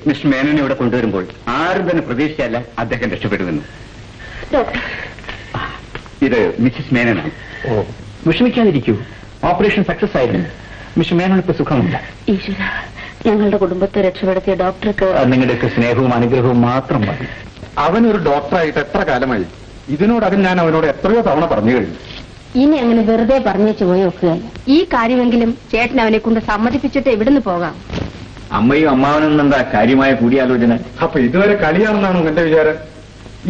Mister മേനോനെ ഇവിടെ കൊണ്ടുവരുമ്പോൾ ആരും തന്നെ പ്രതീക്ഷിച്ചല്ല അദ്ദേഹം രക്ഷപ്പെടുമെന്ന്. ഇത് മിസ്സസ് മേനോനാണ്. ഓ, വിഷമിക്കാതിരിക്കൂ. ഓപ്പറേഷൻ സക്സസ് ആയിരുന്നു. മിസ്റ്റർ മേനോൻ ഇപ്പൊ സുഖമില്ല. ഈശ്വര, ഞങ്ങളുടെ കുടുംബത്തെ രക്ഷപ്പെടുത്തിയ ഡോക്ടർക്ക് നിങ്ങളുടെയൊക്കെ സ്നേഹവും അനുഗ്രഹവും മാത്രം മതി. അവനൊരു ഡോക്ടറായിട്ട് എത്ര കാലമായി? ഇതിനോടകം ഞാൻ അവനോട് എത്രയോ തവണ പറഞ്ഞു കഴിഞ്ഞു. ഇനി അങ്ങനെ വെറുതെ പറഞ്ഞേച്ചു പോയി നോക്കുകയല്ല. ഈ കാര്യമെങ്കിലും ചേട്ടൻ അവനെ കൊണ്ട് സമ്മതിപ്പിച്ചിട്ട് ഇവിടുന്ന് പോകാം. അമ്മയും അമ്മാവനും എന്താ കാര്യമായ കൂടിയാലോചന? അപ്പൊ ഇതുവരെ കളിയാണെന്നാണോ എന്റെ വിചാരം?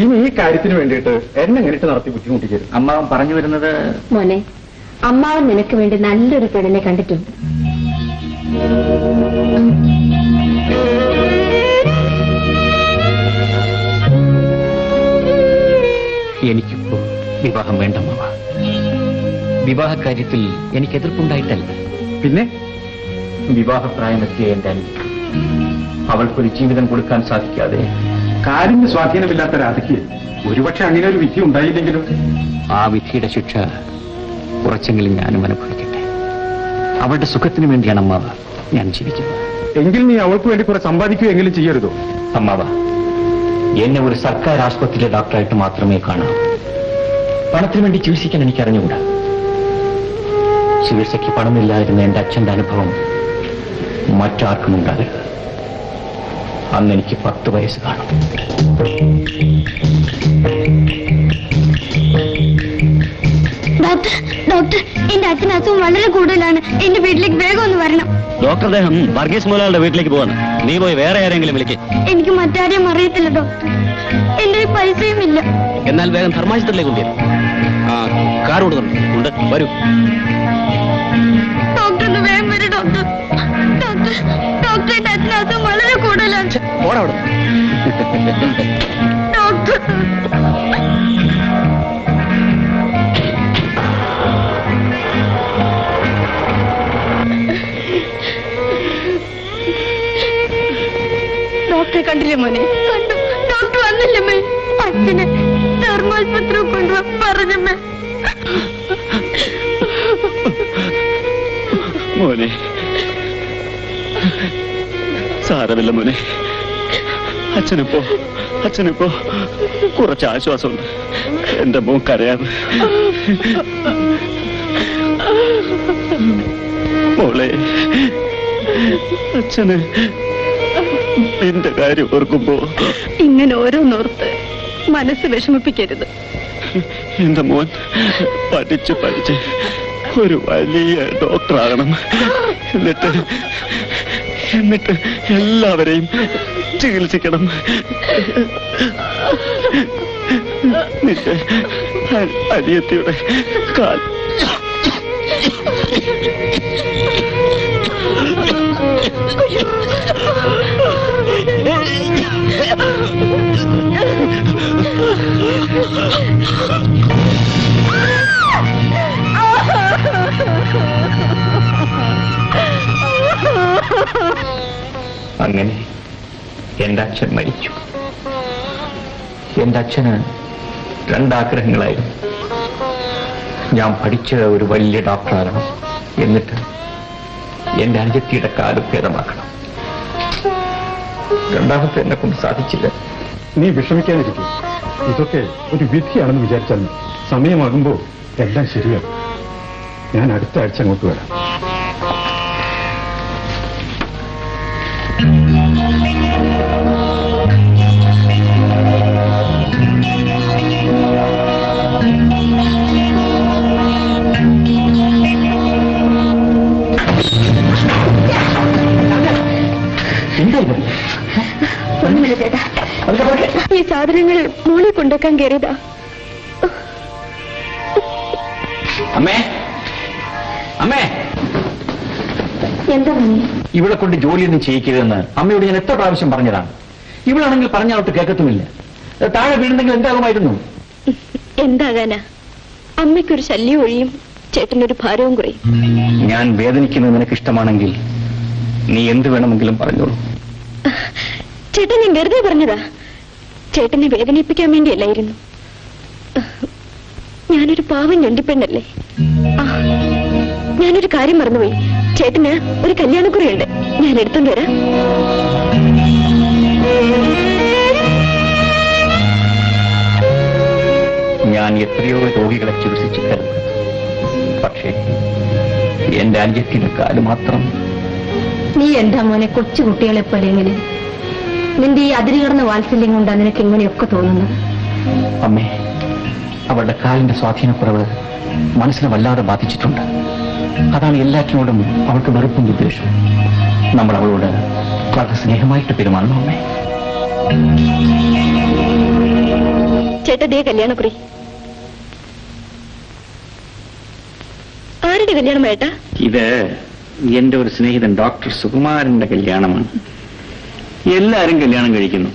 ഇനി ഈ കാര്യത്തിന് വേണ്ടിയിട്ട് എന്നെ എങ്ങനെയിട്ട് നടത്തി ബുദ്ധിമുട്ടിക്കരുത്. അമ്മാവൻ പറഞ്ഞു വരുന്നത്, മോനെ, അമ്മാവൻ നിനക്ക് വേണ്ടി നല്ലൊരു പെണ്ണിനെ കണ്ടിട്ടുണ്ട്. എനിക്കിപ്പോ വിവാഹം വേണ്ട അമ്മാവ. വിവാഹകാര്യത്തിൽ എനിക്ക് എതിർപ്പുണ്ടായിട്ടല്ല. പിന്നെ വിവാഹപ്രായമെത്തിയ എന്റെ അനിയത്തി, അവൾക്കൊരു ജീവിതം കൊടുക്കാൻ സാധിക്കാതെ കാര്യങ്ങൾ സ്വാധീനമില്ലാത്ത രാധയ്ക്ക് ഒരുപക്ഷെ അങ്ങനെ ഒരു വിധി ഉണ്ടായില്ലെങ്കിലും ആ വിധിയുടെ ശിക്ഷ കുറച്ചെങ്കിലും ഞാനും അനുഭവിക്കട്ടെ. അവളുടെ സുഖത്തിനു വേണ്ടിയാണ് അമ്മാവ ഞാൻ ജീവിക്കുന്നത്. എങ്കിൽ നീ അവൾക്ക് വേണ്ടി കുറെ സമ്പാദിക്കുകയെങ്കിലും ചെയ്യരുതോ? അമ്മാവ, എന്നെ ഒരു സർക്കാർ ആശുപത്രിയിലെ ഡോക്ടറായിട്ട് മാത്രമേ കാണാവൂ. പണത്തിനു വേണ്ടി ചികിത്സിക്കാൻ എനിക്ക് അറിഞ്ഞുകൂടാ. ചികിത്സയ്ക്ക് പണമില്ലാതിരുന്ന എന്റെ അച്ഛന്റെ അനുഭവം മറ്റാർക്കും ഉണ്ടാകരുത്. അന്ന് എനിക്ക് 10 വയസ്സ് കാണും. ഡോക്ടർ, എന്റെ അച്ഛന് അസുഖം വളരെ കൂടുതലാണ്. എന്റെ വീട്ടിലേക്ക് വേഗം ഒന്ന് വരണം. ഡോക്ടർ അദ്ദേഹം വർഗീസ് മുതലാളുടെ വീട്ടിലേക്ക് പോവാണ്. നീ പോയി വേറെ ആരെങ്കിലും വിളിക്കേ. എനിക്ക് മറ്റാരെയും അറിയത്തില്ല ഡോക്ടർ. എന്റെ പൈസയും ഇല്ല. എന്നാൽ വേഗം ധർമാശുപത്രിയിലേക്ക് കൊണ്ടുവരും. കാർ കൊടുക്കുന്നുണ്ട്, വരൂ. ഡോക്ടർ ഒന്ന് വേഗം വരും ഡോക്ടർ. ഡോക്ടർ, ഡോക്ടർ, എന്റെ അച്ഛന് അസുഖം വളരെ കൂടുതലാണ്. ഡോക്ടർ, ഡോക്ടറെ കണ്ടില്ലേ മോനെ? കണ്ടു. ഡോക്ടർ വന്നില്ലമ്മേ. അച്ഛനെ ധർമാശുപത്രി കൊണ്ടുപോകാൻ പറഞ്ഞമ്മേ. മോനെ, സാരമില്ല മോനെ. അച്ഛനിപ്പോ കുറച്ച് ആശ്വാസമുണ്ട്. എന്റെ മോൻ കരയാതെ. മോളെ, അച്ഛന് നിന്റെ കാര്യം ഓർക്കുമ്പോ ഇങ്ങനെ ഓരോന്നോർത്ത് മനസ്സ് വിഷമിപ്പിക്കരുത്. എന്റെ മോൻ പഠിച്ച് ഒരു വലിയ ഡോക്ടറാകണം. എന്നിട്ട് എല്ലാവരെയും ചികിത്സിക്കണം. നിന്റെ അനിയത്തിയുടെ കാൽ അങ്ങനെ എന്റെ അച്ഛൻ മരിച്ചു. എന്റെ അച്ഛന് 2 ആഗ്രഹങ്ങളായിരുന്നു. ഞാൻ പഠിച്ച ഒരു വലിയ ഡോക്ടറാകണം, എന്നിട്ട് എന്റെ അനുജത്തിയുടെ കാല് ഭേദമാക്കണം. രണ്ടാമത്തെ എന്നെ കൊണ്ട് സാധിച്ചില്ല. നീ വിഷമിക്കാതിരിക്കും. ഇതൊക്കെ ഒരു വിധിയാണെന്ന് വിചാരിച്ചാൽ സമയമാകുമ്പോൾ എല്ലാം ശരിയാകും. ഞാൻ അടുത്ത ആഴ്ച അങ്ങോട്ട് വരാം. ഈ സാധനങ്ങൾ മോളെ കൊണ്ടുവെക്കാൻ കയറിയതാ. അമ്മേ, എന്താ ഇവിടെ കൊണ്ട് ജോലിയൊന്നും ചെയ്യിക്കരുതെന്ന് അമ്മയോട് ഞാൻ എത്ര പ്രാവശ്യം പറഞ്ഞതാണ്. ഇവളാണെങ്കിൽ പറഞ്ഞാലോട്ട് കേൾക്കത്തുമില്ല. താഴെ വീഴുന്നെങ്കിൽ എന്താകുമായിരുന്നു? എന്താകാനാ? അമ്മയ്ക്കൊരു ശല്യം ഒഴിയും, ചേട്ടനൊരു ഭാരവും കുറയും. ഞാൻ വേദനിക്കുന്നത് നിനക്ക് ഇഷ്ടമാണെങ്കിൽ നീ എന്ത് വേണമെങ്കിലും പറഞ്ഞോളൂ. ചേട്ടൻ ഞാൻ വെറുതെ പറഞ്ഞതാ. ചേട്ടനെ വേദനിപ്പിക്കാൻ വേണ്ടിയല്ലായിരുന്നു. ഞാനൊരു പാവം ഞണ്ടിപ്പെണ്ണല്ലേ. ഞാനൊരു കാര്യം മറന്നുപോയി. ചേട്ടന് ഒരു കല്യാണക്കുറിയുണ്ട്. ഞാൻ എടുത്തോണ്ട് വരാം. ഞാൻ എത്രയോ രോഗികളെ ചികിത്സിച്ചിട്ടുണ്ട്. പക്ഷേ എന്റെ അനുജത്തിന്റെ കാല് മാത്രം. നീ എന്താ മോനെ കൊച്ചുകുട്ടികളെ പോലെ എങ്ങനെ? നിന്റെ ഈ അതിരുകടന്ന വാത്സല്യം കൊണ്ടാണ് നിനക്ക് ഇങ്ങനെയൊക്കെ തോന്നുന്നത്. അമ്മേ, അവളുടെ കാലിന്റെ സ്വാധീനക്കുറവ് മനസ്സിനെ വല്ലാതെ ബാധിച്ചിട്ടുണ്ട്. അതാണ് എല്ലാറ്റിനോടും അവൾക്ക് വെറുപ്പും വിദ്വേഷവും. നമ്മൾ അവളോട് വളരെ സ്നേഹമായിട്ട് പെരുമാറണം അമ്മേ. ചേട്ടതേ കല്യാണക്കുറി. ആരുടെ കല്യാണം ഏട്ടാ? ഇത് എന്റെ ഒരു സ്നേഹിതൻ ഡോക്ടർ സുകുമാരന്റെ കല്യാണമാണ്. എല്ലാരും കല്യാണം കഴിക്കുന്നു.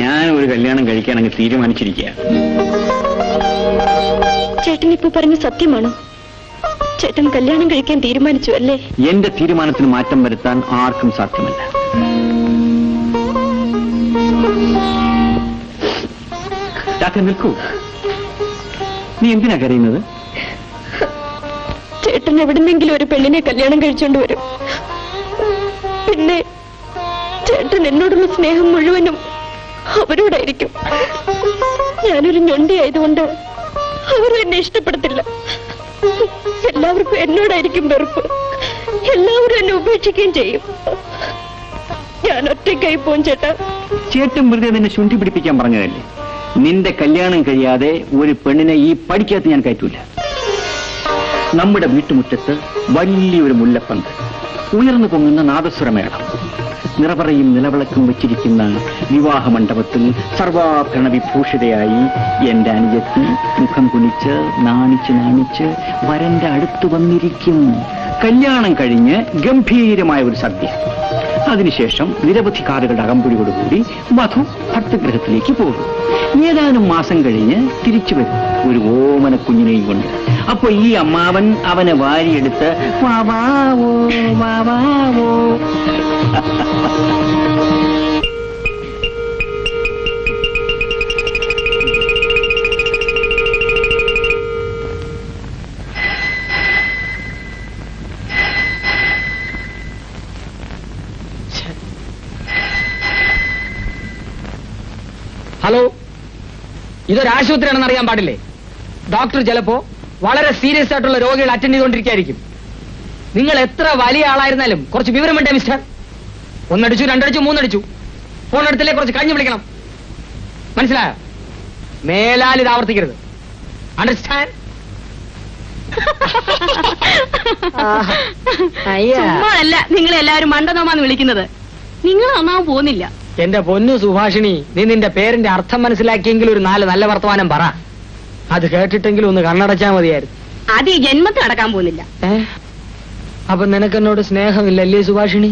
ഞാൻ ഒരു കല്യാണം കഴിക്കാൻ അങ്ങ് തീരുമാനിച്ചിരിക്കുക. ചേട്ടൻ ഇപ്പൊ പറഞ്ഞ സത്യമാണോ? ചേട്ടൻ കല്യാണം കഴിക്കാൻ തീരുമാനിച്ചു അല്ലേ? എന്റെ തീരുമാനത്തിന് മാറ്റം വരുത്താൻ ആർക്കും സാധ്യമല്ല. ഡോക്ടർ നിൽക്കൂ. നീ എന്തിനാ കരയുന്നത്? ചേട്ടൻ എവിടുന്നെങ്കിലും ഒരു പെണ്ണിനെ കല്യാണം കഴിച്ചോണ്ട് വരും. പിന്നെ ചേട്ടൻ എന്നോടുള്ള സ്നേഹം മുഴുവനും അവരോടായിരിക്കും. ഞാനൊരു ഞൊണ്ടിയായതുകൊണ്ട് അവരും എന്നെ ഇഷ്ടപ്പെടത്തില്ല. എല്ലാവർക്കും എന്നോടായിരിക്കും വെറുപ്പ്. എല്ലാവരും എന്നെ ഉപേക്ഷിക്കുകയും ചെയ്യും. ഞാൻ ഒറ്റയ്ക്കായി പോകും ചേട്ടാ. ചേട്ടൻ വെറുതെ നിന്നെ ശുണ്ഠി പിടിപ്പിക്കാൻ പറഞ്ഞതല്ലേ? നിന്റെ കല്യാണം കഴിയാതെ ഒരു പെണ്ണിനെ ഈ പഠിക്കകത്ത് ഞാൻ കയറ്റൂല. നമ്മുടെ വീട്ടുമുറ്റത്ത് വലിയൊരു മുല്ലപ്പന്ത്, ഉയർന്നു പൊങ്ങുന്ന നാദസ്വരമേളം, നിറപറയും നിലവിളക്കും വെച്ചിരിക്കുന്ന വിവാഹ മണ്ഡപത്തിൽ സർവാഭരണ വിഭൂഷിതയായി എന്റെ അനുജത്തി മുഖം കുനിച്ച് നാണിച്ച് വരന്റെ അടുത്ത് വന്നിരിക്കും. കല്യാണം കഴിഞ്ഞ് ഗംഭീരമായ ഒരു സദ്യ. അതിനുശേഷം നിരവധി കാറുകളുടെ അകമ്പടിയോടുകൂടി വധു ഭക്തഗൃഹത്തിലേക്ക് പോകും. ഏതാനും മാസം കഴിഞ്ഞ് തിരിച്ചു വരും ഒരു ഓമന കുഞ്ഞിനെയും കൊണ്ട്. അപ്പൊ ഈ അമ്മാവൻ അവനെ വാരിയെടുത്ത് വാവാവോ വാവാവോ. ഹലോ, ഇതൊരു ആശുപത്രിയാണെന്ന് അറിയാൻ പാടില്ലേ? ഡോക്ടർ ചിലപ്പോ വളരെ സീരിയസ് ആയിട്ടുള്ള രോഗികൾ അറ്റൻഡ് ചെയ്തുകൊണ്ടിരിക്കുകയായിരിക്കും. നിങ്ങൾ എത്ര വലിയ ആളായിരുന്നാലും കുറച്ച് വിവരം വേണ്ടേ മിസ്റ്റർ? 1 അടിച്ചു, 2 അടിച്ചു, 3 അടിച്ചു. ഫോൺ എടുത്തില്ലേ കുറച്ച് കഞ്ഞി വിളിക്കണം. മനസ്സിലായോ? മേലാൽ ഇത് ആവർത്തിക്കരുത്. അണ്ടർസ്റ്റാൻഡ്? അല്ല, നിങ്ങളെല്ലാവരും മണ്ടനോമാന്ന് വിളിക്കുന്നത്. നിങ്ങൾ നന്നാവാൻ പോകുന്നില്ല. എന്റെ പൊന്നു സുഭാഷിണി, നീ നിന്റെ പേരിന്റെ അർത്ഥം മനസ്സിലാക്കിയെങ്കിൽ ഒരു 4 നല്ല വർത്തമാനം പറ. അത് കേട്ടിട്ടെങ്കിലും ഒന്ന് കണ്ണടച്ചാ മതിയായിരുന്നു. അത് ഈ ജന്മത്തിൽ നടക്കാൻ പോകുന്നില്ല. അപ്പൊ നിനക്കെന്നോട് സ്നേഹമില്ലല്ലേ സുഭാഷിണി?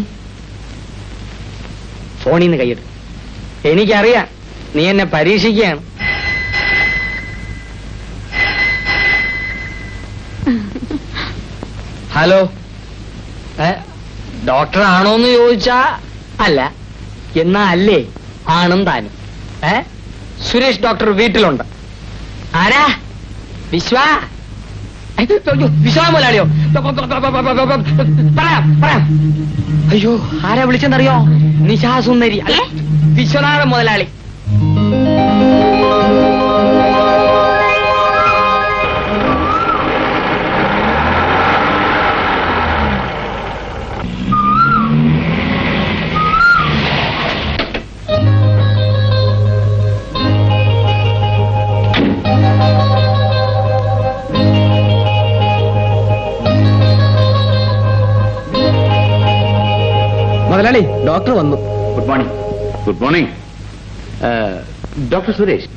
ഫോണിൽ നിന്ന് കൈയ്യെടു. എനിക്കറിയാം നീ എന്നെ പരീക്ഷിക്കുകയാണ്. ഹലോ, ഡോക്ടർ ആണോന്ന് ചോദിച്ചാ അല്ല, എന്നാ അല്ലേ ആണും താനും. സുരേഷ് ഡോക്ടർ വീട്ടിലുണ്ട്. ആരാ? വിശ്വാ മുതലാളിയോ? പറയാം. അയ്യോ, ആരാ വിളിച്ചെന്നറിയോ? നിശാസുന്ദരി അല്ല, വിശ്വനാഥ മുതലാളി. മുതലാളി, ഡോക്ടർ വന്നു. Good morning. Good morning. Doctor Suresh,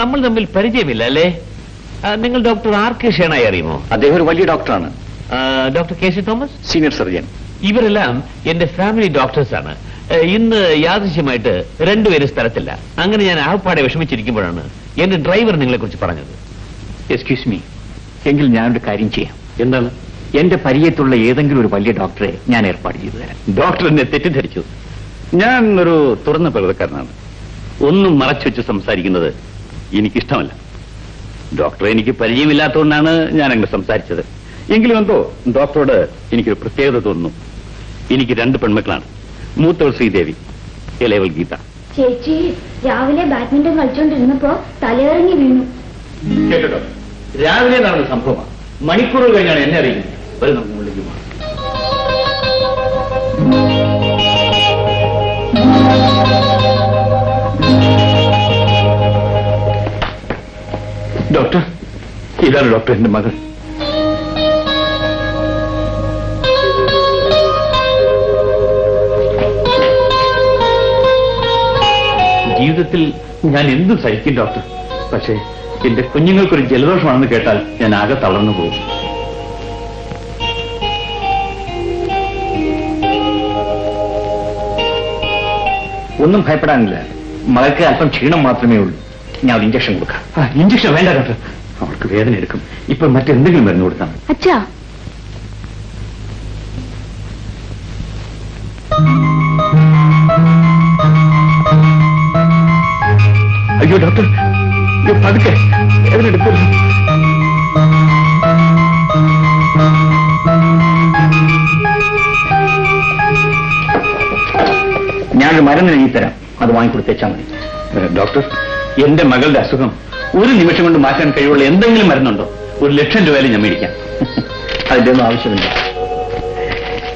നമ്മൾ തമ്മിൽ പരിചയമില്ല അല്ലേ? നിങ്ങൾ ഡോക്ടർ ആർ കെ ഷേണായി അറിയുമോ? അദ്ദേഹം ഒരു വലിയ ഡോക്ടറാണ്. Doctor K C Thomas, senior surgeon. ഇവരെല്ലാം എന്റെ ഫാമിലി ഡോക്ടേഴ്സാണ്. ഇന്ന് യാദൃശ്യമായിട്ട് 2 പേര് സ്ഥലത്തില്ല. അങ്ങനെ ഞാൻ ആപ്പാടെ വിഷമിച്ചിരിക്കുമ്പോഴാണ് എന്റെ ഡ്രൈവർ നിങ്ങളെ കുറിച്ച് പറഞ്ഞത്. എക്സ്ക്യൂസ് മീ, എങ്കിൽ ഞാനൊരു കാര്യം ചെയ്യാം. എന്താണ്? എന്റെ പരിചയത്തുള്ള ഏതെങ്കിലും ഒരു വലിയ ഡോക്ടറെ ഞാൻ ഏർപ്പാട് ചെയ്തു തരാം. ഡോക്ടർ എന്നെ തെറ്റിദ്ധരിച്ചു. ഞാൻ ഒരു തുറന്ന പ്രകൃതക്കാരനാണ്. ഒന്നും മറച്ചു വെച്ച് സംസാരിക്കുന്നത് എനിക്കിഷ്ടമല്ല. ഡോക്ടറെ എനിക്ക് പരിചയമില്ലാത്തതുകൊണ്ടാണ് ഞാൻ അങ്ങനെ സംസാരിച്ചത്. എങ്കിലും എന്തോ ഡോക്ടറോട് എനിക്കൊരു പ്രത്യേകത തോന്നുന്നു. എനിക്ക് 2 പെൺമക്കളാണ്. മൂത്തവൾ ശ്രീദേവി, ഇളയവൾ ഗീത. ചേച്ചി രാവിലെ ബാഡ്മിന്റൺ കളിച്ചോണ്ടിരുന്നപ്പോ തലയിറങ്ങി വീണു. കേട്ടോ, രാവിലെ നടന്ന സംഭവമാണ്. മണിക്കൂറുകൾ കഴിഞ്ഞാണ് എന്നെ അറിയുന്നത്. ഒരു നമുക്ക് മുകളിലേക്ക് പോകാം. ഡോക്ടർ, ഇതാണ് ഡോക്ടർ, എന്റെ മകൾ. ജീവിതത്തിൽ ഞാൻ എന്തും സഹിക്കും ഡോക്ടർ. പക്ഷേ എന്റെ കുഞ്ഞുങ്ങൾക്കൊരു ജലദോഷമാണെന്ന് കേട്ടാൽ ഞാൻ ആകെ തളർന്നു പോകും. ഒന്നും ഭയപ്പെടാനില്ല. മകൾക്ക് അല്പം ക്ഷീണം മാത്രമേ ഉള്ളൂ. ഞാൻ ഒരു ഇഞ്ചക്ഷൻ കൊടുക്കാം. ഇഞ്ചക്ഷൻ വേണ്ട ഡോക്ടർ, അവൾക്ക് വേദന എടുക്കും. ഇപ്പൊ മറ്റെന്തെങ്കിലും മരുന്ന് കൊടുത്താൽ മതി. അച്ഛാ, അയ്യോ ഡോക്ടർ, പതുക്കെ വേദന എടുക്കരുത്. ഞാനൊരു മരുന്ന് എഴുതി തരാം, അത് വാങ്ങിക്കൊടുത്തേച്ചാൽ മതി. ഡോക്ടർ, എന്റെ മകളുടെ അസുഖം 1 നിമിഷം കൊണ്ട് മാറ്റാൻ കഴിവുള്ള എന്തെങ്കിലും മരുന്നുണ്ടോ? 1,00,000 രൂപയിലും ഞാൻ മേടിക്കാം. അതിന്റെ ഒന്നും ആവശ്യമില്ല.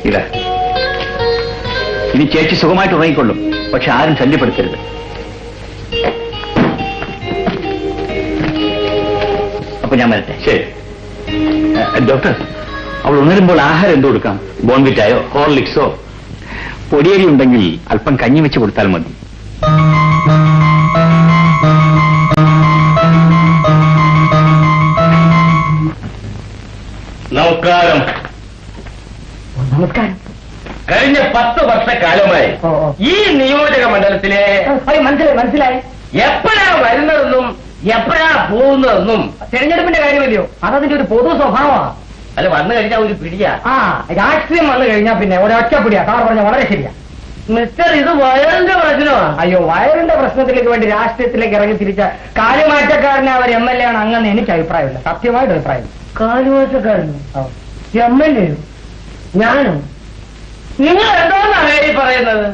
ഇതാ, ഇനി ചേച്ചി സുഖമായിട്ട് ഉറങ്ങിക്കൊള്ളും. പക്ഷെ ആരും ശല്യപ്പെടുത്തരുത്. അപ്പൊ ഞാൻ വരട്ടെ. ശരി ഡോക്ടർ, അവൾ ഉണരുമ്പോൾ ആഹാരം എന്ത് കൊടുക്കാം? ബോൺവിറ്റായോ ഹോർലിക്സോ? പൊടിയരി ഉണ്ടെങ്കിൽ അല്പം കഞ്ഞി വെച്ച് കൊടുത്താൽ മതി. നമസ്കാരം. നമസ്കാരം. കഴിഞ്ഞ 10 വർഷക്കാലമായി ഈ നിയോജക മണ്ഡലത്തിലെ മനസ്സിലായി എപ്പോഴാ വരുന്നതെന്നും എപ്പോഴാ പോകുന്നതെന്നും തെരഞ്ഞെടുപ്പിന്റെ കാര്യമല്ലയോ, അതതിന്റെ ഒരു പൊതു സ്വഭാവമാണ്. അല്ല, വന്നു കഴിഞ്ഞാൽ ഒരു പിടിയാ. രാഷ്ട്രീയം വന്നു കഴിഞ്ഞാൽ പിന്നെ ഒരൊറ്റപ്പിടിയാ. സാർ പറഞ്ഞ വളരെ ശരിയാ. മിസ്റ്റർ, ഇത് വയറിന്റെ പ്രശ്നമാണ്. അയ്യോ, വയറിന്റെ പ്രശ്നത്തിലേക്ക് വേണ്ടി രാഷ്ട്രീയത്തിലേക്ക് ഇറങ്ങി തിരിച്ച കാലുമാറ്റക്കാരനെ അവർ MLA ആണ് അങ്ങനെ എനിക്ക് അഭിപ്രായമില്ല. സത്യമായിട്ട് അഭിപ്രായം. കാലുമാറ്റക്കാരനോ? MLA? ഞാനോ? നിങ്ങൾ എന്തോന്നാണ് ഈ പറയുന്നത്?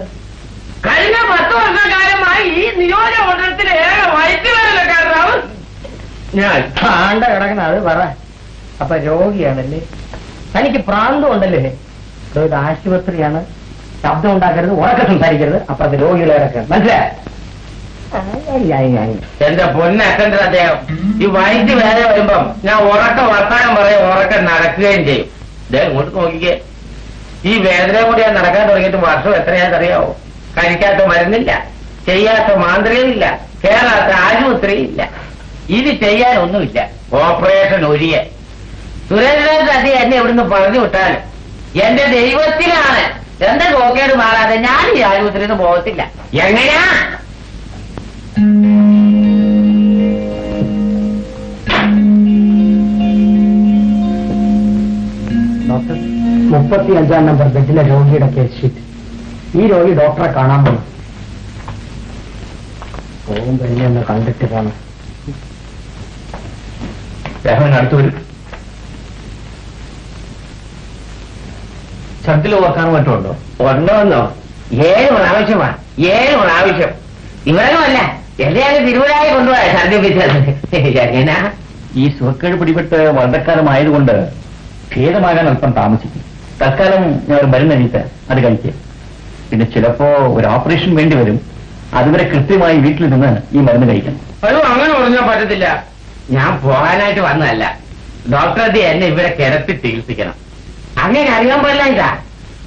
കഴിഞ്ഞ 10 വർഷക്കാലമായി ഈ നിയോജക മണ്ഡലത്തിലെ ഏക വൈദ്യുതകാരനാവും ഞാൻ. ആണ്ട കിടക്കണ അത് പറ. അപ്പൊ രോഗിയാണല്ലേ? തനിക്ക് പ്രാന്തം ഉണ്ടല്ലേ? ഇത് ആശുപത്രിയാണ്. ശബ്ദം ഉണ്ടാക്കരുത്, ഉറക്കെ സംസാരിക്കരുത്. അപ്പൊ അത് രോഗികളെ ഇറക്കണം. മനസ്സിലായി? എന്റെ പൊന്നക്കൻ്റെ അദ്ദേഹം ഈ വൈദ്യ വേദന വരുമ്പം ഞാൻ ഉറക്ക വർത്താനം പറയും, ഉറക്കം നടക്കുകയും ചെയ്യും. അദ്ദേഹം ഇങ്ങോട്ട് നോക്കിക്കേ. ഈ വേദന കൂടി ഞാൻ നടക്കാൻ തുടങ്ങിയിട്ട് വർഷം എത്രയാണെന്നറിയാവോ? കഴിക്കാത്ത മരുന്നില്ല, ചെയ്യാത്ത മാന്ത്രികയില്ല, കേറാത്ത ആശുപത്രിയില്ല. ഇത് ചെയ്യാനൊന്നുമില്ല. ഓപ്പറേഷൻ ഒഴിയെ. സുരേന്ദ്രനാഥ് അതി എന്നെ ഇവിടുന്ന് പറഞ്ഞു വിട്ടാൽ എന്റെ ദൈവത്തിനാണ് എന്റെ നോക്കേട് മാറാതെ ഞാൻ ഈ ആശുപത്രിയിൽ നിന്ന് പോകത്തില്ല. എങ്ങനെയാ? ഡോക്ടർ, 35 നമ്പർ ബെഡിലെ രോഗിയുടെ കേസ് ഷീറ്റ്. ഈ രോഗി ഡോക്ടറെ കാണാൻ പോകണം. പോകുമ്പോ എന്നെ ഒന്ന് കണ്ടിട്ട് പോകണം. അടുത്ത് വരും. ഛർദിൽ ഓർക്കാനും മറ്റുണ്ടോ? ഉണ്ടോന്നോ? 7 പ്രാവശ്യമാണ്. 7 പ്രാവശ്യം. ഇവരൊന്നുമല്ല, എല്ലാം തിരുവനായി കൊണ്ടുപോയ ഛർദിപ്പിച്ചത്. എങ്ങനാ? ഈ സുഖക്കേട് പിടിപെട്ട് വളരെക്കാലമായതുകൊണ്ട് ഭേദമാകാൻ അല്പം താമസിക്കും. തൽക്കാലം ഞാൻ ഒരു മരുന്ന് എഴുതിയിട്ട് അത് കഴിക്കുക. പിന്നെ ചിലപ്പോ ഒരു ഓപ്പറേഷൻ വേണ്ടി വരും. അതുവരെ കൃത്യമായി വീട്ടിൽ നിന്ന് ഈ മരുന്ന് കഴിക്കണം. അയ്യോ, അങ്ങനെ പറഞ്ഞാൽ പറ്റത്തില്ല. ഞാൻ പോകാനായിട്ട് വന്നതല്ല. ഡോക്ടറെ എന്നെ ഇവിടെ കിടത്തി ചികിത്സിക്കണം. അങ്ങനെ അറിയാൻ പാടില്ല. ഇതാ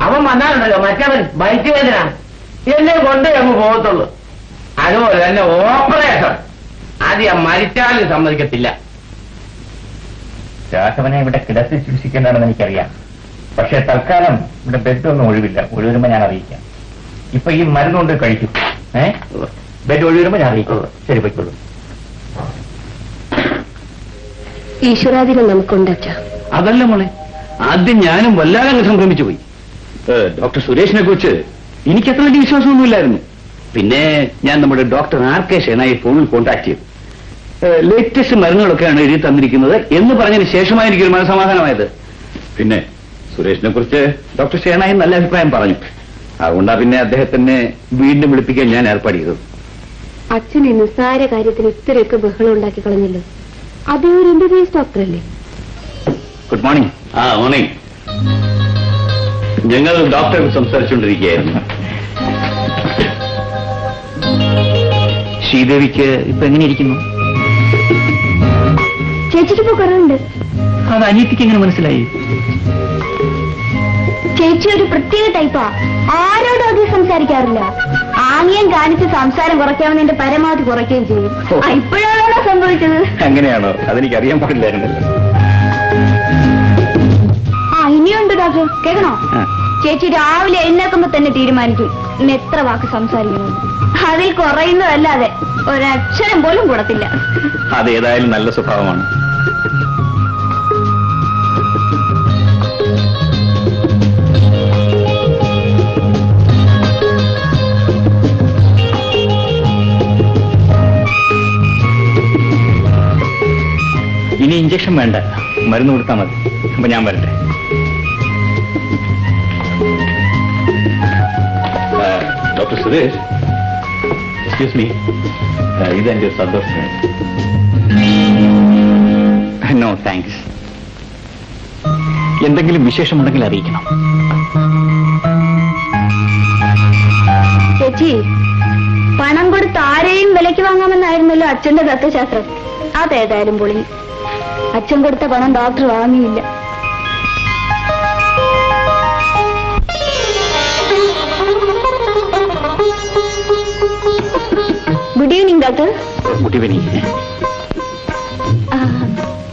അവൻ വന്നാലുണ്ടല്ലോ, മറ്റവൻ വൈദ്യവേദന എന്നെ കൊണ്ടേ അങ്ങ് പോകത്തുള്ളൂ. അതുപോലെ തന്നെ ഓപ്പറേഷൻ അത് ഞാൻ മരിച്ചാലും സമ്മതിക്കത്തില്ല. രാഘവനെ ഇവിടെ കിടത്തി ചികിത്സിക്കേണ്ടതാണെന്ന് എനിക്കറിയാം. പക്ഷെ തൽക്കാലം ഇവിടെ ബെഡൊന്നും ഒഴിവില്ല. ഒഴിവരുമ്പോ ഞാൻ അറിയിക്കാം. ഇപ്പൊ ഈ മരുന്നുകൊണ്ട് കഴിക്കും. ബെഡ് ഒഴിവരുമ്പോ ഞാൻ അറിയിക്കുള്ളൂ. ശരി, പോയിക്കോളൂ. ഈശ്വരാധീനം നമുക്കുണ്ട് അച്ഛാ. അതല്ല മോളെ, ആദ്യം ഞാനും വല്ലാതെ സംഭ്രമിച്ചു പോയി. ഡോക്ടർ സുരേഷിനെ കുറിച്ച് എനിക്ക് അത്ര വലിയ വിശ്വാസമൊന്നുമില്ലായിരുന്നു. പിന്നെ ഞാൻ നമ്മുടെ ഡോക്ടർ RK ഷേനായി ഫോണിൽ കോൺടാക്ട് ചെയ്തു. ലേറ്റസ്റ്റ് മരുന്നുകളൊക്കെയാണ് എഴുതി തന്നിരിക്കുന്നത് എന്ന് പറഞ്ഞതിന് ശേഷമായി എനിക്കൊരു മനസ്സമാധാനമായത്. പിന്നെ സുരേഷിനെ കുറിച്ച് ഡോക്ടർ ഷേണായി നല്ല അഭിപ്രായം പറഞ്ഞു. അതുകൊണ്ടാ പിന്നെ അദ്ദേഹത്തിനെ വീണ്ടും വിളിപ്പിക്കാൻ ഞാൻ ഏർപ്പാട് ചെയ്തത്. അച്ഛൻ ഈ നിസ്സാര കാര്യത്തിന് ഇത്രയൊക്കെ ബഹളം ഉണ്ടാക്കി കളഞ്ഞല്ലോ. അതേ ഒരു MBBS ഡോക്ടറല്ലേ? Good morning. മോർണിംഗ്. ഞങ്ങൾ ഡോക്ടറെ സംസാരിച്ചുകൊണ്ടിരിക്കുകയായിരുന്നു. ശ്രീദേവിക്ക് ഇപ്പൊ എങ്ങനെയിരിക്കുന്നു? ചേച്ചിക്ക് ഇപ്പൊ കുറവുണ്ട്. അത് അനിയത്തിക്ക് എങ്ങനെ മനസ്സിലായി? ചേച്ചി ഒരു പ്രത്യേക ടൈപ്പാ. ആരോടും അധികം സംസാരിക്കാറില്ല. ആംഗ്യം കാണിച്ച് സംസാരം കുറയ്ക്കാമെന്ന് പരമാവധി കുറയ്ക്കുകയും ചെയ്യും. ഇപ്പോഴാണോ സംഭവിച്ചത്? അങ്ങനെയാണോ? അതെനിക്ക് അറിയാൻ പാടില്ലായിരുന്നല്ലോ. ഇനിയുണ്ട് ഡോക്ടർ, കേൾക്കണോ? ചേച്ചി രാവിലെ എഴുന്നേൽക്കുമ്പോ തന്നെ തീരുമാനിക്കും ഇന്ന് എത്ര വാക്ക് സംസാരിക്കണം. അതിൽ കുറയുന്നതല്ലാതെ ഒരക്ഷരം പോലും കൂടത്തില്ല. അതേതായാലും നല്ല സ്വഭാവമാണ്. ഇനി ഇഞ്ചക്ഷൻ വേണ്ട, മരുന്ന് കൊടുത്താൽ മതി. അപ്പൊ ഞാൻ വരട്ടെ. ഡോക്ടർ സുരേഷ്, എക്സ്ക്യൂസ് മീ, ഇതെന്റെ സന്തോഷം. No thanks. എന്തെങ്കിലും വിശേഷമുണ്ടെങ്കിൽ അറിയിക്കണം. ചേച്ചി, പണം കൊടുത്ത് ആരെയും വിലയ്ക്ക് വാങ്ങാമെന്നായിരുന്നല്ലോ അച്ഛന്റെ തത്വശാസ്ത്രം. അതേതായാലും പൊളി. അച്ഛൻ കൊടുത്ത പണം ഡോക്ടർ വാങ്ങിയില്ല. Good evening doctor. Good evening.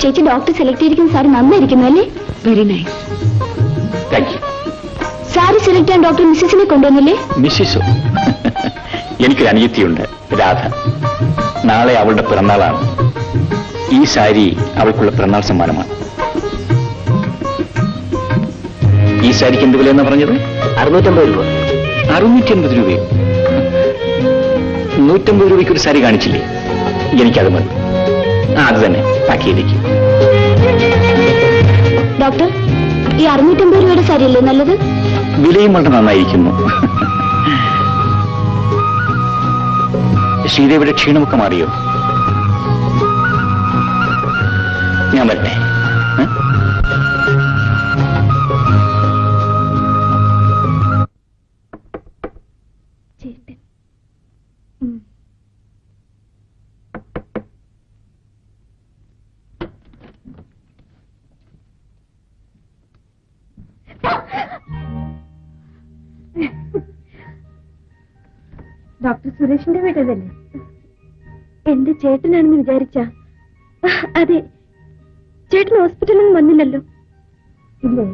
ചേച്ചി ഡോക്ടർ സെലക്ട് ചെയ്തിരിക്കുന്ന സാരി നന്നായിരിക്കുന്നു അല്ലേ? Very nice. Thank you. Sari select ചെയ്യാൻ ഡോക്ടർ മിസ്സിസിനെ കൊണ്ടുവന്നില്ലേ? മിസ്സിസോ? എനിക്കൊരു അനിയത്തിയുണ്ട്, രാധ. നാളെ അവളുടെ പിറന്നാളാണ്. ഈ സാരി അവൾക്കുള്ള പിറന്നാൾ സമ്മാനമാണ്. ഈ സാരിക്ക് എന്ത് വിലയെന്നാ പറഞ്ഞത്? 650 രൂപ. 650 രൂപയോ? 150 രൂപയ്ക്ക് ഒരു സാരി കാണിച്ചില്ലേ? എനിക്കത് മതി. അത് തന്നെ പാക്ക് ചെയ്തേക്കും. ഡോക്ടർ, ഈ 650 രൂപയുടെ സാരിയല്ലേ നല്ലത്? വിലയും വളരെ നന്നായിരിക്കുന്നു. ശ്രീദേവിയുടെ ക്ഷീണമൊക്കെ മാറിയോ? ഞാൻ വരട്ടെ. ഡോക്ടർ സുരേഷിന്റെ വീട്ടതല്ലേ? എന്റെ ചേട്ടനാണെന്ന് വിചാരിച്ച? അതെ. ചേട്ടൻ ഹോസ്പിറ്റലിൽ നിന്ന് വന്നില്ലല്ലോ? ഇല്ലേ,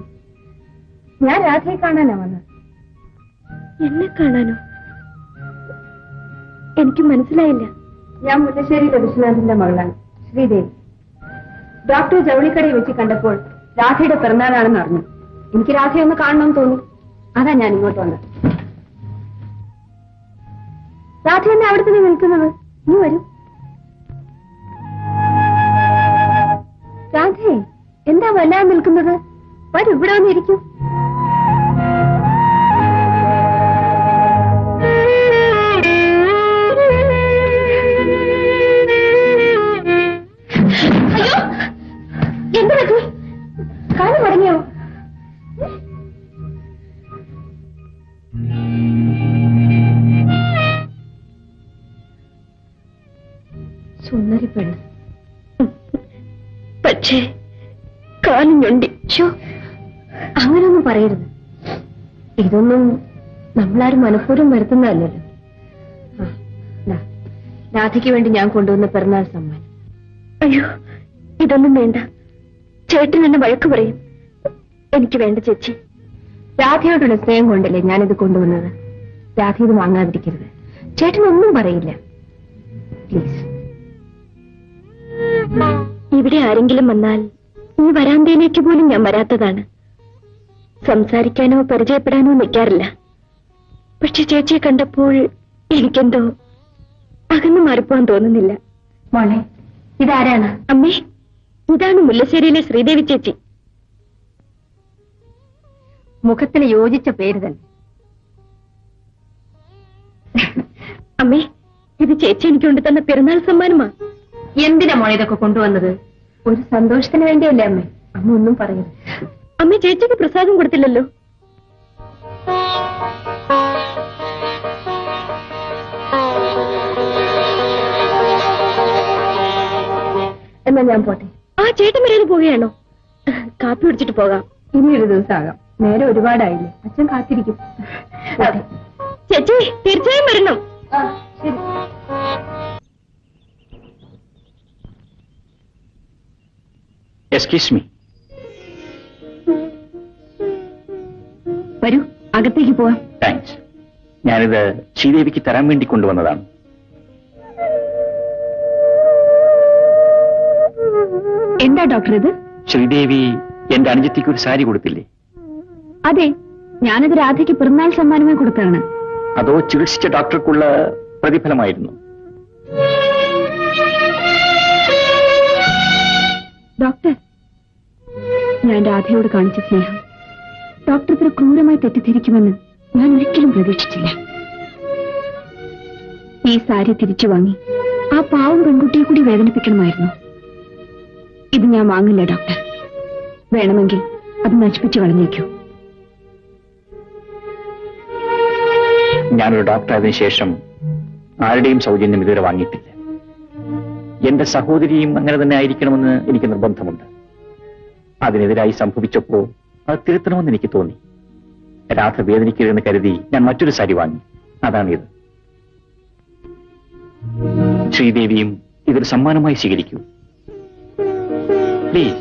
ഞാൻ രാധയെ കാണാനാ വന്നത്. എന്നെ കാണാനോ? എനിക്ക് മനസ്സിലായില്ല. ഞാൻ മുല്ലശ്ശേരിയിലെ വിശ്വനാഥിന്റെ മകളാണ്, ശ്രീദേവി. ഡോക്ടർ ജൗളിക്കടയിൽ വെച്ച് കണ്ടപ്പോൾ രാധയുടെ പിറന്നാളാണെന്ന് അറിഞ്ഞു. എനിക്ക് രാധയെ ഒന്ന് കാണണമെന്ന് തോന്നി. അതാ ഞാൻ ഇങ്ങോട്ട് വന്നത്. രാധ എന്നെ അവിടെ തന്നെ നിൽക്കുന്നത്. നീ വരൂ. രാധേ, എന്താ വല്ലാതെ നിൽക്കുന്നത്? വരൂ, ഇവിടെ വന്നിരിക്കും. അയ്യോ, എന്താ പറ്റി? കാലം മടങ്ങിയോ? സുന്ദരി പെണ്ണ്, പക്ഷേ കാലും ഞൊണ്ടി. അങ്ങനൊന്നും പറയരുത്. ഇതൊന്നും നമ്മളാരും മനഃപൂർവ്വം വരുത്തുന്നതല്ലല്ലോ. രാധയ്ക്ക് വേണ്ടി ഞാൻ കൊണ്ടുവന്ന പിറന്നാൾ സമ്മാനം. അയ്യോ, ഇതൊന്നും വേണ്ട. ചേട്ടൻ എന്നെ വഴക്ക് പറയും. എനിക്ക് വേണ്ട ചേച്ചി. രാധയോടുള്ള സ്നേഹം കൊണ്ടല്ലേ ഞാനിത് കൊണ്ടുവന്നത്. രാധ ഇത് വാങ്ങാതിരിക്കരുത്. ചേട്ടനൊന്നും പറയില്ല, പ്ലീസ്. ഇവിടെ ആരെങ്കിലും വന്നാൽ ഈ വരാന്തയിലേക്ക് പോലും ഞാൻ വരാത്തതാണ്. സംസാരിക്കാനോ പരിചയപ്പെടാനോ നിൽക്കാറില്ല. പക്ഷെ ചേച്ചിയെ കണ്ടപ്പോൾ എനിക്കെന്തോ അകന്നു മാറിപ്പോവാൻ തോന്നുന്നില്ല. മോളെ, ഇതാരാണ്? അമ്മേ, ഇതാണ് മുല്ലശ്ശേരിയിലെ ശ്രീദേവി ചേച്ചി. മുഖത്തിന് യോജിച്ച പേര് തന്നെ. അമ്മേ, ഇത് ചേച്ചി എനിക്ക് കൊണ്ട് തന്ന പിറന്നാൾ സമ്മാനമാ. എന്തിനാ മോളെ ഇതൊക്കെ കൊണ്ടുവന്നത്? ഒരു സന്തോഷത്തിന് വേണ്ടിയല്ലേ അമ്മേ? അമ്മ ഒന്നും പറയരുത്. അമ്മ ചേച്ചിക്ക് പ്രസാദം കൊടുത്തില്ലല്ലോ. എന്നാ ഞാൻ പോട്ടെ. ആ ചേട്ടൻ വരെ പോവുകയാണോ? കാപ്പി പിടിച്ചിട്ട് പോകാം. ഇനി ഒരു ദിവസം ആകാം. നേരെ ഒരുപാടായില്ലേ. അച്ഛൻ കാത്തിരിക്കും. ചേച്ചി തീർച്ചയായും വരണം. ശരി. Excuse me. വരൂ, അകത്തേക്ക് പോവാം. താങ്ക്സ്. ഞാനിത് ശ്രീദേവിക്ക് തരാൻ വേണ്ടി കൊണ്ടുവന്നതാണ്. എന്താ ഡോക്ടർ ഇത്? ശ്രീദേവി എന്റെ അനുജത്തിക്ക് ഒരു സാരി കൊടുത്തില്ലേ? അതെ, ഞാനത് രാധയ്ക്ക് പിറന്നാൾ സമ്മാനമായി കൊടുത്താണ്. അതോ ചികിത്സിച്ച ഡോക്ടർക്കുള്ള പ്രതിഫലമായിരുന്നു? ഡോക്ടർ, ഞാൻ രാധയോട് കാണിച്ച സ്നേഹം ഡോക്ടർ ഇത്ര ക്രൂരമായി തെറ്റിദ്ധരിക്കുമെന്ന് ഞാൻ ഒരിക്കലും പ്രതീക്ഷിച്ചില്ല. ഈ സാരി തിരിച്ചു വാങ്ങി ആ പാവം പെൺകുട്ടിയെ കൂടി വേദനിപ്പിക്കണമായിരുന്നു. ഇത് ഞാൻ വാങ്ങില്ല ഡോക്ടർ. വേണമെങ്കിൽ അത് നശിപ്പിച്ചു കളഞ്ഞേക്കൂ. ഞാനൊരു ഡോക്ടറായതിനു ശേഷം ആരുടെയും സൗജന്യം ഇതുവരെ വാങ്ങിയിട്ടില്ല. എന്റെ സഹോദരിയും അങ്ങനെ തന്നെ ആയിരിക്കണമെന്ന് എനിക്ക് നിർബന്ധമുണ്ട്. അതിനെതിരായി സംഭവിച്ചപ്പോ അത് തിരുത്തണമെന്ന് എനിക്ക് തോന്നി. രാധ വേദനിക്കരുതെന്ന് കരുതി ഞാൻ മറ്റൊരു സാരി വാങ്ങി. അതാണിത്. ശ്രീദേവിയും ഇതൊരു സമ്മാനമായി സ്വീകരിക്കൂ പ്ലീസ്.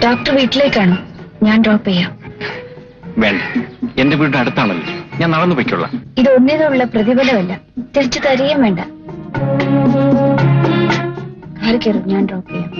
ഡോക്ടർ വീട്ടിലേക്കാണ്. ഞാൻ ഡ്രോപ്പ് ചെയ്യാം. വേണ്ട, എന്റെ വീടിന്റെ അടുത്താണല്ലോ, ഞാൻ നടന്നു പൊയ്ക്കൊള്ളാം. ഇതൊന്നിനുള്ള പ്രതിഫലമല്ല. തിരിച്ചു തരികയും വേണ്ട. കാറി കയറും, ഞാൻ ഡ്രോപ്പ് ചെയ്യാം.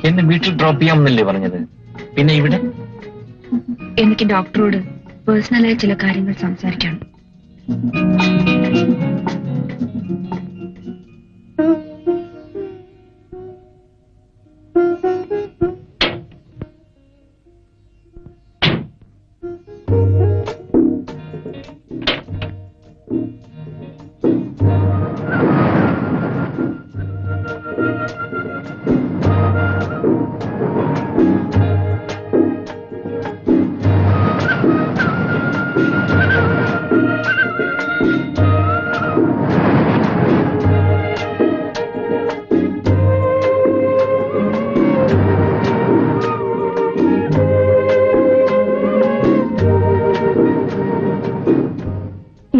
എന്നെ വീട്ടിൽ ഡ്രോപ്പ് ചെയ്യാമെന്നല്ലേ പറഞ്ഞത്? പിന്നെ ഇവിടെ? എനിക്ക് ഡോക്ടറോട് പേഴ്സണലായി ചില കാര്യങ്ങൾ സംസാരിക്കണം.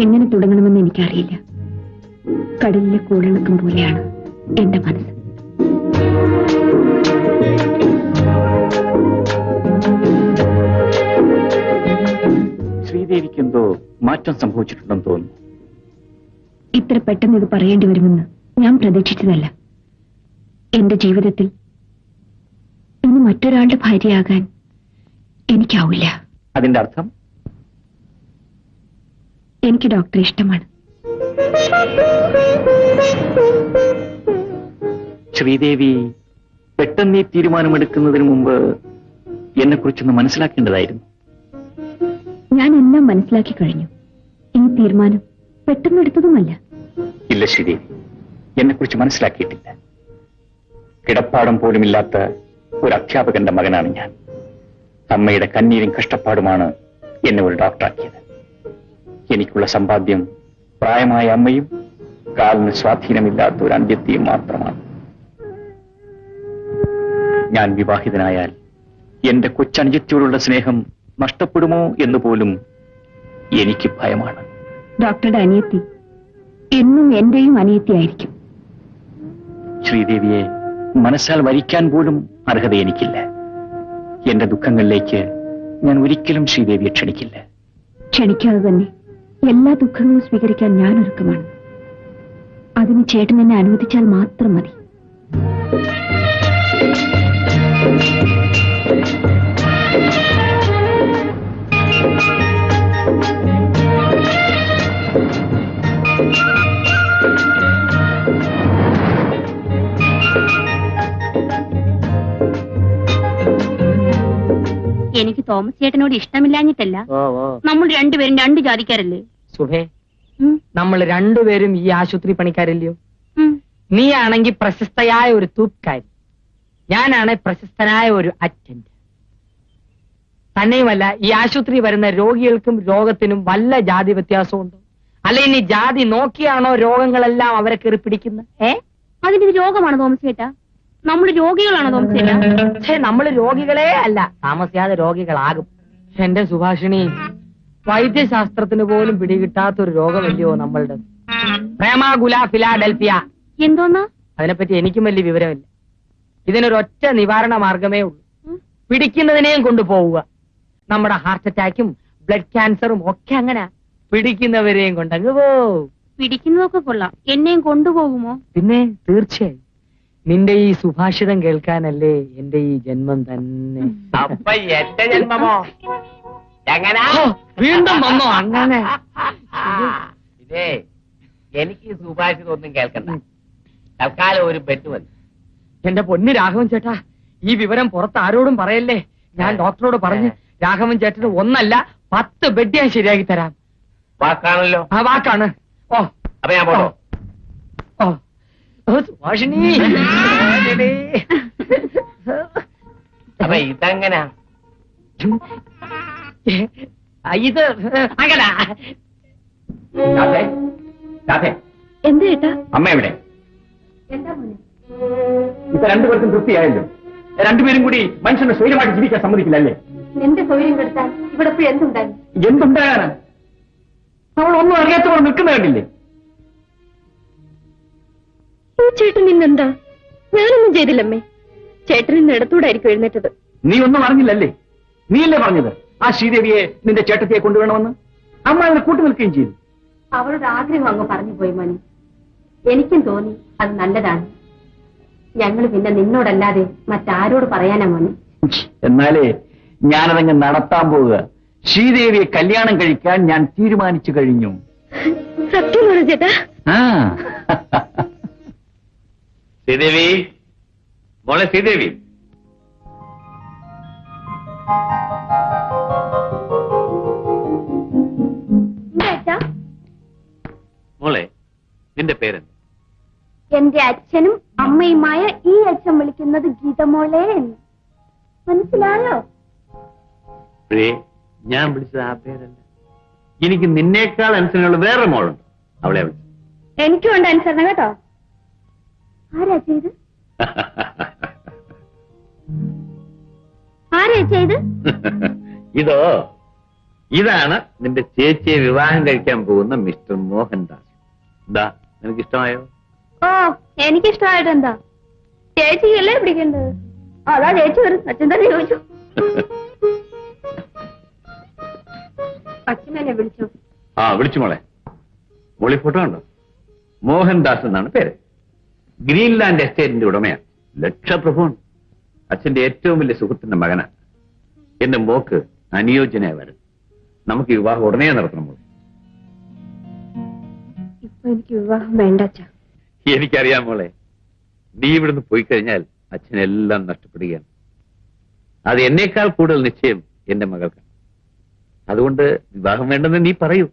എങ്ങനെ തുടങ്ങണമെന്ന് എനിക്കറിയില്ല. കടലിലെ കൂളിളക്കം പോലെയാണ് എന്റെ മനസ്സ്. ശ്രീദേവിക്ക് എന്തോ മാറ്റം സംഭവിച്ചിട്ടുണ്ടെന്ന് തോന്നുന്നു. ഇത്ര പെട്ടെന്ന് ഇത് പറയേണ്ടി വരുമെന്ന് ഞാൻ പ്രതീക്ഷിച്ചതല്ല. എന്റെ ജീവിതത്തിൽ ഇനി മറ്റൊരാളുടെ ഭാര്യയാകാൻ എനിക്കാവില്ല. അതിന്റെ അർത്ഥം? എനിക്ക് ഡോക്ടറെ ഇഷ്ടമാണ്. ശ്രീദേവി പെട്ടെന്ന് ഈ തീരുമാനമെടുക്കുന്നതിന് മുമ്പ് എന്നെക്കുറിച്ചൊന്ന് മനസ്സിലാക്കേണ്ടതായിരുന്നു. ഞാൻ എല്ലാം മനസ്സിലാക്കി കഴിഞ്ഞു. ഈ തീരുമാനം പെട്ടെന്ന് എടുത്തതുമല്ല. ഇല്ല ശ്രീദേവി, എന്നെക്കുറിച്ച് മനസ്സിലാക്കിയിട്ടില്ല. കിടപ്പാടം പോലുമില്ലാത്ത ഒരു അധ്യാപകന്റെ മകനാണ് ഞാൻ. അമ്മയുടെ കണ്ണീരും കഷ്ടപ്പാടുമാണ് എന്നെ ഒരു ഡോക്ടറാക്കിയത്. എനിക്കുള്ള സമ്പാദ്യം പ്രായമായ അമ്മയും കാലിന് സ്വാധീനമില്ലാത്ത ഒരു അന്ത്യത്തെയും മാത്രമാണ്. ഞാൻ വിവാഹിതനായാൽ എന്റെ കൊച്ചനുജത്തിയോടുള്ള സ്നേഹം നഷ്ടപ്പെടുമോ എന്ന് പോലും എനിക്ക് ഭയമാണ്. ഡോക്ടറുടെ അനിയത്തി എന്നും എന്റെയും അനിയത്തിയായിരിക്കും. ശ്രീദേവിയെ മനസ്സാൽ വരിക്കാൻ പോലും അർഹത എനിക്കില്ല. എന്റെ ദുഃഖങ്ങളിലേക്ക് ഞാൻ ഒരിക്കലും ശ്രീദേവിയെ ക്ഷണിക്കില്ല. ക്ഷണിക്കാതെ തന്നെ എല്ലാ ദുഃഖങ്ങളും സ്വീകരിക്കാൻ ഞാൻ ഒരുക്കമാണ്. അതിന് ചേട്ടൻ എന്നെ അനുവദിച്ചാൽ മാത്രം മതി. എനിക്ക് തോമസ് ചേട്ടനോട് ഇഷ്ടമില്ലാഞ്ഞിട്ടല്ല. നമ്മൾ രണ്ടുപേരും രണ്ട് ജാതിക്കാരല്ലേ സുഭേ? നമ്മൾ രണ്ടുപേരും ഈ ആശുപത്രി പണിക്കാരല്ലയോ? നീയാണെങ്കിൽ പ്രശസ്തയായ ഒരു തൂപ്പ്കാരി, ഞാനാണ് പ്രശസ്തനായ ഒരു അറ്റൻഡ്. തന്നെയുമല്ല, ഈ ആശുപത്രി വരുന്ന രോഗികൾക്കും രോഗത്തിനും വല്ല ജാതി വ്യത്യാസമുണ്ടോ? അല്ല, ഇനി ജാതി നോക്കിയാണോ രോഗങ്ങളെല്ലാം അവരെ കയറി പിടിക്കുന്നത്? അതിന് രോഗമാണ് തോമസ് ചേട്ടാ? നമ്മൾ രോഗികളാണോ തോമസ് ചേട്ടാ? പക്ഷേ നമ്മൾ രോഗികളെ അല്ല, താമസിയാതെ രോഗികളാകും. എന്റെ സുഭാഷിണി, വൈദ്യശാസ്ത്രത്തിന് പോലും പിടികിട്ടാത്തൊരു രോഗമല്ലയോ നമ്മളുടെ പ്രേമാകുല ഫിലാഡൽഫിയ. എന്തോന്നാ? അതിനെപ്പറ്റി എനിക്കും വലിയ വിവരമില്ല. ഇതിനൊരൊറ്റ നിവാരണ മാർഗമേ ഉള്ളൂ. പിടിക്കുന്നതിനെയും കൊണ്ടുപോവുക. നമ്മുടെ ഹാർട്ട് അറ്റാക്കും ബ്ലഡ് ക്യാൻസറും ഒക്കെ അങ്ങനെ. പിടിക്കുന്നവരെയും കൊണ്ടങ്ങ് പോവും. പിടിക്കുന്നതൊക്കെ കൊള്ളാം, എന്നെയും കൊണ്ടുപോകുമോ? പിന്നെ തീർച്ചയായും. നിന്റെ ഈ സുഭാഷിതം കേൾക്കാനല്ലേ എന്റെ ഈ ജന്മം തന്നെ. അപ്പൊ എന്റെ ജന്മമോ എങ്ങനെ? വീണ്ടും വന്നോ അങ്ങനെ? ഇതേ, എനിക്ക് ഈ സുഭാഷിതം ഒന്നും കേൾക്കണ്ട. തൽക്കാലം ഒരു ബെറ്റ് വന്നു. എന്റെ പൊന്ന് രാഘവൻ ചേട്ടാ, ഈ വിവരം പുറത്ത് ആരോടും പറയല്ലേ. ഞാൻ ഡോക്ടറോട് പറഞ്ഞ് രാഘവൻ ചേട്ടന് 1 അല്ല 10 ബെഡ് ഞാൻ ശരിയാക്കി തരാം. വാക്കാണല്ലോ. ആ വാക്കാണ്. ഓ, അപ്പൊ ഞാൻ പോണോ? ഓ, സുഭാഷിണി. അപ്പൊ ഇതെങ്ങനാ? ഇത് അങ്ങനെ. എന്ത് ചേട്ടാ? അമ്മ എവിടെ? എന്താ മോനെ? ഇപ്പൊ രണ്ടുപേർക്കും തൃപ്തിയായല്ലോ. രണ്ടുപേരും കൂടി മനുഷ്യനെ സ്വൈരമായിട്ട് ജീവിക്കാൻ സമ്മതിക്കില്ലല്ലേ? നിന്റെ സൗകര്യം കെടുത്താൻ ഇവിടെ ഇപ്പൊ എന്തുണ്ടായി? എന്തുണ്ടാകാനാ? അവൾ ഒന്നും അറിയാത്തവൾ നിൽക്കുന്ന കണ്ടില്ലേ? ഈ ചേട്ടൻ ഇന്നെന്താ? ഞാനൊന്നും ചെയ്തില്ലമ്മേ. ചേട്ടൻ ഇന്ന് ഇടത്തൂടായിരിക്കും എഴുന്നേറ്റത്. നീ ഒന്നും അറിഞ്ഞില്ലല്ലേ? നീയല്ലേ പറഞ്ഞത് ആ ശ്രീദേവിയെ നിന്റെ ചേട്ടത്തിയെ കൊണ്ടുവരണമെന്ന്? അമ്മ അതിനെ കൂട്ടു നിൽക്കുകയും ചെയ്തു. അവളുടെ ആഗ്രഹം അങ്ങ് പറഞ്ഞു പോയി മോനെ. എനിക്കും തോന്നി അത് നല്ലതാണ്. ഞങ്ങൾ പിന്നെ നിന്നോടല്ലാതെ മറ്റാരോട് പറയാനാ മോനെ? എന്നാലേ ഞാനതങ്ങ് നടത്താൻ പോവുക. ശ്രീദേവിയെ കല്യാണം കഴിക്കാൻ ഞാൻ തീരുമാനിച്ചു കഴിഞ്ഞു. സത്യമാണോ ചേട്ടാ? ആ ശ്രീദേവി, മോളെ ശ്രീദേവി. ചേട്ടാ, മോളെ, നിന്റെ പേരെന്ത്? എന്റെ അച്ഛനും അമ്മയുമായ ഈ അച്ഛൻ വിളിക്കുന്നത് ഗീതമോളെ എന്ന്. മനസ്സിലായോ? ഞാൻ വിളിച്ചത് ആ പേരല്ല. എനിക്ക് നിന്നേക്കാൾ അനുസരണയുള്ള വേറെ മോളുണ്ട്, അവളെ വിളിച്ചു. എനിക്കും ഉണ്ട് അനുസരണം കേട്ടോ. ആരാ ചെയ്ത്? ആരാ ചെയ്ത്? ഇതാണ് നിന്റെ ചേച്ചിയെ വിവാഹം കഴിക്കാൻ പോകുന്ന മിസ്റ്റർ മോഹൻദാസ്. എന്താ, നിനക്ക് ഇഷ്ടമായോ? ഓ, എനിക്കിഷ്ടമായിട്ട് എന്താ? ചേച്ചിയല്ലേ പിടിക്കേണ്ടത്. അതാ ചേച്ചി വരും. അച്ഛൻ തന്നെ ചോദിച്ചു. അച്ഛൻ എന്നെ വിളിച്ചു. ആ, വിളിച്ചു മോളെ. മോളി ഫോട്ടോ ഉണ്ടോ? മോഹൻദാസ് എന്നാണ് പേര്. ഗ്രീൻലാൻഡ് എസ്റ്റേറ്റിന്റെ ഉടമയാണ്. ലക്ഷപ്രഭുവാണ്. അച്ഛന്റെ ഏറ്റവും വലിയ സുഹൃത്തിന്റെ മകനാണ്. എന്റെ മോക്ക് അനുയോജ്യനായ വരും. നമുക്ക് വിവാഹം ഉടനെ നടത്തണം മോളെ. ഇപ്പൊ എനിക്ക് വിവാഹം വേണ്ട അച്ഛാ. എനിക്കറിയാം മോളെ, നീ ഇവിടുന്ന് പോയി കഴിഞ്ഞാൽ അച്ഛനെല്ലാം നഷ്ടപ്പെടുകയാണ്. അത് എന്നേക്കാൾ കൂടുതൽ നിശ്ചയം എന്റെ മകൾക്കാണ്. അതുകൊണ്ട് വിവാഹം വേണ്ടെന്ന് നീ പറയൂ.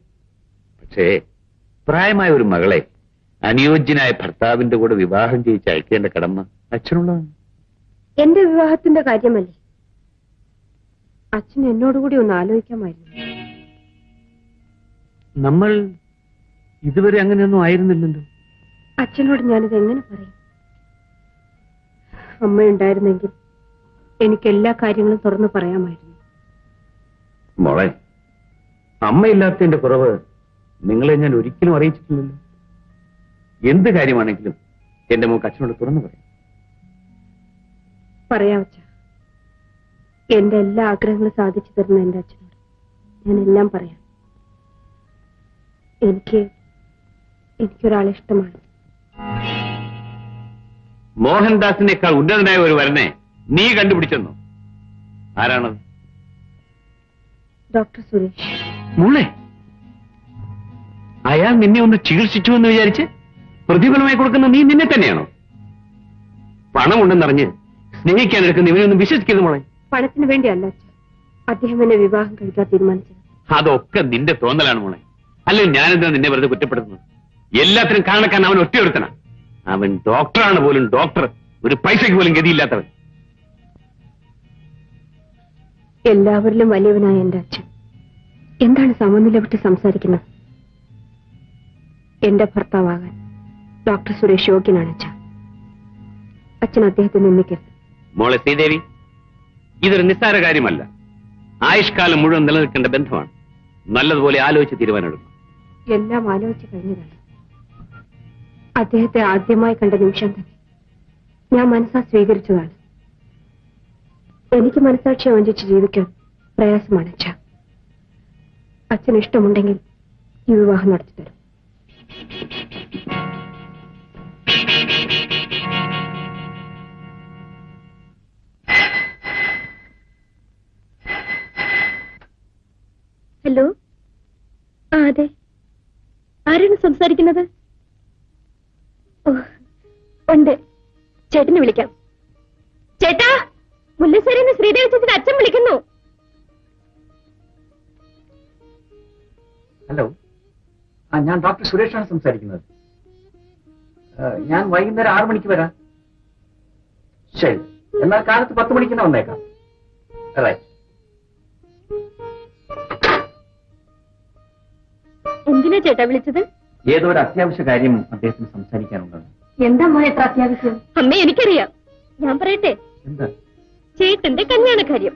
പക്ഷേ പ്രായമായ ഒരു മകളെ അനുയോജ്യനായ ഭർത്താവിന്റെ കൂടെ വിവാഹം ചെയ്യിച്ച് അയക്കേണ്ട കടമ അച്ഛനുള്ളതാണ്. എന്റെ വിവാഹത്തിന്റെ കാര്യമല്ലേ? അച്ഛൻ എന്നോടുകൂടി ഒന്ന് ആലോചിക്കാമായിരുന്നു. നമ്മൾ ഇതുവരെ അങ്ങനെയൊന്നും ആയിരുന്നില്ലല്ലോ. അച്ഛനോട് ഞാനിത് എങ്ങനെ പറയും? അമ്മയുണ്ടായിരുന്നെങ്കിൽ എനിക്ക് എല്ലാ കാര്യങ്ങളും തുറന്നു പറയാമായിരുന്നു. മോളെ, അമ്മയില്ലാത്തതിന്റെ കുറവ് നിങ്ങളെ ഞാൻ ഒരിക്കലും അറിയിച്ചിട്ടില്ലല്ലോ. എന്ത് കാര്യമാണെങ്കിലും എന്റെ മോക്ക് അച്ഛനോട് തുറന്നു പറയും. പറയാം അച്ഛ. എന്റെ എല്ലാ ആഗ്രഹങ്ങളും സാധിച്ചു തരുന്ന എന്റെ അച്ഛനോട് ഞാൻ എല്ലാം പറയാം. എനിക്കൊരാളെ ഇഷ്ടമാണ്. മോഹൻദാസിനേക്കാൾ ഉന്നതനായ ഒരു വരനെ നീ കണ്ടുപിടിച്ചെന്നോ? ആരാണത്? ഡോക്ടർ സുരേഷ്. മോളെ, അയാൾ നിന്നെ ഒന്ന് ചികിത്സിച്ചു എന്ന് വിചാരിച്ച് പ്രതിഫലമായി കൊടുക്കുന്ന നീ നിന്നെ തന്നെയാണോ? പണമുണ്ടെന്നറിഞ്ഞ് സ്നേഹിക്കാൻ എടുക്കുന്ന ഇവനൊന്നും വിശ്വസിക്കരുത് മോളെ. പണത്തിന് വേണ്ടിയല്ല അച്ഛ അദ്ദേഹം എന്നെ വിവാഹം കഴിക്കാൻ തീരുമാനിച്ചത്. അതൊക്കെ നിന്റെ തോന്നലാണ് മോളെ. അല്ലെങ്കിൽ ഞാനെന്താ നിന്നെ വെറുതെ കുറ്റപ്പെടുത്തുന്നത്? എല്ലാത്തിനും കാരണക്കാൻ അവൻ ഒറ്റയൊരുത്തനാ. അവൻ ഡോക്ടറാണ് പോലും ഡോക്ടർ. ഒരു പൈസയ്ക്ക് പോലും ഗതിയില്ലാത്തവൻ. എല്ലാവരിലും വലിയവനായ എന്റെ അച്ഛൻ എന്താണ് സമനില വിട്ട് സംസാരിക്കുന്നത്? എന്റെ ഭർത്താവാകാൻ ഡോക്ടർ സുരേഷ് യോഗ്യനാണ് അച്ഛൻ. അച്ഛൻ അദ്ദേഹത്തെ നിന്ദിക്കരുത്. മോളെ ശ്രീദേവി, ഇതൊരു നിസ്സാര കാര്യമല്ല. ആയുഷ്കാലം മുഴുവൻ നിലനിൽക്കേണ്ട ബന്ധമാണ്. നല്ലതുപോലെ ആലോചിച്ച് തീരുമാനമെടുക്കും. എല്ലാം ആലോചിച്ച് കഴിഞ്ഞതാണ്. അദ്ദേഹത്തെ ആദ്യമായി കണ്ട നിമിഷം തന്നെ ഞാൻ മനസ്സാ സ്വീകരിച്ചതാണ്. എനിക്ക് മനസ്സാക്ഷിയെ വഞ്ചിച്ച് ജീവിക്കാൻ പ്രയാസമാണ് അച്ഛ. അച്ഛന് ഇഷ്ടമുണ്ടെങ്കിൽ ഈ വിവാഹം നടത്തിത്തരും. ഹലോ, അതെ, ആരാണ് സംസാരിക്കുന്നത്? ഉണ്ട്, ചേട്ടനെ വിളിക്കാം. ചേട്ടാ, മുല്ലശ്ശേരിന്ന് ശ്രീദേവി ചേച്ചിയുടെ അച്ഛൻ വിളിക്കുന്നു. ഹലോ, ഞാൻ ഡോക്ടർ സുരേഷാണ് സംസാരിക്കുന്നത്. ഞാൻ വൈകുന്നേരം 6 മണിക്ക് വരാം. ശരി, എന്നാൽ കാലത്ത് 10 മണിക്ക് തന്നെ വന്നേക്കാം. റൈറ്റ്. എന്തിനാ ചേട്ടാ വിളിച്ചത്? ഏതോ ഒരു അത്യാവശ്യ കാര്യം അദ്ദേഹത്തിന് സംസാരിക്കാനുണ്ടെന്ന്. എന്താ മോനെ എത്ര അത്യാവശ്യം? അമ്മ എനിക്കറിയാം, ഞാൻ പറയട്ടെ. എന്താ? ചേട്ടന്റെ കല്യാണ കാര്യം.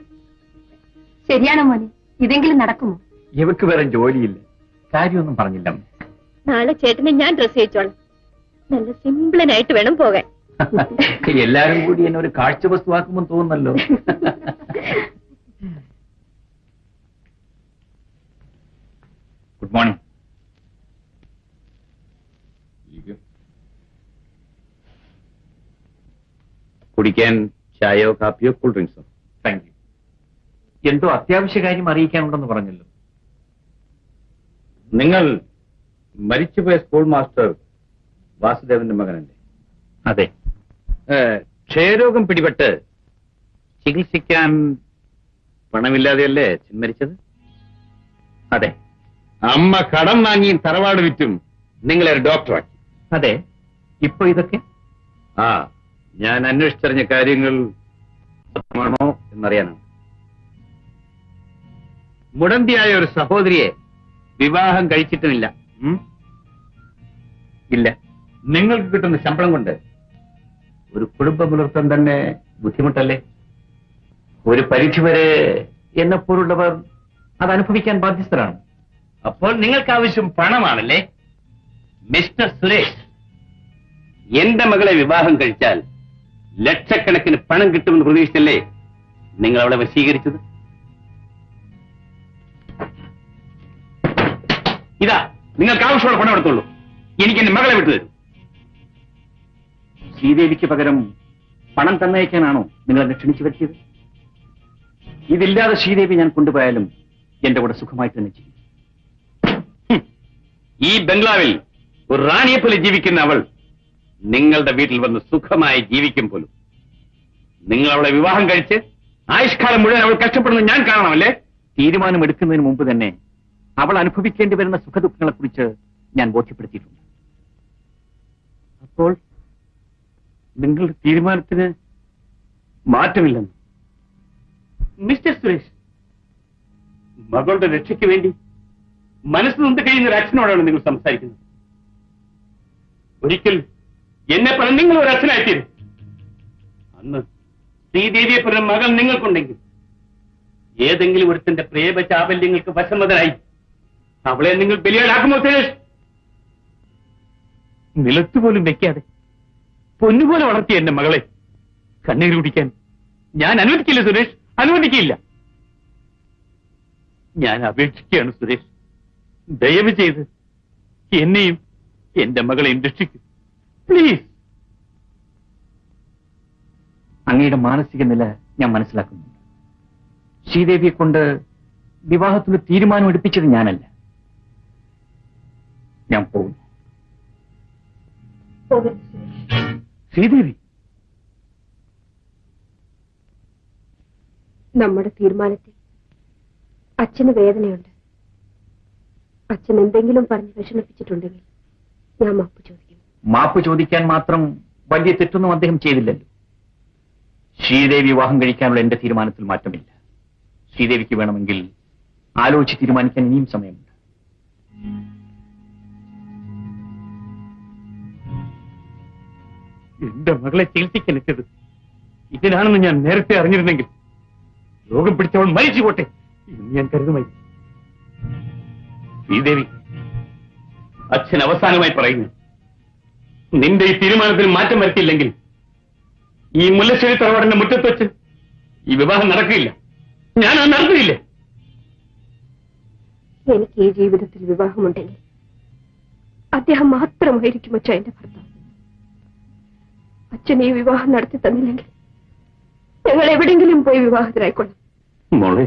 ശരിയാണോ മോനെ? ഇതെങ്കിലും നടക്കുമോ? ഇവർക്ക് വേറെ ജോലിയില്ല, കാര്യമൊന്നും പറഞ്ഞില്ല. നാളെ ചേട്ടനെ ഞാൻ ഡ്രസ് ചെയ്യിച്ചോളാം. നല്ല സിംപിളനായിട്ട് വേണം പോകാൻ. എല്ലാരും കൂടി എന്നെ ഒരു കാഴ്ച വസ്തുവാക്കുമെന്ന് തോന്നുന്നല്ലോ. Good morning. കുടിക്കാൻ ചായയോ കാപ്പിയോ കൂൾ ഡ്രിങ്ക്സോ? Thank you. എന്തോ അത്യാവശ്യ കാര്യം അറിയിക്കാനുണ്ടെന്ന് പറഞ്ഞല്ലോ. നിങ്ങൾ മരിച്ചുപോയ സ്കൂൾ മാസ്റ്റർ വാസുദേവന്റെ മകനല്ലേ? അതെ. ക്ഷയരോഗം പിടിപെട്ട് ചികിത്സിക്കാൻ പണമില്ലാതെയല്ലേ അച്ഛൻ മരിച്ചത്? അതെ. അമ്മ കടം വാങ്ങിയും തറവാട് വിറ്റും നിങ്ങളെ ഒരു ഡോക്ടറാക്കി. അതെ. ഇപ്പൊ ഇതൊക്കെ ഞാൻ അന്വേഷിച്ചറിഞ്ഞ കാര്യങ്ങൾ സത്യമാണോ എന്നറിയാനാണ്. മുടന്തിയായ ഒരു സഹോദരിയെ വിവാഹം കഴിച്ചിട്ടുമില്ല. ഇല്ല. നിങ്ങൾക്ക് കിട്ടുന്ന ശമ്പളം കൊണ്ട് ഒരു കുടുംബം പുലർത്താൻ തന്നെ ബുദ്ധിമുട്ടല്ലേ? ഒരു പരിധിവരെ എന്നെപ്പോലുള്ളവർ അത് അനുഭവിക്കാൻ ബാധ്യസ്ഥരാണ്. അപ്പോൾ നിങ്ങൾക്ക് ആവശ്യം പണമാണല്ലേ? മിസ്റ്റർ സുരേഷ്, എന്റെ മകളെ വിവാഹം കഴിച്ചാൽ ലക്ഷക്കണക്കിന് പണം കിട്ടുമെന്ന് പ്രതീക്ഷിച്ചല്ലേ നിങ്ങൾ അവളെ വശീകരിച്ചത്? ഇതാ, നിങ്ങൾക്ക് ആവശ്യമുള്ള പണം എടുത്തോളൂ. എനിക്ക് എന്റെ മകളെ വിട്ടുതരും. ശ്രീദേവിക്ക് പകരം പണം തന്നയക്കാനാണോ നിങ്ങൾ എന്നെ ക്ഷണിച്ചു വരുത്തിയത്? ഇതില്ലാതെ ശ്രീദേവി ഞാൻ കൊണ്ടുപോയാലും എന്റെ കൂടെ സുഖമായിട്ട് തന്നെ ചെയ്യും. ഈ ബംഗ്ലാവിൽ ഒരു റാണിയെ പോലെ ജീവിക്കുന്ന അവൾ നിങ്ങളുടെ വീട്ടിൽ വന്ന് സുഖമായി ജീവിക്കും പോലും. നിങ്ങൾ അവളെ വിവാഹം കഴിച്ച് ആയുഷ്കാലം മുഴുവൻ അവൾ കഷ്ടപ്പെടുന്നത് ഞാൻ കാണണമല്ലേ? തീരുമാനമെടുക്കുന്നതിന് മുമ്പ് തന്നെ അവൾ അനുഭവിക്കേണ്ടി വരുന്ന സുഖദുഃഖങ്ങളെക്കുറിച്ച് ഞാൻ ബോധ്യപ്പെടുത്തിയിട്ടുണ്ട്. അപ്പോൾ നിങ്ങളുടെ തീരുമാനത്തിന് മാറ്റമില്ലെന്ന്? മിസ്റ്റർ സുരേഷ്, മകളുടെ രക്ഷയ്ക്ക് വേണ്ടി മനസ്സ് നൊന്ത് കഴിയുന്ന ഒരു അച്ഛനോടാണ് നിങ്ങൾ സംസാരിക്കുന്നത്. ഒരിക്കൽ എന്നെ പറഞ്ഞ നിങ്ങൾ ഒരു അച്ഛനായിത്തീരും. അന്ന് ശ്രീദേവിയെ പറഞ്ഞ മകൾ നിങ്ങൾക്കുണ്ടെങ്കിൽ ഏതെങ്കിലും ഒരുത്തിന്റെ പ്രേമ ചാബല്യങ്ങൾക്ക് വശംവദനായി അവളെ നിങ്ങൾ ബലിയാടാക്കുമോ സുരേഷ്? നിലത്തുപോലും വെക്കാതെ പൊന്നുപോലെ വളർത്തിയ എന്റെ മകളെ കണ്ണീര് കുടിക്കാൻ ഞാൻ അനുവദിക്കില്ല സുരേഷ്, അനുവദിക്കില്ല. ഞാൻ അപേക്ഷിക്കുകയാണ് സുരേഷ്, ദയവ് ചെയ്ത് എന്നെയും എന്റെ മകളെയും രക്ഷിക്കൂ പ്ലീസ്. അങ്ങയുടെ മാനസിക നില ഞാൻ മനസ്സിലാക്കുന്നുണ്ട്. ശ്രീദേവിയെ കൊണ്ട് വിവാഹത്തിന് തീരുമാനം എടുപ്പിച്ചത് ഞാനല്ല. ഞാൻ പോകുന്നു. ശ്രീദേവി, നമ്മുടെ തീരുമാനത്തിൽ അച്ഛന് വേദനയുണ്ട്. അച്ഛൻ എന്തെങ്കിലും പറഞ്ഞ് വിഷമിപ്പിച്ചിട്ടുണ്ടെങ്കിൽ ഞാൻ മാപ്പ് ചോദിക്കും. മാപ്പ് ചോദിക്കാൻ മാത്രം വലിയ തെറ്റൊന്നും അദ്ദേഹം ചെയ്തില്ലല്ലോ. ശ്രീദേവി വിവാഹം കഴിക്കാനുള്ള എന്റെ തീരുമാനത്തിൽ മാറ്റമില്ല. ശ്രീദേവിക്ക് വേണമെങ്കിൽ ആലോചിച്ച് തീരുമാനിക്കാൻ ഇനിയും സമയമുണ്ട്. എന്റെ മകളെ ചികിത്സിക്കലെത്തിയത് ഇതിനാണെന്ന് ഞാൻ നേരത്തെ അറിഞ്ഞിരുന്നെങ്കിൽ രോഗം പിടിച്ചവൾ മരിച്ചു പോട്ടെ എന്ന് ഞാൻ കരുതുമായി. ശ്രീദേവി, അച്ഛൻ അവസാനമായി പറയുന്നു, നിന്റെ ഈ തീരുമാനത്തിൽ മാറ്റം വരുത്തിയില്ലെങ്കിൽ ഈ മുല്ലശ്ശേരി തറവാടിന്റെ മുറ്റത്ത് വെച്ച് ഈ വിവാഹം നടക്കില്ല. ഞാൻ അത് നടത്തിയില്ല. എനിക്ക് ഈ ജീവിതത്തിൽ വിവാഹമുണ്ടെങ്കിൽ അദ്ദേഹം മാത്രമായിരിക്കും അച്ഛൻ എന്റെ ഭർത്താവ്. അച്ഛൻ ഈ വിവാഹം നടത്തി തന്നില്ലെങ്കിൽ ഞങ്ങൾ എവിടെങ്കിലും പോയി വിവാഹത്തിലായിക്കൊള്ളാം. മോളെ,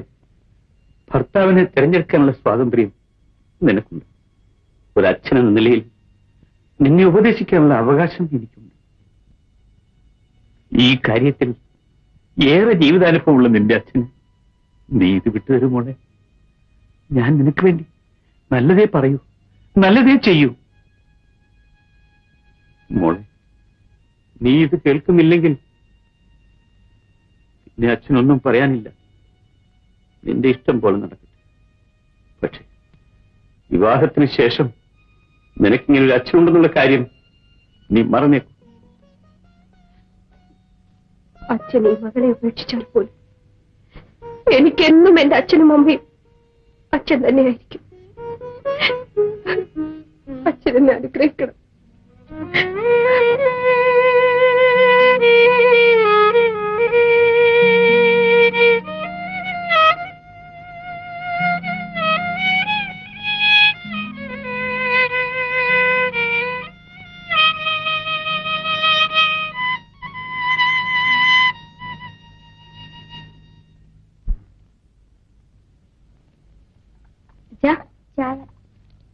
ഭർത്താവിനെ തിരഞ്ഞെടുക്കാനുള്ള സ്വാതന്ത്ര്യം നിനക്കുണ്ട്. ഒരച്ഛനെന്ന നിലയിൽ നിന്നെ ഉപദേശിക്കാനുള്ള അവകാശം എനിക്കുണ്ട്. ഈ കാര്യത്തിൽ ഏറെ ജീവിതാനുഭവമുള്ള നിന്റെ അച്ഛന് നീ ഇത് വിട്ടുതരും മോളെ. ഞാൻ നിനക്ക് വേണ്ടി നല്ലതേ പറയൂ, നല്ലതേ ചെയ്യൂ. മോളെ, നീ ഇത് കേൾക്കുന്നില്ലെങ്കിൽ നിന്റെ അച്ഛനൊന്നും പറയാനില്ല. നിന്റെ ഇഷ്ടം പോലെ നടക്കട്ടെ. പക്ഷെ വിവാഹത്തിന് ശേഷം നിനക്കിങ്ങനെ ഒരു അച്ഛനുണ്ടെന്നുള്ള കാര്യം നീ മറന്നേക്കും. അച്ഛൻ ഈ മകളെ ഉപേക്ഷിച്ചാൽ പോലും എനിക്കെന്നും എന്റെ അച്ഛനും അമ്മയും അച്ഛൻ തന്നെയായിരിക്കും. അച്ഛൻ എന്നെ അനുഗ്രഹിക്കണം.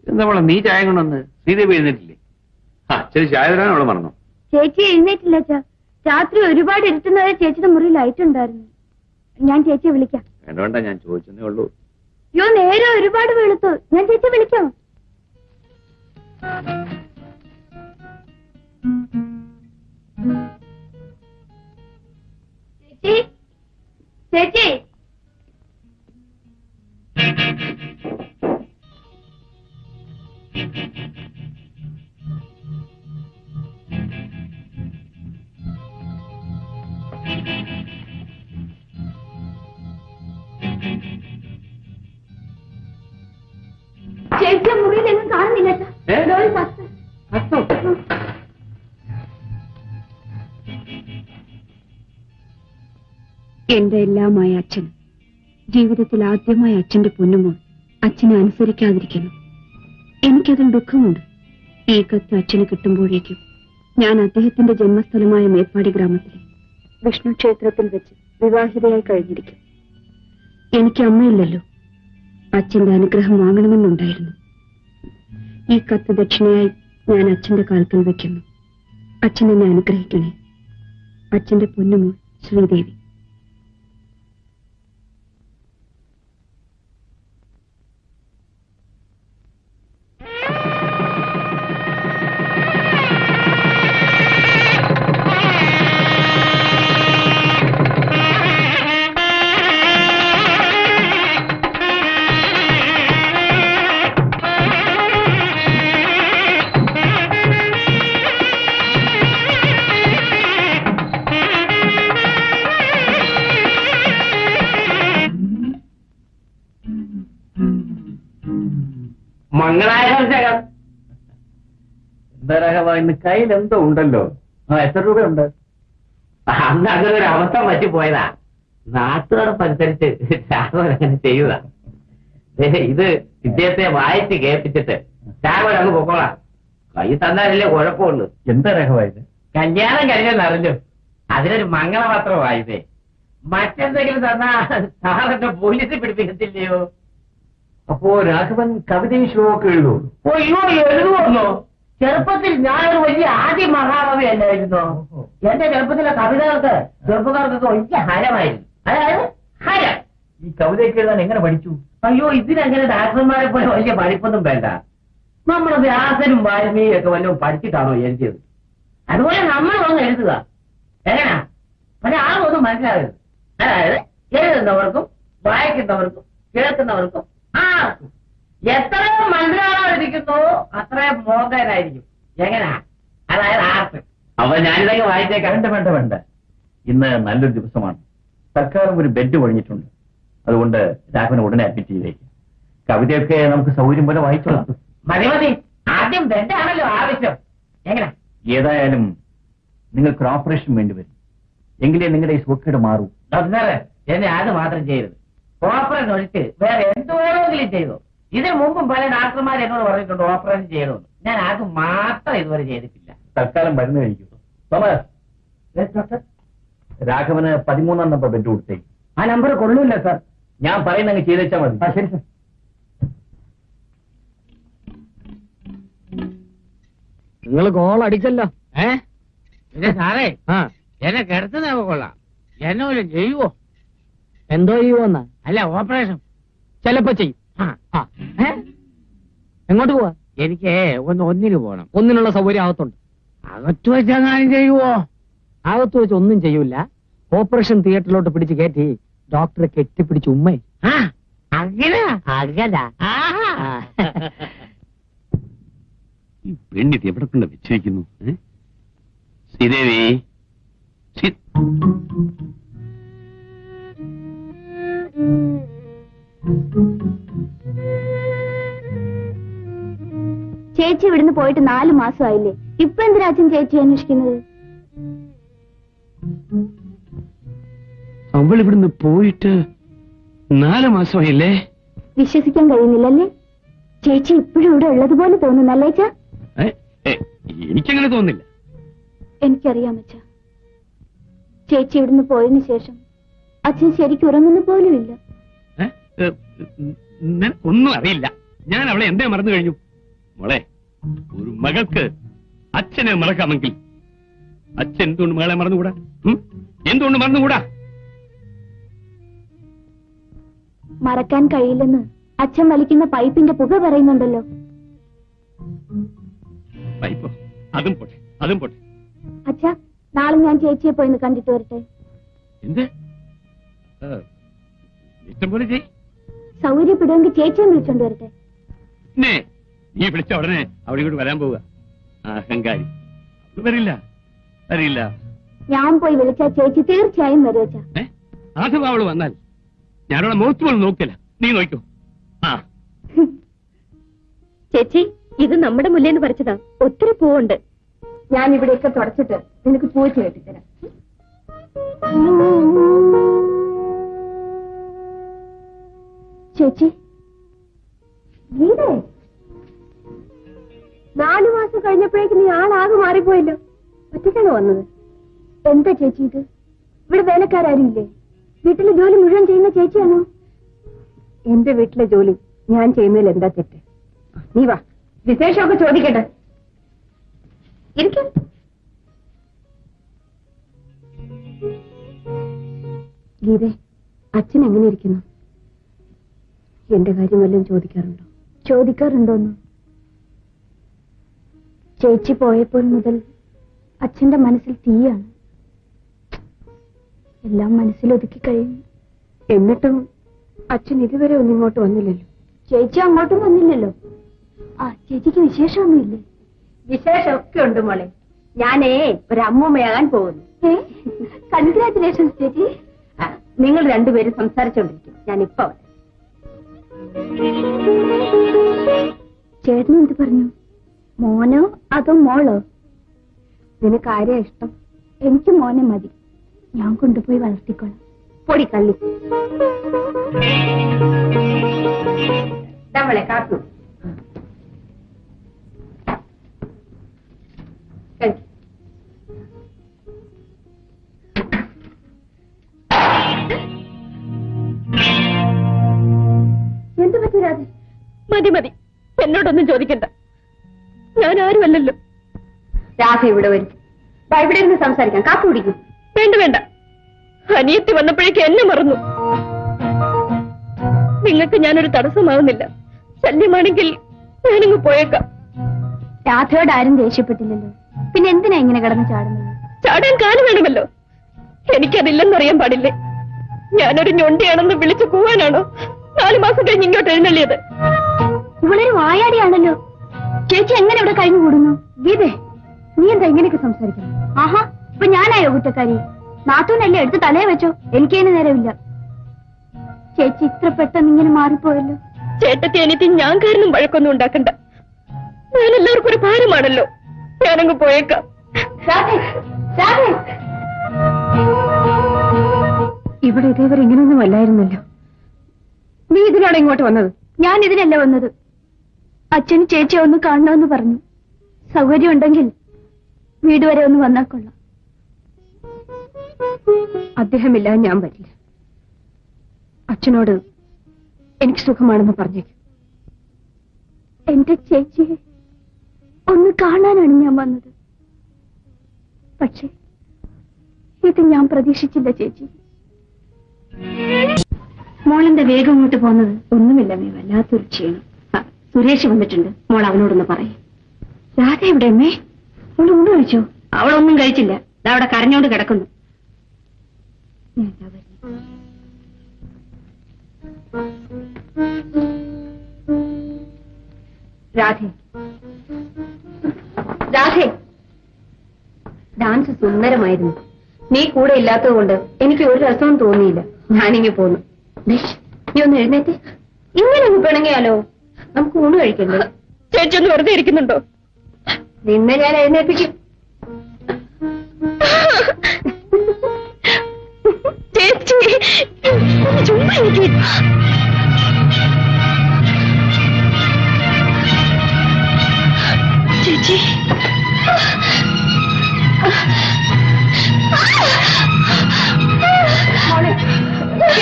എന്താ മോളെ, നീ ചായ കൊണ്ടുവന്ന് ശ്രീദേവി എഴുന്നേറ്റില്ലേ? അച്ഛന് ചായ തരാൻ അവളെ മറന്നു. ചേച്ചി എഴുന്നേറ്റില്ല അച്ഛാ. രാത്രി ഒരുപാട് ഇരുട്ടുന്നവരെ ചേച്ചിയുടെ മുറി ലൈറ്റ് ഉണ്ടായിരുന്നു. ഞാൻ ചേച്ചിയെ വിളിക്കാം. വേണ്ട വേണ്ട, ഞാൻ ചോദിച്ചെന്നേ ഉള്ളൂ. യോ, നേരെ ഒരുപാട് വെളുത്തു. ഞാൻ ചേച്ചിയെ വിളിക്കാം. ചേച്ചി, ചേച്ചി. ചേച്ചിയെ മുറിയിലെങ്ങും കാണുന്നില്ല അച്ഛാ. ഡോറിൽ കത്ത്. എന്റെ എല്ലാമായ അച്ഛൻ, ജീവിതത്തിൽ ആദ്യമായ അച്ഛന്റെ പൊന്നുമോൾ അച്ഛനെ അനുസരിക്കാതിരിക്കുന്നു. എനിക്കതിൽ ദുഃഖമുണ്ട്. ഈ കത്ത് അച്ഛന് കിട്ടുമ്പോഴേക്കും ഞാൻ അദ്ദേഹത്തിന്റെ ജന്മസ്ഥലമായ മേപ്പാടി ഗ്രാമത്തിലെ വിഷ്ണു ക്ഷേത്രത്തിൽ വെച്ച് വിവാഹിതയായി കഴിഞ്ഞിരിക്കും. എനിക്ക് അമ്മയില്ലല്ലോ. അച്ഛന്റെ അനുഗ്രഹം വാങ്ങണമെന്നുണ്ടായിരുന്നു. ഈ കത്ത് ദക്ഷിണയായി ഞാൻ അച്ഛന്റെ കാൽക്കൽ വെക്കുന്നു. അച്ഛൻ എന്നെ അനുഗ്രഹിക്കണേ. അച്ഛന്റെ പൊന്നുമോൾ ശ്രീദേവി. മംഗളാചകം എന്താ രാഘവ, ഇന്ന് കയ്യിൽ എന്തോ ഉണ്ടല്ലോ. എത്ര രൂപയുണ്ട്? അന്ന് അങ്ങനെ ഒരു അവസ്ഥ പറ്റിപ്പോയതാ. നാട്ടുകാരനുസരിച്ച് രാഘവൻ അങ്ങനെ ചെയ്യുക. ഇത് ഇദ്ദേഹത്തെ വായിച്ച് കേൾപ്പിച്ചിട്ട് രാഘവൻ അങ്ങ് പൊക്കോളാം. കൈ തന്നാലല്ലേ കുഴപ്പമുള്ളൂ. എന്താ രാഘവ ഇത്? കല്യാണം കഴിഞ്ഞെന്നറിഞ്ഞു, അതിനൊരു മംഗളപത്രമായതേ. മറ്റെന്തെങ്കിലും തന്നാ സാറിന്റെ പോലീസ് പിടിപ്പിക്കത്തില്ലയോ? അപ്പോ രാഘവൻ കവിതയും ശ്ലോകമൊക്കെ എഴുതുമോ? അയ്യോ, എഴുതുമല്ലോ. ചെറുപ്പത്തിൽ ഞാനൊരു വലിയ ആദ്യ മഹാകവി അല്ലായിരുന്നോ? എന്റെ ചെറുപ്പത്തിലെ കവിതകൾക്ക് ചെറുപ്പക്കാർക്കൊക്കെ വലിയ ഹരമായിരുന്നു. അതായത് ഹരം. ഈ കവിതയൊക്കെ എഴുതാൻ എങ്ങനെ പഠിച്ചു? അയ്യോ, ഇതിനങ്ങനെ ഡാക്ടർമാരെ പോലെ വലിയ പഠിപ്പൊന്നും വേണ്ട. നമ്മുടെ വ്യാസനും വാൽമീകിയും ഒക്കെ വല്ലതും പഠിച്ചിട്ടാണോ എഴുതിയത്? അതുപോലെ നമ്മൾ ഒന്ന് എഴുതുക. എങ്ങനാ? പക്ഷെ ആളൊന്നും മനസ്സിലാകരുത്. അതായത് എഴുതുന്നവർക്കും വായിക്കുന്നവർക്കും കേൾക്കുന്നവർക്കും ആർക്കും എത്രയോ മനസ്സിലാകാതിരിക്കുന്നോ അത്രയും മോഹനായിരിക്കും. എങ്ങനാ? അതായത് ആർട്ട്. അപ്പൊ ഞാനിതൊക്കെ വായിച്ചേക്കാം. വേണ്ട. ഇന്ന് നല്ലൊരു ദിവസമാണ്. തൽക്കാലം ഒരു ബെഡ് ഒഴിഞ്ഞിട്ടുണ്ട്. അതുകൊണ്ട് രാഘവനെ ഉടനെ അഡ്മിറ്റ് ചെയ്തേക്കും. കവിതയൊക്കെ നമുക്ക് സൗകര്യം പോലെ വായിച്ചോളാം. മതി. ആദ്യം ബെഡാണല്ലോ ആവശ്യം. എങ്ങനെ? ഏതായാലും നിങ്ങൾക്ക് ഓപ്പറേഷൻ വേണ്ടിവരും. എങ്കിലേ നിങ്ങളുടെ ഈ സുഖക്കേട് മാറൂ. ഡോക്ടറെ, എന്നെ അത് മാത്രം ചെയ്യരുത്. ഓപ്പറേഷൻ ഒഴിച്ച് വേറെ എന്തുവേണമെങ്കിലും ചെയ്തു. ഇതിനു മുമ്പും പല ഡാക്ടർമാർ എന്നോട് പറഞ്ഞിട്ടുണ്ട് ഓപ്പറേഷൻ ചെയ്യണമെന്ന്. ഞാൻ അത് മാത്രം ഇതുവരെ ചെയ്തിട്ടില്ല. തൽക്കാലം മരുന്ന് കഴിക്കുന്നു. തോമസ്, രാഘവന് 13-ാം നമ്പർ ബെഡ് കൊടുത്തേക്ക്. ആ നമ്പർ കൊള്ളൂല്ല സാർ. ഞാൻ പറയുന്നങ്ങ് ചെയ്തേച്ചാൽ മതി. ശരി സാർ. നിങ്ങൾ ഗോൾ അടിച്ചല്ലോ. പിന്നെ സാറേ, എന്നെ കിടത്തുന്ന കൊള്ളാം. എന്നെ വല്ലതും ചെയ്യുവോ? എന്തോ ചെയ്യുവോന്നാ? അല്ല, ഓപ്പറേഷൻ ചിലപ്പോ ചെയ്യും. എങ്ങോട്ട് പോവാ? എനിക്ക് ഒന്നിന് പോണം. ഒന്നിനുള്ള സൗകര്യം അകത്തുണ്ട്. അകത്ത് വെച്ചെങ്ങാനും ചെയ്യുവോ? അകത്ത് വെച്ച് ഒന്നും ചെയ്യൂല. ഓപ്പറേഷൻ തിയേറ്ററിലോട്ട് പിടിച്ച് കയറ്റി ഡോക്ടറെ കെട്ടിപ്പിടിച്ച് ഉമ്മേ. അങ്ങനെ ഈ പെണ്ണിത് എവിടെ കൊണ്ട് വെച്ചിരിക്കുന്നു? ശ്രീദേവി, ചേച്ചി ഇവിടുന്ന് പോയിട്ട് 4 മാസമായില്ലേ? ഇപ്പൊ എന്തിനാ അച്ഛൻ ചേച്ചി അന്വേഷിക്കുന്നത്? അവൾ ഇവിടുന്ന് പോയിട്ട് 4 മാസമായില്ലേ? വിശ്വസിക്കാൻ കഴിയുന്നില്ലല്ലേ? ചേച്ചി ഇപ്പോഴും ഇവിടെ ഉള്ളതുപോലെ തോന്നുന്നല്ലേ അച്ഛാ? എനിക്കങ്ങനെ തോന്നില്ല. എനിക്കറിയാം അച്ഛാ. ചേച്ചി ഇവിടുന്ന് പോയതിനു ശേഷം അച്ഛൻ ശരിക്കും ഉറങ്ങുന്ന പോലുമില്ല. ഒന്നും അറിയില്ല. ഞാൻ അവളെ എന്തേ മറന്നു കഴിഞ്ഞു? മോളെ, ഒരു മകൾക്ക് അച്ഛനെ മറക്കാമെങ്കിൽ അച്ഛൻ എന്തുകൊണ്ട് മകളെ മറന്നുകൂടാ? എന്തുകൊണ്ട് മറന്നുകൂടാ? മറക്കാൻ കഴിയില്ലെന്ന് അച്ഛൻ വലിക്കുന്ന പൈപ്പിന്റെ പുക പറയുന്നുണ്ടല്ലോ. പൈപ്പോ? അതും പോട്ടെ. അച്ഛാ, നാളെ ഞാൻ ചേച്ചിയെ പോയിന്ന് കണ്ടിട്ട് വരട്ടെ. എന്ത്? ഇഷ്ടം പോലെ ചെയ്. സൗകര്യപ്പെടുമെങ്കിൽ ചേച്ചിയെ വിളിച്ചോണ്ട് വരട്ടെ. നീ വിളിച്ച ഉടനെ അവിടെ ഇങ്ങോട്ട് വരാൻ പോവുക. അഹങ്കാരി. വരില്ല. ഞാൻ പോയി വിളിച്ചാ ചേച്ചി തീർച്ചയായും വരും അച്ഛാ. അഥവാ അവള് വന്നാൽ ഞാനവിടെ മുഖത്ത് പോലും നോക്കില്ല. നീ നോക്കൂ. ചേച്ചി, ഇത് നമ്മുടെ മുല്ലേന്ന് പറിച്ചതാ. ഒത്തിരി പൂവുണ്ട്. ഞാൻ ഇവിടെയൊക്കെ തുടച്ചിട്ട് നിനക്ക് പൂച്ച് കെട്ടിത്തരാം. ചേച്ചി, ഗീതേ, 4 മാസം കഴിഞ്ഞപ്പോഴേക്ക് നീ ആളാകെ മാറിപ്പോയല്ലോ. ഒറ്റയ്ക്കാണ് വന്നത്? എന്താ ചേച്ചി ഇത്? ഇവിടെ വേലക്കാരും ഇല്ലേ? വീട്ടിലെ ജോലി മുഴുവൻ ചെയ്യുന്ന ചേച്ചിയാണോ? എന്റെ വീട്ടിലെ ജോലി ഞാൻ ചെയ്യുന്നതിൽ എന്താ തെറ്റ്? നീ വാ, വിശേഷമൊക്കെ ചോദിക്കട്ടെ. ഇരിക്കും. ഗീതേ, അച്ഛൻ എങ്ങനെ ഇരിക്കുന്നു? എന്റെ കാര്യം വല്ലതും ചോദിക്കാറുണ്ടോ? ചോദിക്കാറുണ്ടോന്ന്? ചേച്ചി പോയപ്പോൾ മുതൽ അച്ഛന്റെ മനസ്സിൽ തീയാണ്. എല്ലാം മനസ്സിലൊതുക്കി കഴിഞ്ഞു. എന്നിട്ടും അച്ഛൻ ഇതുവരെ ഒന്നും ഇങ്ങോട്ട് വന്നില്ലല്ലോ. ചേച്ചി അങ്ങോട്ടും വന്നില്ലല്ലോ. ചേച്ചിക്ക് വിശേഷമൊന്നുമില്ലേ? വിശേഷമൊക്കെ ഉണ്ട് മോളെ. ഞാനേ ഒരു അമ്മൂമ്മയാകാൻ പോകുന്നു. കൺഗ്രാറ്റുലേഷൻസ് ചേച്ചി. നിങ്ങൾ രണ്ടുപേരും സംസാരിച്ചോണ്ടിരിക്കും. ഞാനിപ്പോ ചേട്ടൻ എന്ത് പറഞ്ഞു? മോനോ അതോ മോളോ? നിനക്ക് ആരെയാ ഇഷ്ടം? എനിക്ക് മോനെ മതി. ഞാൻ കൊണ്ടുപോയി വളർത്തിക്കോളാം. പൊടി കള്ളി. നമ്മളെ കാത്തു എന്ത് പറ്റി രാധ? മതി മതി, എന്നോടൊന്നും ചോദിക്കണ്ട. ഞാൻ ആരുമല്ലല്ലോ. രാധ ഇവിടെ വരും. ഇവിടെ ഇരുന്ന് സംസാരിക്കാം. കാപ്പി കുടിക്കും. വേണ്ട വേണ്ട, അനിയത്തി വന്നപ്പോഴേക്ക് എന്നെ മറന്നു. നിങ്ങൾക്ക് ഞാനൊരു തടസ്സമാവുന്നില്ല. ശല്യമാണെങ്കിൽ ഞാനിങ്ങ് പോയേക്കാം. രാധയോട് ആരും ദേഷ്യപ്പെട്ടില്ലല്ലോ, പിന്നെ എന്തിനാ ഇങ്ങനെ കിടന്ന് ചാടുന്നത്? ചാടാൻ കാലം വേണമല്ലോ. എനിക്കതില്ലെന്നറിയാൻ പാടില്ലേ? ഞാനൊരു ഞൊണ്ടിയാണെന്ന് വിളിച്ചു കൂവാനാണോ 4 മാസം കഴിഞ്ഞ് ഇങ്ങോട്ട് എഴുന്നള്ളിയത്? ഇവളൊരു വായാടിയാണല്ലോ. ചേച്ചി എങ്ങനെ ഇവിടെ കഴിഞ്ഞു കൂടുന്നു? ഗീതേ, നീ എന്താ ഇങ്ങനെയൊക്കെ സംസാരിക്കണം? ആഹാ, ഇപ്പൊ ഞാനായോ കുറ്റക്കാരി? നാത്തൂനല്ലേ എടുത്ത് തലയെ വെച്ചോ. എനിക്കതിന് നേരമില്ല. ചേച്ചി ഇത്ര പെട്ടെന്ന് ഇങ്ങനെ മാറിപ്പോയല്ലോ. ചേട്ടത്തി അനിയത്തി ഞാൻ കാരണം വഴക്കൊന്നും ഉണ്ടാക്കണ്ട. ഞാൻ എല്ലാവർക്കും ഒരു ഭാരമാണല്ലോ. ഞാനങ്ങ് പോയേക്കാം. ഇവിടെ ഇതേവരെ ഇങ്ങനെയൊന്നും അല്ലായിരുന്നല്ലോ. നീ ഇതിനാണ് ഇങ്ങോട്ട് വന്നത്? ഞാൻ ഇതിനല്ല വന്നത്. അച്ഛന് ചേച്ചിയെ ഒന്ന് കാണണമെന്ന് പറഞ്ഞു. സൗകര്യം ഉണ്ടെങ്കിൽ വീട് വരെ ഒന്ന് വന്നാൽ കൊള്ളാം. അദ്ദേഹമില്ല, ഞാൻ വരില്ല. അച്ഛനോട് എനിക്ക് സുഖമാണെന്ന് പറഞ്ഞേക്കും. എന്റെ ചേച്ചിയെ ഒന്ന് കാണാനാണ് ഞാൻ വന്നത്. പക്ഷേ ഇത് ഞാൻ പ്രതീക്ഷിച്ചില്ല ചേച്ചി. മോളെന്താ വേഗം ഇങ്ങോട്ട് പോകുന്നത്? ഒന്നുമില്ല, മേ വല്ലാത്തൊരു ക്ഷീണം. സുരേഷ് വന്നിട്ടുണ്ട്, മോൾ അവനോടൊന്ന് പറയും. രാധ എവിടെ അമ്മേ? മോള് ഊണ് കഴിച്ചോ? അവളൊന്നും കഴിച്ചില്ല, അവിടെ കരഞ്ഞോണ്ട് കിടക്കുന്നു. രാധേ, രാധേ, ഡാൻസ് സുന്ദരമായിരുന്നു. നീ കൂടെ ഇല്ലാത്തത് കൊണ്ട് എനിക്ക് ഒരു രസവും തോന്നിയില്ല. ഞാനിങ്ങി പോന്നു. നീ ഒന്ന് എഴുന്നേറ്റ്. ഇങ്ങനെ ഒന്ന് പിണങ്ങിയാലോ? നമുക്ക് ഊണ് കഴിക്കണ്ടേ? ചേച്ചി ഒന്ന് വെറുതെ ഇരിക്കുന്നുണ്ടോ? നിന്നെ ഞാൻ എഴുന്നേൽപ്പിക്കും. ചേച്ചി ചുമ്മാ എനിക്ക് ചേച്ചി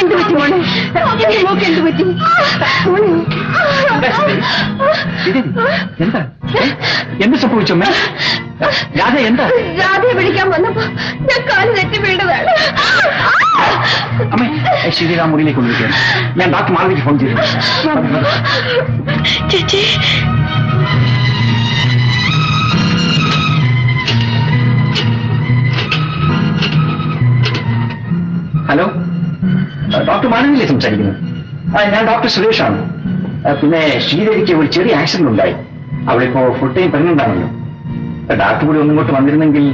എന്ത് പറ്റി മോളെ? മോക്ക് എന്ത് പറ്റി മോളെ? എന്താ എന്ത് സംഭവിച്ചമ്മേ? രാധ എന്താ? രാധയെ വിളിക്കാൻ വന്നപ്പോ ഞാൻ കാല് തെറ്റി വീണതാണ്. അമ്മേ, ശ്രീരാം മുറിയിലേക്ക് കൊണ്ടിരിക്കുകയാണ്. ഞാൻ ഡോക്ടർ മാധവിക്ക് ഫോൺ ചെയ്തു. ചേച്ചി ഹലോ, ഡോക്ടർ മാധവിയിലെ സംസാരിക്കുന്നത്? ഞാൻ ഡോക്ടർ സുരേഷാണ്. പിന്നെ ശ്രീദേവിക്ക് ഒരു ചെറിയ ആക്സിഡന്റ് ഉണ്ടായി. അവളിപ്പോ ഫുൾ ടൈം പ്രഗ്നന്റ് ആണല്ലോ. ഡോക്ടർ കൂടി ഒന്നിങ്ങോട്ട് വന്നിരുന്നെങ്കിൽ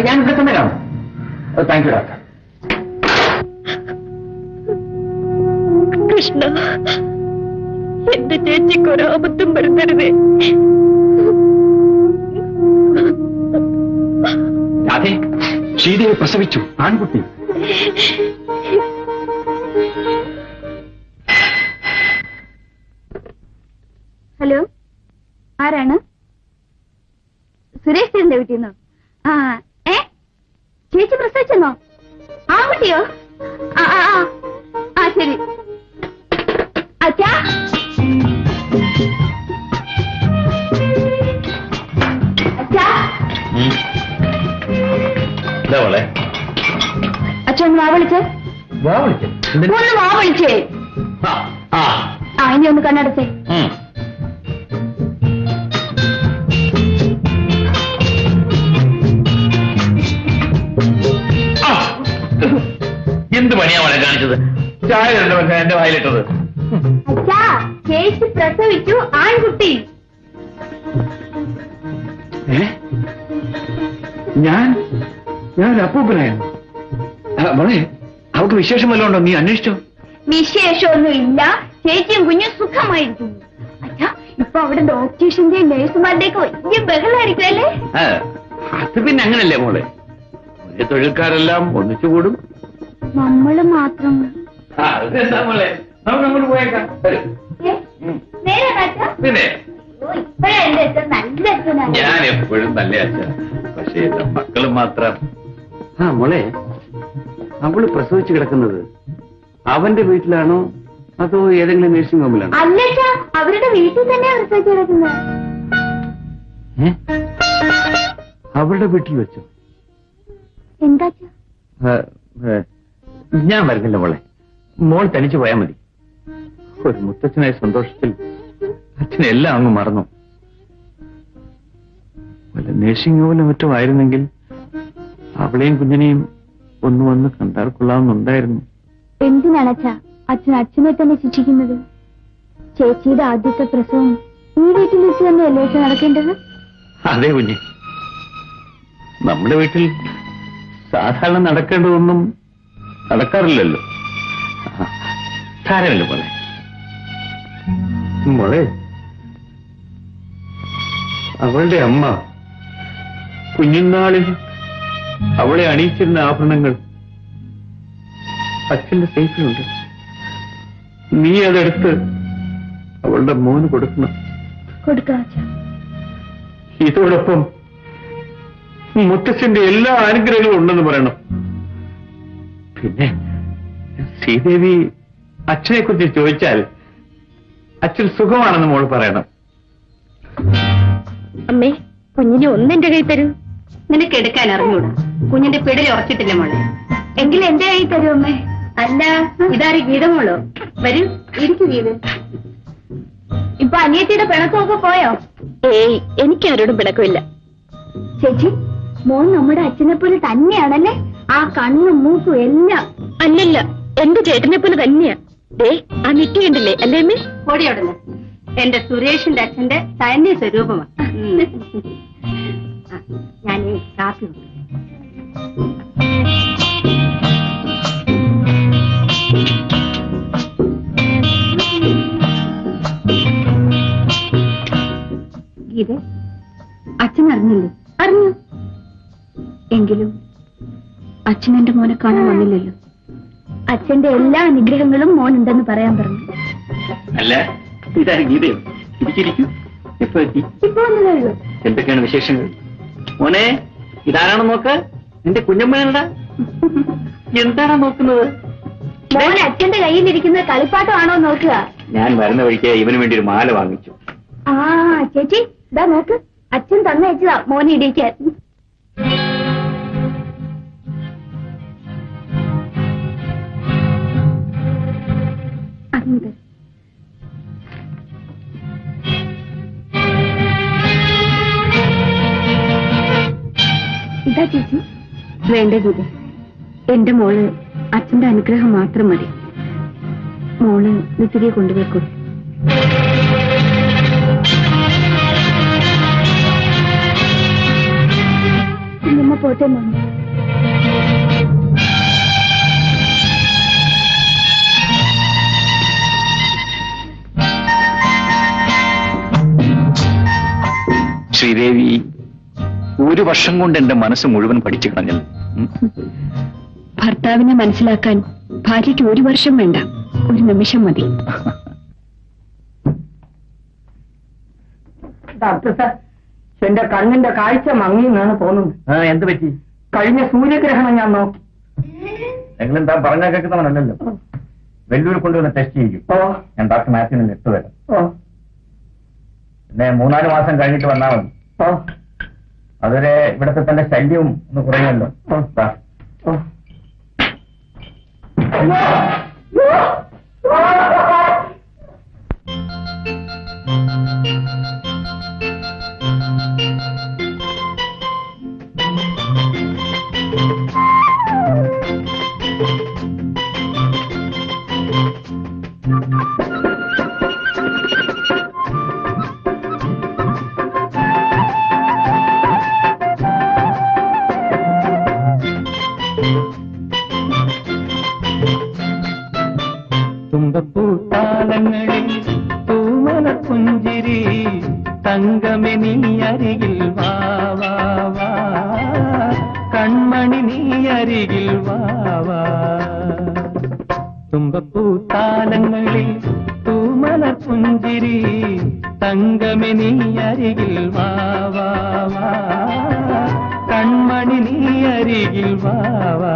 ഞാൻ ഇവിടെ തന്നെ കാണും. Thank you doctor. കൃഷ്ണ, എന്റെ ചേച്ചിക്ക് ഒരാപത്തും വരുത്തരുതേ. രാധേ, ശ്രീദേവി പ്രസവിച്ചു, ആൺകുട്ടി. ഹലോ, ആരാണ്? സുരേഷ് ചേട്ടന്റെ വീട്ടിൽ നിന്നോ? ചേച്ചി പ്രസവിച്ചെന്നോ? ആൺകുട്ടിയോ? ശരി. അച്ഛാ, അച്ഛാ, അച്ഛൻ വാ വിളിച്ചേ. ഒന്ന് വാ വിളിച്ചേ. ഇനി ഒന്ന് കണ്ണടച്ചേ. എന്ത് പണിയാ വളരെ കാണിച്ചത്? ചായ എന്റെ വായിലിട്ടത്. അച്ഛാ, ചേച്ചി പ്രസവിച്ചു, ആൺകുട്ടി. ഞാൻ അപ്പൂപ്പനായിരുന്നു. മോളെ, അവൾക്ക് വിശേഷം വല്ലതും ഉണ്ടോ? നീ അന്വേഷിച്ചോ? വിശേഷമൊന്നും ഇല്ല. ചേച്ചിയും കുഞ്ഞും സുഖമായിരിക്കുന്നു. അച്ഛാ, ഇപ്പൊ അവിടെ ഡോക്ടേഴ്സിന്റെയും നേഴ്സുമാരുടെയൊക്കെ വലിയ ബഹളമായിരിക്കും അല്ലേ? അത് പിന്നെ അങ്ങനല്ലേ മോളെ, വലിയ തൊഴിൽക്കാരെല്ലാം ഒന്നിച്ചുകൂടും. നമ്മള് മാത്രം. അതെന്താ മോളെ, നമുക്ക് അങ്ങോട്ട് പോയേക്കാം. നേരെ അച്ഛാ. പിന്നെ ഇപ്പഴാ എന്റെ അച്ഛൻ നല്ല അച്ഛനാണ്. ഞാൻ എപ്പോഴും നല്ല അച്ഛ, പക്ഷേ എന്റെ മക്കളും മാത്രം. മോളെ, അവള് പ്രസവിച്ച് കിടക്കുന്നത് അവന്റെ വീട്ടിലാണോ അതോ ഏതെങ്കിലും നഴ്സിംഗ് ഹോമിലാണോ? അല്ല, അവരുടെ വീട്ടിൽ തന്നെയാ പ്രസവിച്ച് കിടക്കുന്നത്. അവളുടെ വീട്ടിൽ വെച്ചോ? എന്താ? ഞാൻ വരുന്നില്ല മോളെ, മോൾ തനിച്ചു പോയാൽ മതി. ഒരു മുത്തച്ഛനായ സന്തോഷത്തിൽ അച്ഛനെല്ലാം അങ്ങ് മറന്നു. വല്ല നഴ്സിംഗ് ഹോമിലും മറ്റും ആയിരുന്നെങ്കിൽ അവളെയും കുഞ്ഞിനെയും ഒന്ന് വന്ന് കണ്ടാൽ കൊള്ളാവുന്നുണ്ടായിരുന്നു. എന്തിനാണ് അച്ഛാ അച്ഛൻ അച്ഛനെ തന്നെ ശിക്ഷിക്കുന്നത്? ചേച്ചിയുടെ ആദ്യത്തെ പ്രസവം ഈ വീട്ടിൽ വെച്ച് തന്നെയല്ലേ അച്ഛൻ നടക്കേണ്ടത്? അതെ കുഞ്ഞെ, നമ്മുടെ വീട്ടിൽ സാധാരണ നടക്കേണ്ടതൊന്നും നടക്കാറില്ലല്ലോ. സാരമില്ല മോളെ. മോളെ, അവളുടെ അമ്മ കുഞ്ഞുനാളിൽ അവളെ അണിയിച്ചിരുന്ന ആഭരണങ്ങൾ അച്ഛന്റെ സേഫിലുണ്ട്. നീ അതെടുത്ത് അവളുടെ മോന് കൊടുക്കണം. കൊടുക്കാം അച്ഛാ. ഇതോടൊപ്പം മുത്തച്ഛന്റെ എല്ലാ അനുഗ്രഹങ്ങളും ഉണ്ടെന്ന് പറയണം. പിന്നെ ശ്രീദേവി അച്ഛനെ കുറിച്ച് ചോദിച്ചാൽ അച്ഛൻ സുഖമാണെന്ന് മോൾ പറയണം. അമ്മേ, കുഞ്ഞിനെ ഒന്നെന്റെ കൈ തരൂ. നിനക്ക് എടുക്കാൻ അറിഞ്ഞൂടാ, കുഞ്ഞിന്റെ പിടൽ ഉറച്ചിട്ടില്ല മോളെ. എങ്കിൽ എന്റെ കൈ തരൂ അമ്മേ. അല്ല, ഇതാര് ഗീതമോളോ? വരൂ, ഇരിക്കു ഗീത. ഇപ്പൊ അനിയത്തിയുടെ പിണക്കമൊക്കെ പോയോ? ഏയ്, എനിക്കാരോടും പിണക്കമില്ല. ചേച്ചി, മോൻ നമ്മുടെ അച്ഛനെ പോലെ തന്നെയാണല്ലേ? ആ കണ്ണും മൂക്കും എല്ലാം. അല്ലല്ല, എന്റെ ചേട്ടനെ പോലെ തന്നെയാ. ദേ, ആ നെറ്റി കണ്ടില്ലേ അല്ലേ അമ്മേ? ഓടിയോടുന്നു. എന്റെ സുരേഷിന്റെ അച്ഛന്റെ തനി സ്വരൂപമാണ്. ഞാൻ കാപ്പി ഗീത, അച്ഛൻ അറിഞ്ഞില്ലേ? അറിഞ്ഞു. എങ്കിലും അച്ഛൻ എന്റെ മോനെ കാണാൻ വന്നില്ലല്ലോ. അച്ഛന്റെ എല്ലാ അനുഗ്രഹങ്ങളും മോനുണ്ടെന്ന് പറയാൻ പറഞ്ഞു. അല്ല, ഇതാരും ഗീതയോ? ഇരിക്കൂ. എപ്പോ എത്തി? ഇപ്പൊ വന്നതല്ലോ. എന്തൊക്കെയാണ് വിശേഷങ്ങൾ? മോനെ, ഇതാരാണ് നോക്ക്? എന്റെ കുഞ്ഞമ്മയുടെ എന്താണ് നോക്കുന്നത്? മോൻ അച്ഛന്റെ കയ്യിലിരിക്കുന്ന കളിപ്പാട്ടമാണോ നോക്കുക? ഞാൻ വരുന്ന വഴിക്ക് ഇവന് വേണ്ടി ഒരു മാല വാങ്ങിച്ചു. ആ ചേച്ചി, ഇതാ നോക്ക്, അച്ഛൻ തന്നയച്ചതാ മോനെ ഇടിക്കാൻ. അറിഞ്ഞത് ഇതാ ചേച്ചി. വേണ്ട ഗീത, എന്റെ മോള് അച്ഛന്റെ അനുഗ്രഹം മാത്രം മതി. മോള് ഇത് തിരികെ കൊണ്ടുപോയിക്കോ. നമ്മ പോട്ടെ മോനെ. ശ്രീദേവി ഒരു വർഷം കൊണ്ട് എന്റെ മനസ്സ് മുഴുവൻ പഠിച്ചു കളഞ്ഞത്. ഭർത്താവിനെ മനസ്സിലാക്കാൻ ഭാര്യയ്ക്ക് ഒരു വർഷം വേണ്ട, ഒരു നിമിഷം മതി. ഡോക്ടർ സാർ, എന്റെ കണ്ണിന്റെ കാഴ്ച മങ്ങിയെന്നാണ് തോന്നുന്നത്. എന്ത് പറ്റി? കഴിഞ്ഞ സൂര്യഗ്രഹണം ഞാൻ നോക്കി. നിങ്ങളെന്താ പറഞ്ഞാൽ കേൾക്കുന്നവനല്ലോ. വെല്ലൂർ കൊണ്ടുവന്ന് ടെസ്റ്റ് ചെയ്യും. ഞാൻ ഡോക്ടർ മാത്യുവിനെ ഇട്ട് വരാം. പിന്നെ 3-4 മാസം കഴിഞ്ഞിട്ട് വന്നാൽ മതി. അതുവരെ ഇവിടുത്തെ തന്റെ ശല്യവും ഒന്ന് കുറയുമല്ലോ. തുമ്പപ്പൂത്ത തങ്കമേ നീ അരികിൽ വാ വാ വാ കൺമണി നീ അരികിൽ വാ വാ തുമ്പപ്പൂത്താലങ്ങളിൽ തൂമലർ പുഞ്ചിരി തങ്കമേ നീ അരികിൽ വാ വാ വാ കൺമണി നീ അരികിൽ വാ വാ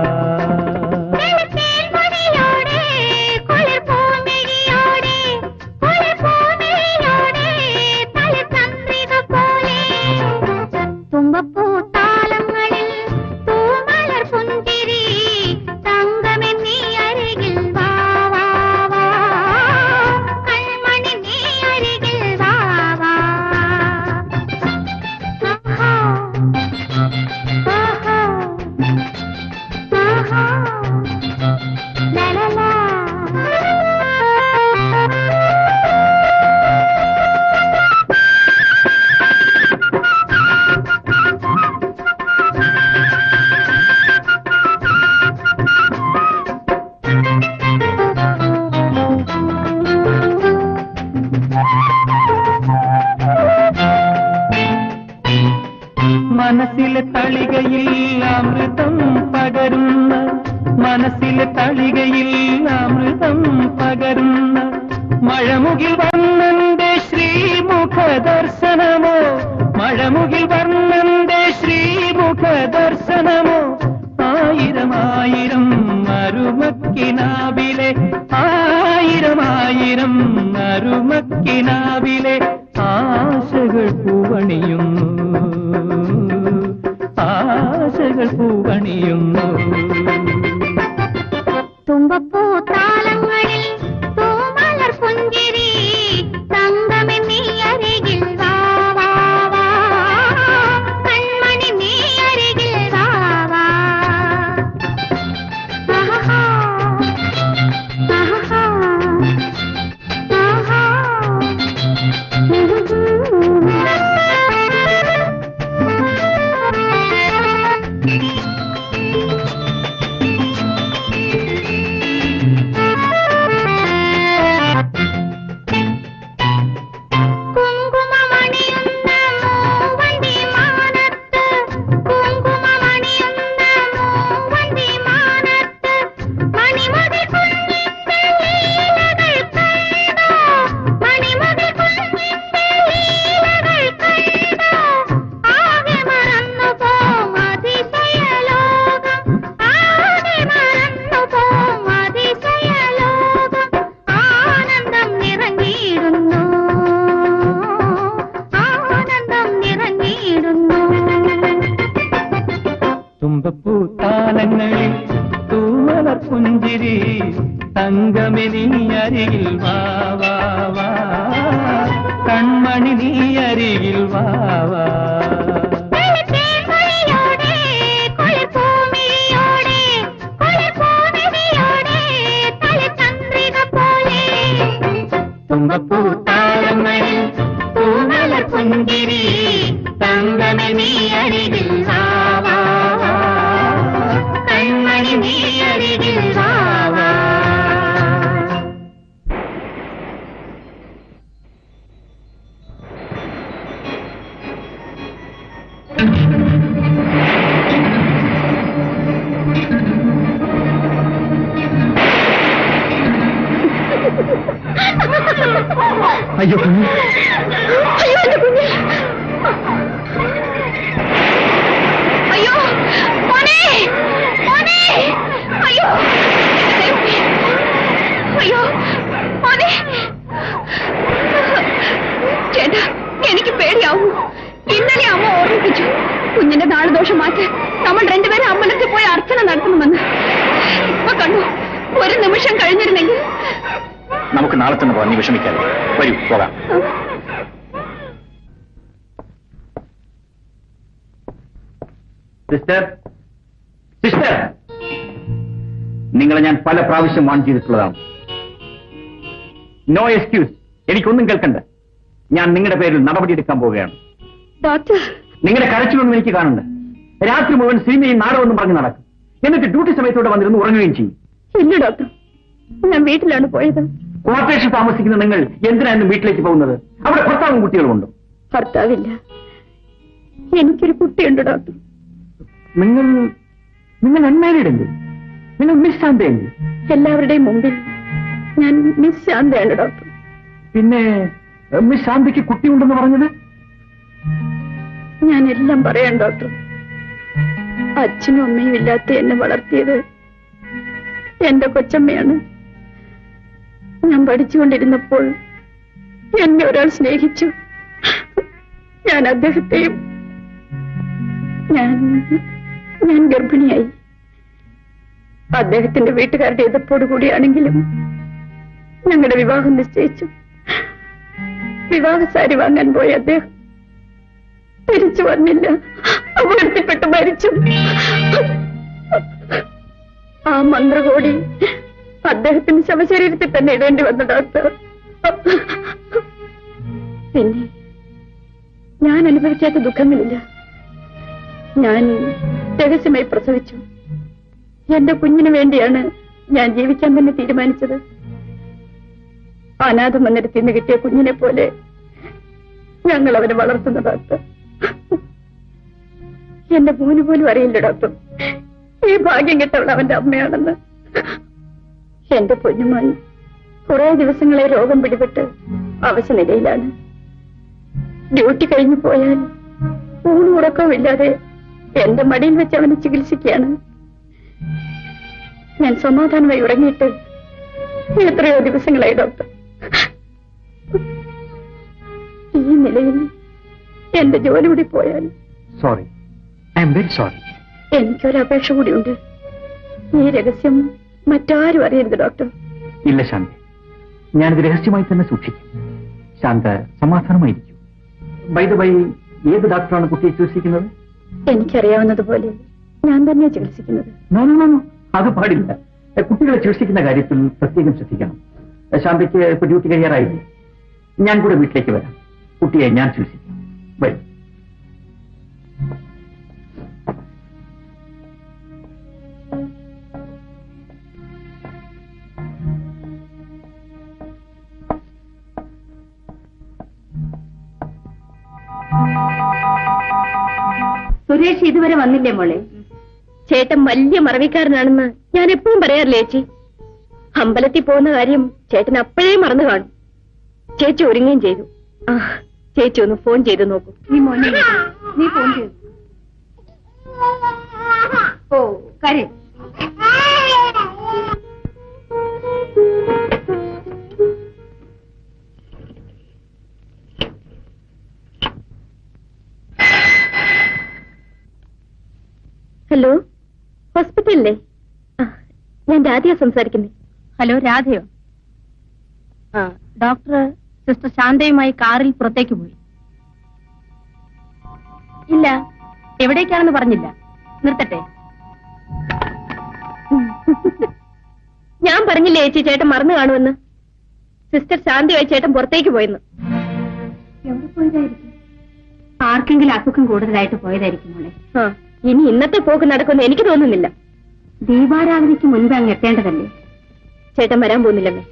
മനസ്സിലെ തളികയിൽ അമൃതം പകരുന്ന മനസ്സിലെ തളികയിൽ അമൃതം പകരുന്ന മഴമുകിൽ വർണ്ണന്റെ ശ്രീമുഖ ദർശനമോ മഴമുകിൽ വർണ്ണന്റെ ശ്രീമുഖ ദർശനമോ ആയിരം ആയിരം അരുമക്കിനാവിലെ ആയിരം ആയിരം അരുമക്കിനാവിലെ ആശകൾ പൂവണിയുന്നു ആശകൾ പൂവണിയുന്നു തുമ്പപ്പൂത്താലങ്ങളിൽ തൂമലർ പുഞ്ചിരി തങ്കമേ നീ അരികിൽ വാ വാ വാ കൺമണി നീ അരികിൽ വാ വാ ആഹാ ആഹാ ആഹാ തുമ്പപ്പൂത്താലങ്ങളിൽ തൂമലർ പുഞ്ചിരി തങ്കമേ നീ അരികിൽ വാ വാ വാ കൺമണി നീ അരികിൽ വാ വാ തുമ്പപ്പൂത്താലങ്ങളിൽ തൂമലർ പുഞ്ചിരി തങ്കമേ നീ അരികിൽ വാ വാ വാ കൺമണി നീ അരികിൽ വാ വാ അയ്യോ കുഞ്ഞ് അയ്യോ എന്റെ കുഞ്ഞ് അയ്യോ മോനെ മോനെ അയ്യോ അയ്യോ മോനെ ചേട്ടാ എനിക്ക് പേടിയാവൂ ഇന്നലെ അമ്മ ഓർമ്മിപ്പിച്ചു കുഞ്ഞിന്റെ നാളുദോഷം മാറ്റി നമ്മൾ രണ്ടുപേരും അമ്പലത്തിൽ പോയി അർച്ചന നടത്തണമെന്ന് ഇപ്പൊ കണ്ടു ഒരു നിമിഷം കഴിഞ്ഞിരുന്നെങ്കിൽ നമുക്ക് നാളെ തന്നെ പോകാം നീ വിഷമിക്കാതെ വരൂ പോകാം സിസ്റ്റർ സിസ്റ്റർ നിങ്ങളെ ഞാൻ പല പ്രാവശ്യം വാൺ ചെയ്തിട്ടുള്ളതാണ് നോ എക്സ്ക്യൂസ് എനിക്കൊന്നും കേൾക്കണ്ട ഞാൻ നിങ്ങളുടെ പേരിൽ നടപടിയെടുക്കാൻ പോവുകയാണ് ഡോക്ടർ നിങ്ങളുടെ കരച്ചിലൊന്നും എനിക്ക് കാണണ്ട രാത്രി മുഴുവൻ സിനിമയും നാടകമൊന്നും പറഞ്ഞ് നടക്കും എന്നിട്ട് ഡ്യൂട്ടി സമയത്തോടെ വന്നിരുന്ന് ഉറങ്ങുകയും ചെയ്യും ഇല്ല ഡോക്ടർ ഞാൻ വീട്ടിലാണ് പോയത് ക്വാർട്ടേഴ്സിൽ താമസിക്കുന്ന നിങ്ങൾ എന്തിനായിരുന്നു വീട്ടിലേക്ക് പോകുന്നത് അവിടെ ഭർത്താവും കുട്ടികളുമുണ്ടോ ഭർത്താവില്ല. എനിക്കൊരു കുട്ടിയുണ്ട് ഡോക്ടർ. നിങ്ങൾ അൺമാരീഡ് അല്ലേ? നിങ്ങൾ മിസ് ശാന്തയല്ലേ? എല്ലാവരുടെയും മുമ്പിൽ ഞാൻ മിസ് ശാന്തയാണ് ഡോക്ടർ. പിന്നെ മിസ് ശാന്തയ്ക്ക് കുട്ടിയുണ്ടെന്ന് പറഞ്ഞത്? ഞാൻ എല്ലാം പറയാം ഡോക്ടർ. അച്ഛനും അമ്മയും ഇല്ലാത്ത എന്നെ വളർത്തിയത് എന്റെ കൊച്ചമ്മയാണ്. ഞാൻ പഠിച്ചുകൊണ്ടിരുന്നപ്പോൾ എന്നെ ഒരാൾ സ്നേഹിച്ചു. ഞാൻ അദ്ദേഹത്തെയും ഞാൻ ഗർഭിണിയായി. അദ്ദേഹത്തിന്റെ വീട്ടുകാരുടെ എതിർപ്പോടു കൂടിയാണെങ്കിലും ഞങ്ങളുടെ വിവാഹം നിശ്ചയിച്ചു. വിവാഹ സാരി വാങ്ങാൻ പോയ അദ്ദേഹം തിരിച്ചു വന്നില്ല. അപകടത്തിൽപ്പെട്ട് മരിച്ചു. ആ മന്ത്രകോടി അദ്ദേഹത്തിന് ശവശരീരത്തിൽ തന്നെ ഇടേണ്ടി വന്നു ഡോക്ടർ. പിന്നെ ഞാൻ അനുഭവിക്കാത്ത ദുഃഖങ്ങളില്ല. ഞാൻ രഹസ്യമായി പ്രസവിച്ചു. എന്റെ കുഞ്ഞിനു വേണ്ടിയാണ് ഞാൻ ജീവിക്കാൻ തന്നെ തീരുമാനിച്ചത്. അനാഥ മന്ദിരത്തിൽ നിന്ന് കിട്ടിയ കുഞ്ഞിനെ പോലെ ഞങ്ങൾ അവനെ വളർത്തുന്ന ഡോക്ടർ. എന്റെ മോന് പോലും അറിയില്ല ഡോക്ടർ ഈ ഭാഗ്യം കിട്ടവൾ അവന്റെ അമ്മയാണെന്ന്. എന്റെ പൊന്നുമോൻ കുറെ ദിവസങ്ങളെ രോഗം പിടിപെട്ട് അവശനിലയിലാണ്. ഡ്യൂട്ടി കഴിഞ്ഞു പോയാൽ ഊണും ഉറക്കവും ഇല്ലാതെ എന്റെ മടിയിൽ വെച്ച് അവനെ ചികിത്സിക്കുകയാണ്. ഞാൻ സമാധാനമായി ഉറങ്ങിയിട്ട് എത്രയോ ദിവസങ്ങളായി ഡോക്ടർ. ഈ നിലയിൽ എന്റെ ജോലി കൂടി പോയാൽ sorry, I am very sorry. എനിക്കൊരു അപേക്ഷ കൂടിയുണ്ട്. ഈ രഹസ്യം മറ്റാരും അറിയരുത് ഡോക്ടർ. ഇല്ല ശാന്തി, ഞാനിത് രഹസ്യമായി തന്നെ സൂക്ഷിക്കും. ശാന്ത സമാധാനമായിരിക്കും. ബൈ ദ ബൈ, ഏത് ഡോക്ടറാണ് കുട്ടിയെ ചികിത്സിക്കുന്നത്? എനിക്കറിയാവുന്നതുപോലെ ഞാൻ തന്നെ ചികിത്സിക്കുന്നത്. അത് പാടില്ല. കുട്ടികളെ ചികിത്സിക്കുന്ന കാര്യത്തിൽ പ്രത്യേകം ശ്രദ്ധിക്കണം. ശാന്തയ്ക്ക് ഇപ്പൊ ഡ്യൂട്ടി കഴിയാറായില്ലേ? ഞാൻ കൂടെ വീട്ടിലേക്ക് വരാം. കുട്ടിയെ ഞാൻ ചികിത്സിക്കാം. വരും. സുരേഷ് ഇതുവരെ വന്നില്ലേ മോളെ? ചേട്ടൻ വലിയ മറവിക്കാരനാണെന്ന് ഞാൻ എപ്പോഴും പറയാറില്ല ചേച്ചി. അമ്പലത്തിൽ പോകുന്ന കാര്യം ചേട്ടൻ അപ്പോഴേ മറന്നു കാണും. ചേച്ചി ഒരുങ്ങുകയും ചെയ്തു. ആ ചേച്ചി ഒന്ന് ഫോൺ ചെയ്ത് നോക്കൂ. നീ മോനെ നീ ഫോൺ ചെയ്തു. ഓ കാര്യം ഹലോ, ഹോസ്പിറ്റലിലെ? ഞാൻ രാധയാ സംസാരിക്കുന്നേ. ഹലോ, രാധയോ? ഡോക്ടർ സിസ്റ്റർ ശാന്തയുമായി കാറിൽ പുറത്തേക്ക് പോയി. ഇല്ല, എവിടേക്കാണെന്ന് പറഞ്ഞില്ല. നിർത്തട്ടെ? ഞാൻ പറഞ്ഞില്ലേ ചേച്ചി, ചേട്ടൻ മറന്നു കാണുമെന്ന്. സിസ്റ്റർ ശാന്തയുമായി ചേട്ടൻ പുറത്തേക്ക് പോയെന്ന്. എവിടെ പോയതായിരിക്കും? ആർക്കെങ്കിലും അസുഖം കൂടുതലായിട്ട് പോയതായിരിക്കും മോളെ. ഇനി ഇന്നത്തെ പോക്ക് നടക്കുമെന്ന് എനിക്ക് തോന്നുന്നില്ല. ദീപാരാധനയ്ക്ക് മുൻപ് അങ്ങ് എത്തേണ്ടതല്ലേ? ചേട്ടൻ വരാൻ പോകുന്നില്ലമ്മേ.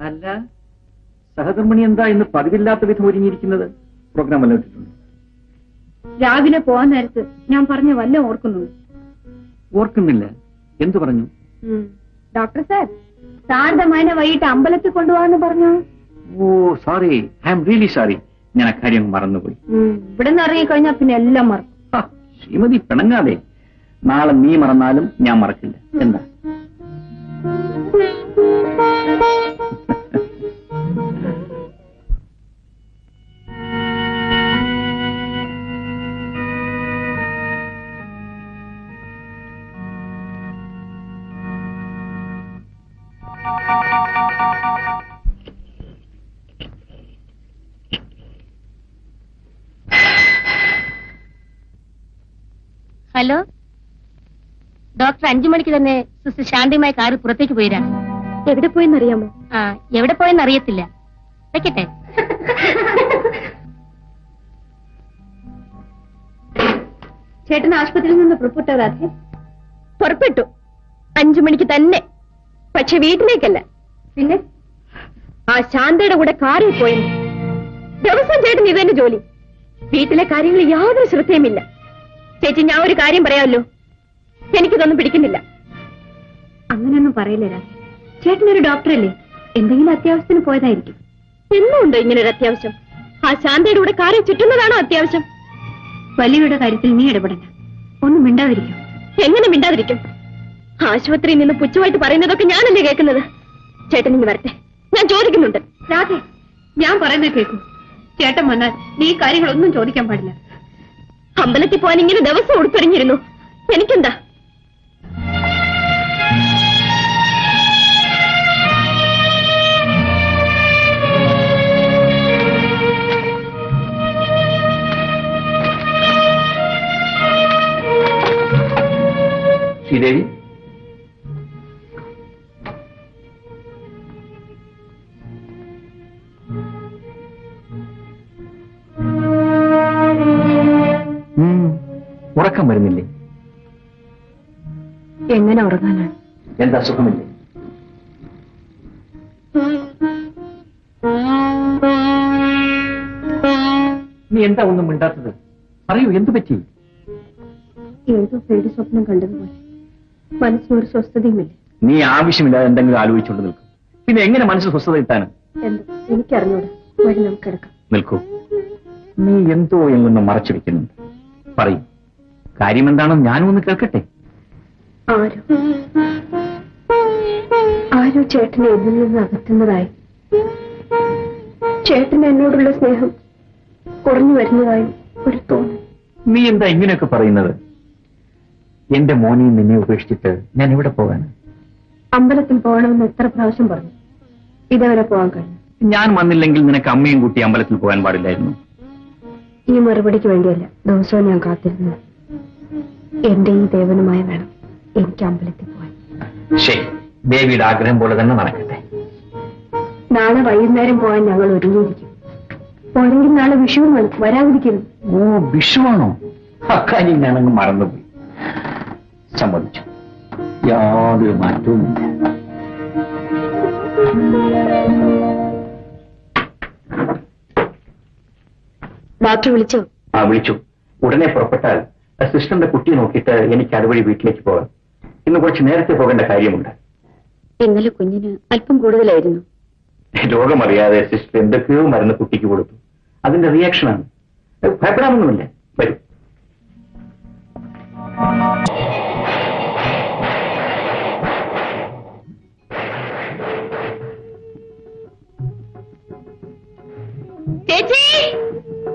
അല്ല, സഹധർമ്മിണി എന്താ ഇന്ന് പതിവില്ലാത്ത വിധം ഒരുങ്ങിയിരിക്കുന്നത്? പ്രോഗ്രാം വല്ല ഇട്ടിട്ടുണ്ട്? രാവിലെ പോവാൻ നേരത്ത് ഞാൻ പറഞ്ഞ വല്ല ഓർക്കുന്നുണ്ട്? ഓർക്കുന്നില്ല. എന്തു പറഞ്ഞു? ഡോക്ടർ സാർ, സാറിന്റെ മകനെ വൈകിട്ട് അമ്പലത്തിൽ കൊണ്ടുപോകാന്ന് പറഞ്ഞു. ഓ sorry, I am really sorry. ഞാൻ അക്കാര്യം മറന്നുപോയി. ഇവിടെ നിന്ന് ഇറങ്ങിക്കഴിഞ്ഞാൽ പിന്നെ എല്ലാം മറക്കും. ശ്രീമതി പിണങ്ങാതെ. നാളെ നീ മറന്നാലും ഞാൻ മറക്കില്ല. എന്താ? ഹലോ, ഡോക്ടർ 5 മണിക്ക് തന്നെ സിസ്റ്റർ ശാന്തയുമായി കാറ് പുറത്തേക്ക് പോയിരാണ്. എവിടെ പോയെന്നറിയാമോ? എവിടെ പോയെന്ന് അറിയത്തില്ല. വെക്കട്ടെ? ചേട്ടൻ ആശുപത്രിയിൽ നിന്ന് പുറപ്പെട്ടു രാധേ? പുറപ്പെട്ടു 5 മണിക്ക് തന്നെ. പക്ഷെ വീട്ടിലേക്കല്ല. പിന്നെ ആ ശാന്തയുടെ കൂടെ കാറിൽ പോയി. ദിവസം ചേട്ടൻ ഇതെന്നെ ജോലി. വീട്ടിലെ കാര്യങ്ങൾ യാതൊരു ശ്രദ്ധയുമില്ല. ചേച്ചി, ഞാൻ ഒരു കാര്യം പറയാമല്ലോ, എനിക്കിതൊന്നും പിടിക്കുന്നില്ല. അങ്ങനെയൊന്നും പറയില്ല രാധേ. ചേട്ടനൊരു ഡോക്ടറല്ലേ, എന്തെങ്കിലും അത്യാവശ്യത്തിന് പോയതായിരിക്കും. എന്നുണ്ടോ ഇങ്ങനൊരു അത്യാവശ്യം? ആ ശാന്തയുടെ കൂടെ കാറിൽ ചുറ്റുന്നതാണോ അത്യാവശ്യം? വലിയയുടെ കാര്യത്തിൽ നീ ഇടപെടണ്ട. ഒന്നും മിണ്ടാതിരിക്കും. എങ്ങനെ മിണ്ടാതിരിക്കും? ആശുപത്രിയിൽ നിന്ന് പുച്ഛമായിട്ട് പറയുന്നതൊക്കെ ഞാനല്ലേ കേൾക്കുന്നത്. ചേട്ടൻ ഇങ്ങ് വരട്ടെ, ഞാൻ ചോദിക്കുന്നുണ്ട്. രാധേ, ഞാൻ പറയുന്നത് കേൾക്കൂ. ചേട്ടൻ വന്നാൽ നീ ഈ കാര്യങ്ങളൊന്നും ചോദിക്കാൻ പാടില്ല. അമ്പലത്തിൽ പോകാൻ ഇങ്ങനെ ദിവസം ഉടുത്തൊരിഞ്ഞിരുന്നു. എനിക്കെന്താ? ശ്രീദേവി, ഉറക്കം വരുന്നില്ലേ? എങ്ങനെ ഉറങ്ങാനാണ്? എന്താ സുഖമില്ലേ? നീ എന്താ ഒന്നും മിണ്ടാത്തത്? പറയൂ, എന്തു പറ്റി? ഏതോ പേടി സ്വപ്നം കണ്ടതുപോലെ മനസ്സിനൊരു സ്വസ്ഥതയുമില്ല. നീ ആവശ്യമില്ലാതെ എന്തെങ്കിലും ആലോചിച്ചുകൊണ്ട് നിൽക്കും. പിന്നെ എങ്ങനെ മനസ്സിൽ സ്വസ്ഥത കിട്ടാനും? എന്തോ എനിക്കറിഞ്ഞൂടാ. വഴി നമുക്ക് കിടക്കാം. നിൽക്കൂ, നീ എന്തോ എങ്ങൊന്നും മറച്ചു വെക്കുന്നുണ്ട്. പറയൂ, കാര്യം എന്താണെന്ന് ഞാനും ഒന്ന് കേൾക്കട്ടെ. ആരോ ചേട്ടനെ ഇതിൽ നിന്ന് അകറ്റുന്നതായി, ചേട്ടന് എന്നോടുള്ള സ്നേഹം കുറഞ്ഞു വരുന്നതായി ഒരു തോന്നൽ. നീ എന്താ ഇങ്ങനെയൊക്കെ പറയുന്നത്? എന്റെ മോനെയും നിന്നെ ഉപേക്ഷിച്ചിട്ട് ഞാൻ എവിടെ പോകാൻ? അമ്പലത്തിൽ പോകണമെന്ന് എത്ര പ്രാവശ്യം പറഞ്ഞു, ഇതുവരെ പോകാൻ കഴിഞ്ഞു. ഞാൻ വന്നില്ലെങ്കിൽ നിനക്ക് അമ്മയും കൂട്ടി അമ്പലത്തിൽ പോകാൻ പാടില്ലായിരുന്നു. ഈ മറുപടിക്ക് വേണ്ടിയല്ല ദിവസവും ഞാൻ കാത്തിരുന്നത്. എന്റെ ഈ ദേവനുമായി വേണം എനിക്ക് അമ്പലത്തിൽ പോകാൻ. ശരി, ദേവിയുടെ ആഗ്രഹം പോലെ തന്നെ നടക്കട്ടെ. നാളെ വൈകുന്നേരം പോകാൻ ഞങ്ങൾ ഒരുങ്ങിയിരിക്കും. പോരെങ്കിൽ നാളെ വിഷുവാണ്, വരാതിരിക്കുന്നു. ഓ, വിഷുവാണോ? അക്കാര്യം ഞാനങ്ങ് മറന്നുപോയി. സമ്മതിച്ചു, യാതൊരു മാറ്റവുമില്ല. ഡോക്ടർ വിളിച്ചോ? ആ, വിളിച്ചു. ഉടനെ പുറപ്പെട്ടാൽ സിസ്റ്ററിന്റെ കുട്ടിയെ നോക്കിയിട്ട് എനിക്ക് അതുവഴി വീട്ടിലേക്ക് പോകാം. ഇന്ന് കുറച്ച് നേരത്തെ പോകേണ്ട കാര്യമുണ്ട്. ഇന്നലെ കുഞ്ഞിന് അല്പം കൂടുതലായിരുന്നു. രോഗമറിയാതെ സിസ്റ്റർ എന്തൊക്കെയോ മരുന്ന് കുട്ടിക്ക് കൊടുത്തു. അതിന്റെ റിയാക്ഷനാണ്. ഭയപ്പെടാമൊന്നുമില്ല. വരും. ചേച്ചി,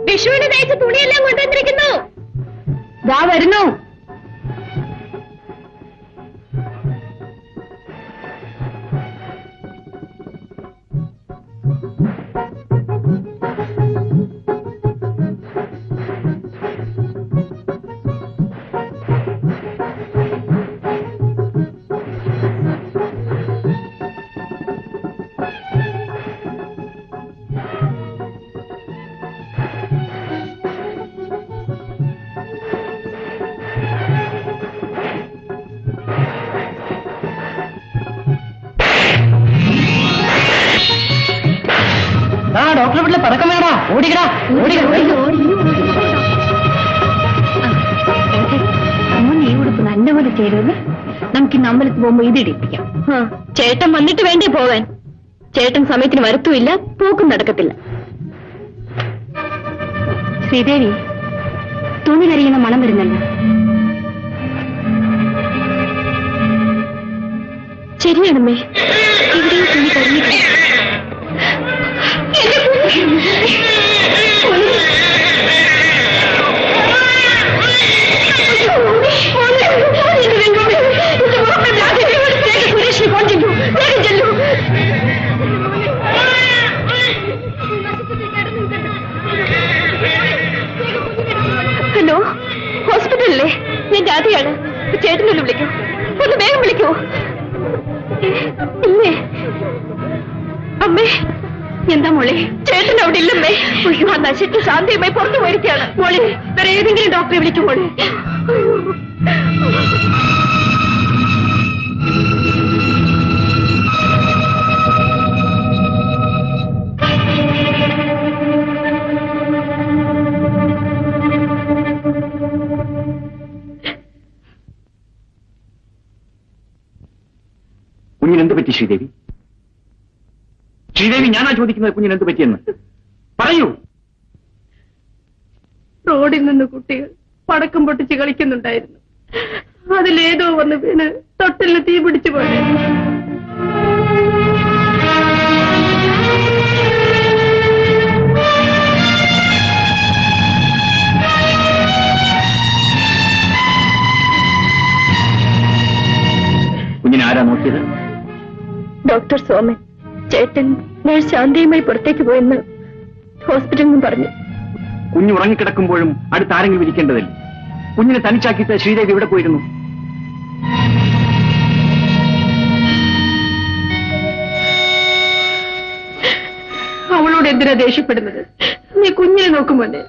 വിഷുവിന് തയ്ച്ച തുണിയെല്ലാം കൊണ്ടുവന്നിരിക്കുന്നു. ദാ വരുന്നു. ഡോക്ടറെ വീട്ടിലെ പതക്കം വേടാ, ഓടിക്കടാ, ഈ ഉടുപ്പ് നല്ലപോലെ ചേരുവല്ലേ? നമുക്ക് ഇന്ന് അമ്പലത്തിൽ പോകുമ്പോ ഇത് ഇടിപ്പിക്കാം. ചേട്ടൻ വന്നിട്ട് വേണ്ടേ പോകാൻ? ചേട്ടൻ സമയത്തിന് വരത്തുമില്ല, പോക്കും നടക്കത്തില്ല. ശ്രീദേവി, തുണി കരിയുന്ന മണം വരുന്നല്ലോ. ശരിയാണമ്മേ, ഇവിടെയും തുണി കരിഞ്ഞിട്ടില്ല. ഹലോ, ഹോസ്പിറ്റലല്ലേ? ഞാൻ രാധയാണ്. ചേട്ടനൊന്ന് വിളിക്കൂ, ഒന്ന് വേഗം വിളിക്കൂ. ഇല്ലേ അമ്മേ? എന്താ മോളെ? ചേട്ടൻ അവിടെ ഇല്ലമ്മേ. ആ നശിച്ച് ശാന്തിയുമായി പുറത്തു പോയിരിക്കുകയാണ്. മോളെ വേറെ ഏതെങ്കിലും ഡോക്ടറെ വിളിക്കും മോളെ. കുഞ്ഞിനെന്ത് പറ്റി ശ്രീദേവി? ശ്രീദേവി, ഞാനാ ചോദിക്കുന്നത് കുഞ്ഞിനെന്ത് പറ്റിയെന്ന് പറയൂ. റോഡിൽ നിന്ന് കുട്ടികൾ പടക്കം പൊട്ടിച്ച് കളിക്കുന്നുണ്ടായിരുന്നു. അതിലേതോ വന്ന് വീണ് തൊട്ടിലിന് തീ പിടിച്ചു പോയത്. കുഞ്ഞിനെ ആരാ നോക്കിയത്? ഡോക്ടർ സോമൻ. ചേട്ടൻ നേഴ്സ് ശാന്തിയുമായി പുറത്തേക്ക് പോയെന്ന് ഹോസ്പിറ്റലിൽ നിന്നും പറഞ്ഞു. കുഞ്ഞ് ഉറങ്ങിക്കിടക്കുമ്പോഴും അടുത്ത് ആരെങ്കിലും ഇരിക്കേണ്ടതല്ലേ? കുഞ്ഞിനെ തനിച്ചാക്കിയിട്ട് ശ്രീദേവി എവിടെ പോയിരുന്നു? അവളോട് എന്തിനാ ദേഷ്യപ്പെടുന്നത്? നീ കുഞ്ഞിനെ നോക്കുമോനെ.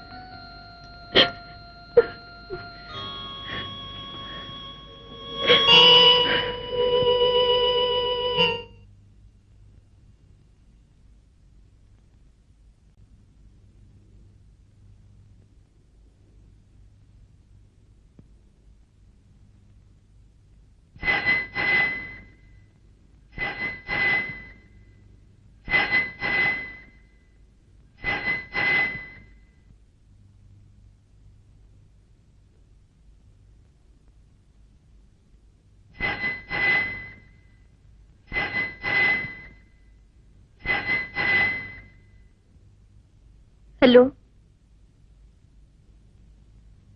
ഹലോ,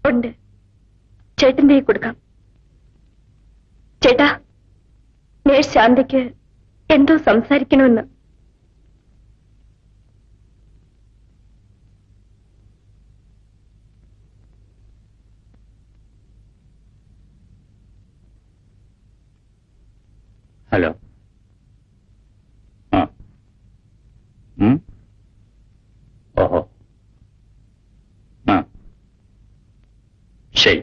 ഉണ്ട്. ചേട്ടൻ്റെ കയ്യിൽ കൊടുക്കാം. ചേട്ടാ, നേഴ്സ് ശാന്തിക്ക് എന്തോ സംസാരിക്കണമെന്ന്. ഹലോ. ഓഹോ. ശരി.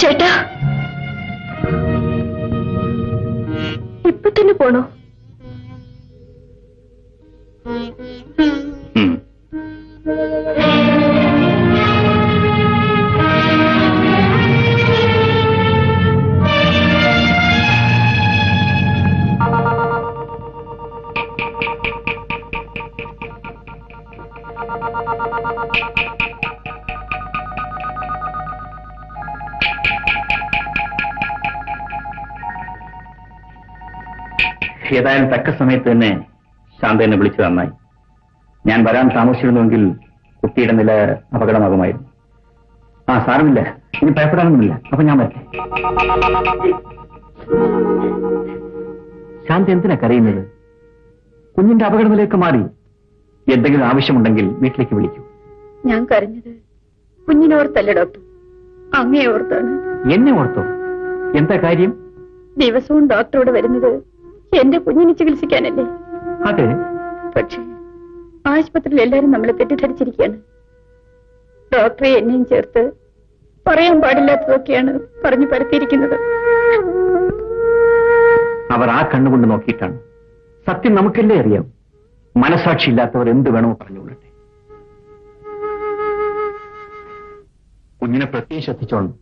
ചേട്ടാ, ഇപ്പൊ തന്നെ പോണോ? ഏതായാലും തക്ക സമയത്ത് തന്നെ ശാന്ത എന്നെ വിളിച്ചു നന്നായി. ഞാൻ വരാൻ താമസിച്ചിരുന്നുവെങ്കിൽ കുട്ടിയുടെ നില അപകടമാകുമായിരുന്നു. സാരമില്ല, ഇനി ഭയപ്പെടാനൊന്നുമില്ല. അപ്പൊ ഞാൻ വരട്ടെ. ശാന്ത എന്തിനാ കരയുന്നത്? കുഞ്ഞിന്റെ അപകട നിലയൊക്കെ മാറി. എന്തെങ്കിലും ആവശ്യമുണ്ടെങ്കിൽ വീട്ടിലേക്ക് വിളിക്കൂ. ഞാൻ കരഞ്ഞത് കുഞ്ഞിനോർത്തല്ല ഡോക്ടർ, അങ്ങേ ഓർത്താണ്. എന്നെ ഓർത്തോ? എന്താ കാര്യം? ദിവസവും ഡോക്ടറോട് വരുന്നത് എന്റെ കുഞ്ഞിനെ ചികിത്സിക്കാനല്ലേ? അതെ. പക്ഷേ ആശുപത്രിയിൽ എല്ലാവരും നമ്മളെ തെറ്റിദ്ധരിച്ചിരിക്കുകയാണ്. ഡോക്ടറെ എന്നെയും ചേർത്ത് പറയാൻ പാടില്ലാത്തതൊക്കെയാണ് പറഞ്ഞു പരത്തിയിരിക്കുന്നത്. അവർ ആ കണ്ണുകൊണ്ട് നോക്കിയിട്ടാണ്. സത്യം നമുക്കല്ലേ അറിയാം. മനസാക്ഷിയില്ലാത്തവർ എന്ത് വേണമോ പറഞ്ഞുകൊള്ളട്ടെ. കുഞ്ഞിനെ പ്രത്യേകം ശ്രദ്ധിച്ചോളൂ.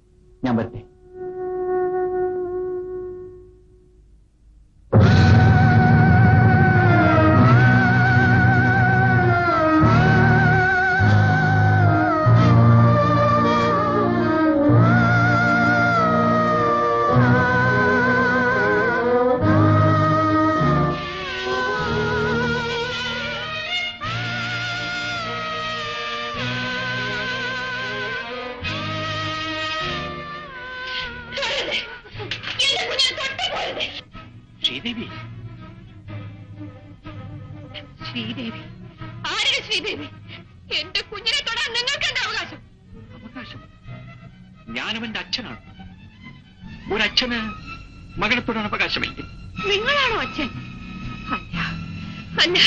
ഞാൻ വരട്ടെ. ശ്രീദേവി, ആരാണ് ശ്രീദേവി? എന്റെ കുഞ്ഞിനെ തൊടാൻ നിങ്ങൾക്ക് എന്താ അവകാശം? അവകാശം? ഞാനവന്റെ അച്ഛനാണ്. ഒരച്ഛന് മകളെ തൊടാൻ അവകാശമില്ല. നിങ്ങളാണോ അച്ഛൻ? അല്ല അല്ല,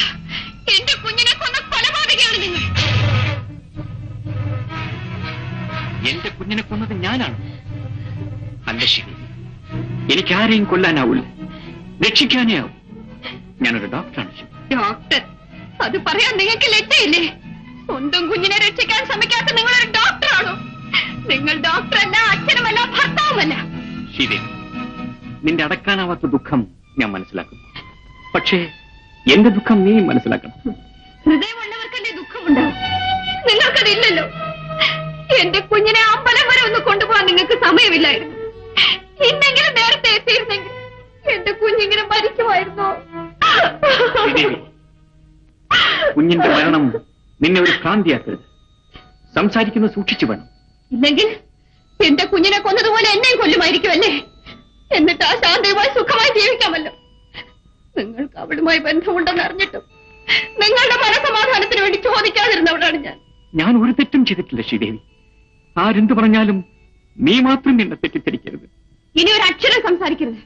എന്റെ കുഞ്ഞിനെ കൊന്ന കൊലപാതകയാണ് നിങ്ങൾ. എന്റെ കുഞ്ഞിനെ കൊന്നത് ഞാനാണ്. അല്ല ശരി, എനിക്ക് ആരെയും കൊല്ലാനാവില്ല, രക്ഷിക്കാനേ ആവും. ഞാനൊരു ഡോക്ടറാണ്. ഡോക്ടർ? അത് പറയാൻ നിങ്ങൾക്ക് ലജ്ജയില്ലേ? സ്വന്തം കുഞ്ഞിനെ രക്ഷിക്കാൻ ശ്രമിക്കാത്ത നിങ്ങളൊരു ഡോക്ടറാണോ? നിങ്ങൾ ഡോക്ടറല്ല, അച്ഛനുമല്ല, ഭർത്താവുമല്ല. ശ്രീദേവി, നിന്റെ അടക്കാനാവാത്ത ദുഃഖം ഞാൻ മനസ്സിലാക്കുന്നു. പക്ഷേ എന്റെ ദുഃഖം നീ മനസ്സിലാക്കണം. ഹൃദയമുള്ളവർക്കല്ലേ ദുഃഖമുണ്ടാവും, നിങ്ങൾക്കതില്ലല്ലോ. എന്റെ കുഞ്ഞിനെ അമ്പലം വരെ ഒന്ന് കൊണ്ടുപോകാൻ നിങ്ങൾക്ക് സമയമില്ലായിരുന്നു. ഇന്നെങ്കിലും നേരത്തെ എത്തിയിരുന്നെങ്കിൽ എന്റെ കുഞ്ഞിങ്ങനെ മരിക്കുമായിരുന്നോ? ശ്രീദേവി, കുഞ്ഞിന്റെ മരണം നിന്നെ ഒരു ഭ്രാന്തിയാക്കരുത്. സംസാരിക്കുന്നത് സൂക്ഷിച്ചു വേണം. ഇല്ലെങ്കിൽ എന്റെ കുഞ്ഞിനെ കൊന്നതുപോലെ എന്നെയും കൊല്ലുമായിരിക്കുമല്ലേ? എന്നിട്ട് ആ ശാന്തയുമായി സുഖമായി ജീവിക്കാമല്ലോ. നിങ്ങൾക്ക് അവളുമായി ബന്ധമുണ്ടെന്ന് അറിഞ്ഞിട്ടും നിങ്ങളുടെ മനസമാധാനത്തിന് വേണ്ടി ചോദിക്കാതിരുന്നവളാണ് ഞാൻ. ഞാൻ ഒരു തെറ്റും ചെയ്തിട്ടില്ല ശ്രീദേവി. ആരെന്ത് പറഞ്ഞാലും നീ മാത്രം എന്നെ തെറ്റിദ്ധരിക്കരുത്. ഇനി ഒരു അക്ഷരം സംസാരിക്കരുത്.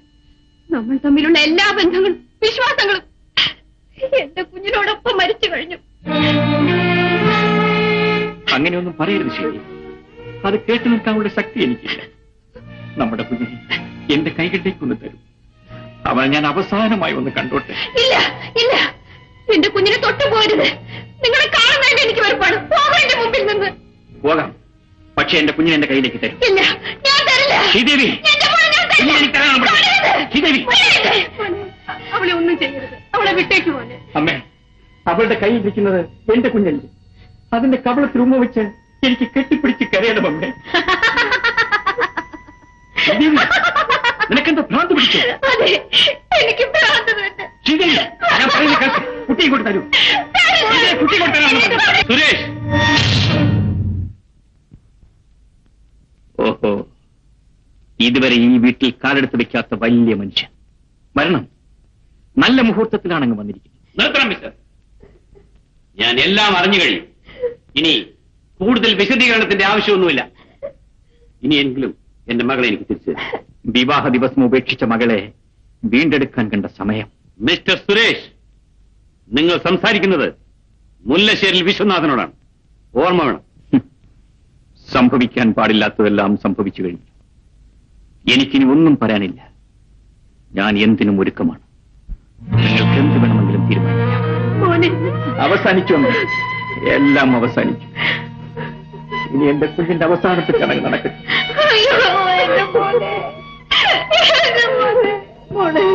നമ്മൾ തമ്മിലുള്ള എല്ലാ ബന്ധങ്ങളും വിശ്വാസങ്ങളും എന്റെ കുഞ്ഞിനോടൊപ്പം മരിച്ചു കഴിഞ്ഞു. അങ്ങനെയൊന്നും പറയരുത് ശ്രീദേവി. അത് കേട്ടു നിൽക്കാനുള്ള ശക്തി എനിക്കില്ല. നമ്മുടെ കുഞ്ഞിനെ എന്റെ കൈകളിലേക്ക് ഒന്ന് തരും. അവൾ ഞാൻ അവസാനമായി ഒന്ന് കണ്ടോട്ടെ. ഇല്ല ഇല്ല, എന്റെ കുഞ്ഞിനെ തൊട്ടുപോകരുത്. നിങ്ങളെ കാണുന്നതിന് എനിക്ക് വെറുപ്പാണ്. പോകാം എന്റെ മുമ്പിൽ നിന്ന്. പോകാം, പക്ഷെ എന്റെ കുഞ്ഞിനെ എന്റെ കയ്യിലേക്ക് തരും. ഇല്ല, ഞാൻ തരില്ല. ശ്രീദേവി, എന്റെ മോളെ ഞാൻ തരില്ല. എനിക്ക് തരാൻ പറ്റില്ല. ശ്രീദേവി, അവളെ ഒന്നും ചെയ്യരുത്. അവളെ വിട്ടേക്ക് പോലെ. അമ്മേ, അവളുടെ കയ്യിലിരിക്കുന്നത് എന്റെ കുഞ്ഞല്ലേ. അതിന്റെ കവളത്തിൽ ഉമ്മ വെച്ച് എനിക്ക് കെട്ടിപ്പിടിച്ച് കരയണം അമ്മേ. ശ്രീദേവി, നിനക്കെന്താ ഭ്രാന്ത് പിടിച്ചു? അതെ, എനിക്ക് ഭ്രാന്ത് തന്നെ. ശ്രീദേവി, ഞാൻ പറയുന്ന കേൾക്ക്. കുട്ടിയെ കൊണ്ട് തരൂ. കുട്ടി കൊണ്ട് തരാം. സുരേഷ്, ഓഹോ, ഇതുവരെ ഈ വീട്ടിൽ കാലെടുത്ത് വെക്കാത്ത വലിയ മനുഷ്യൻ വരണം. നല്ല മുഹൂർത്തത്തിലാണങ്ങ് വന്നിരിക്കുന്നത്. നിർത്തണം മിസ്റ്റർ. ഞാൻ എല്ലാം അറിഞ്ഞു കഴിയും. ഇനി കൂടുതൽ വിശദീകരണത്തിന്റെ ആവശ്യമൊന്നുമില്ല. ഇനിയെങ്കിലും എന്റെ മകളെ എനിക്ക് തിരിച്ചു തരും. വിവാഹ ദിവസം ഉപേക്ഷിച്ച മകളെ വീണ്ടെടുക്കാൻ കണ്ട സമയം. മിസ്റ്റർ സുരേഷ്, നിങ്ങൾ സംസാരിക്കുന്നത് മുല്ലശ്ശേരിൽ വിശ്വനാഥനോടാണ്. ഓർമ്മ വേണം. സംഭവിക്കാൻ പാടില്ലാത്തതെല്ലാം സംഭവിച്ചു കഴിഞ്ഞു. എനിക്കിനി ഒന്നും പറയാനില്ല. ഞാൻ എന്തിനും ഒരുക്കമാണ്. നിങ്ങൾക്ക് എന്ത് വേണമെങ്കിലും തീരുമാനിക്കാം. അവസാനിച്ചു അമ്മ, എല്ലാം അവസാനിച്ചു. ഇനി എന്റെ കുഞ്ഞിന്റെ അവസാനത്തെ ചടങ്ങ് നടക്കട്ടെ. അയ്യോ, എന്റെ മോനെ, എന്റെ മോനെ, മോനെ.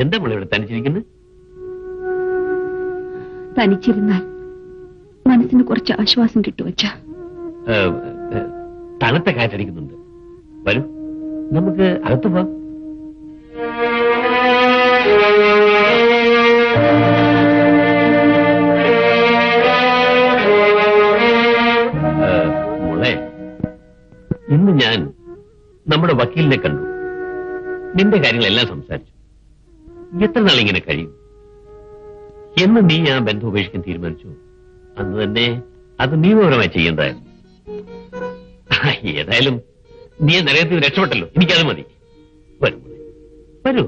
എന്താ മോളെ ഇവിടെ തനിച്ചിരിക്കുന്നത്? തനിച്ചിരുന്നാൽ മനസ്സിന് കുറച്ച് ആശ്വാസം കിട്ടുവച്ച. തണുത്ത കാറ്റടിക്കുന്നുണ്ട്. വരൂ, നമുക്ക് അകത്ത് പോവാം. മോളെ, ഇന്ന് ഞാൻ നമ്മുടെ വക്കീലിനെ കണ്ടു. നിന്റെ കാര്യങ്ങളെല്ലാം സംസാരിച്ചു. എത്ര നാളിങ്ങനെ കഴിയും? എന്ന് നീ ആ ബന്ധം ഉപേക്ഷിക്കാൻ തീരുമാനിച്ചു, അന്ന് തന്നെ അത് നിയമപരമായി ചെയ്യേണ്ടതായിരുന്നു. ഏതായാലും നീ നരകത്തിൽ രക്ഷപ്പെട്ടല്ലോ, എനിക്കത് മതി. വരൂ വരൂ.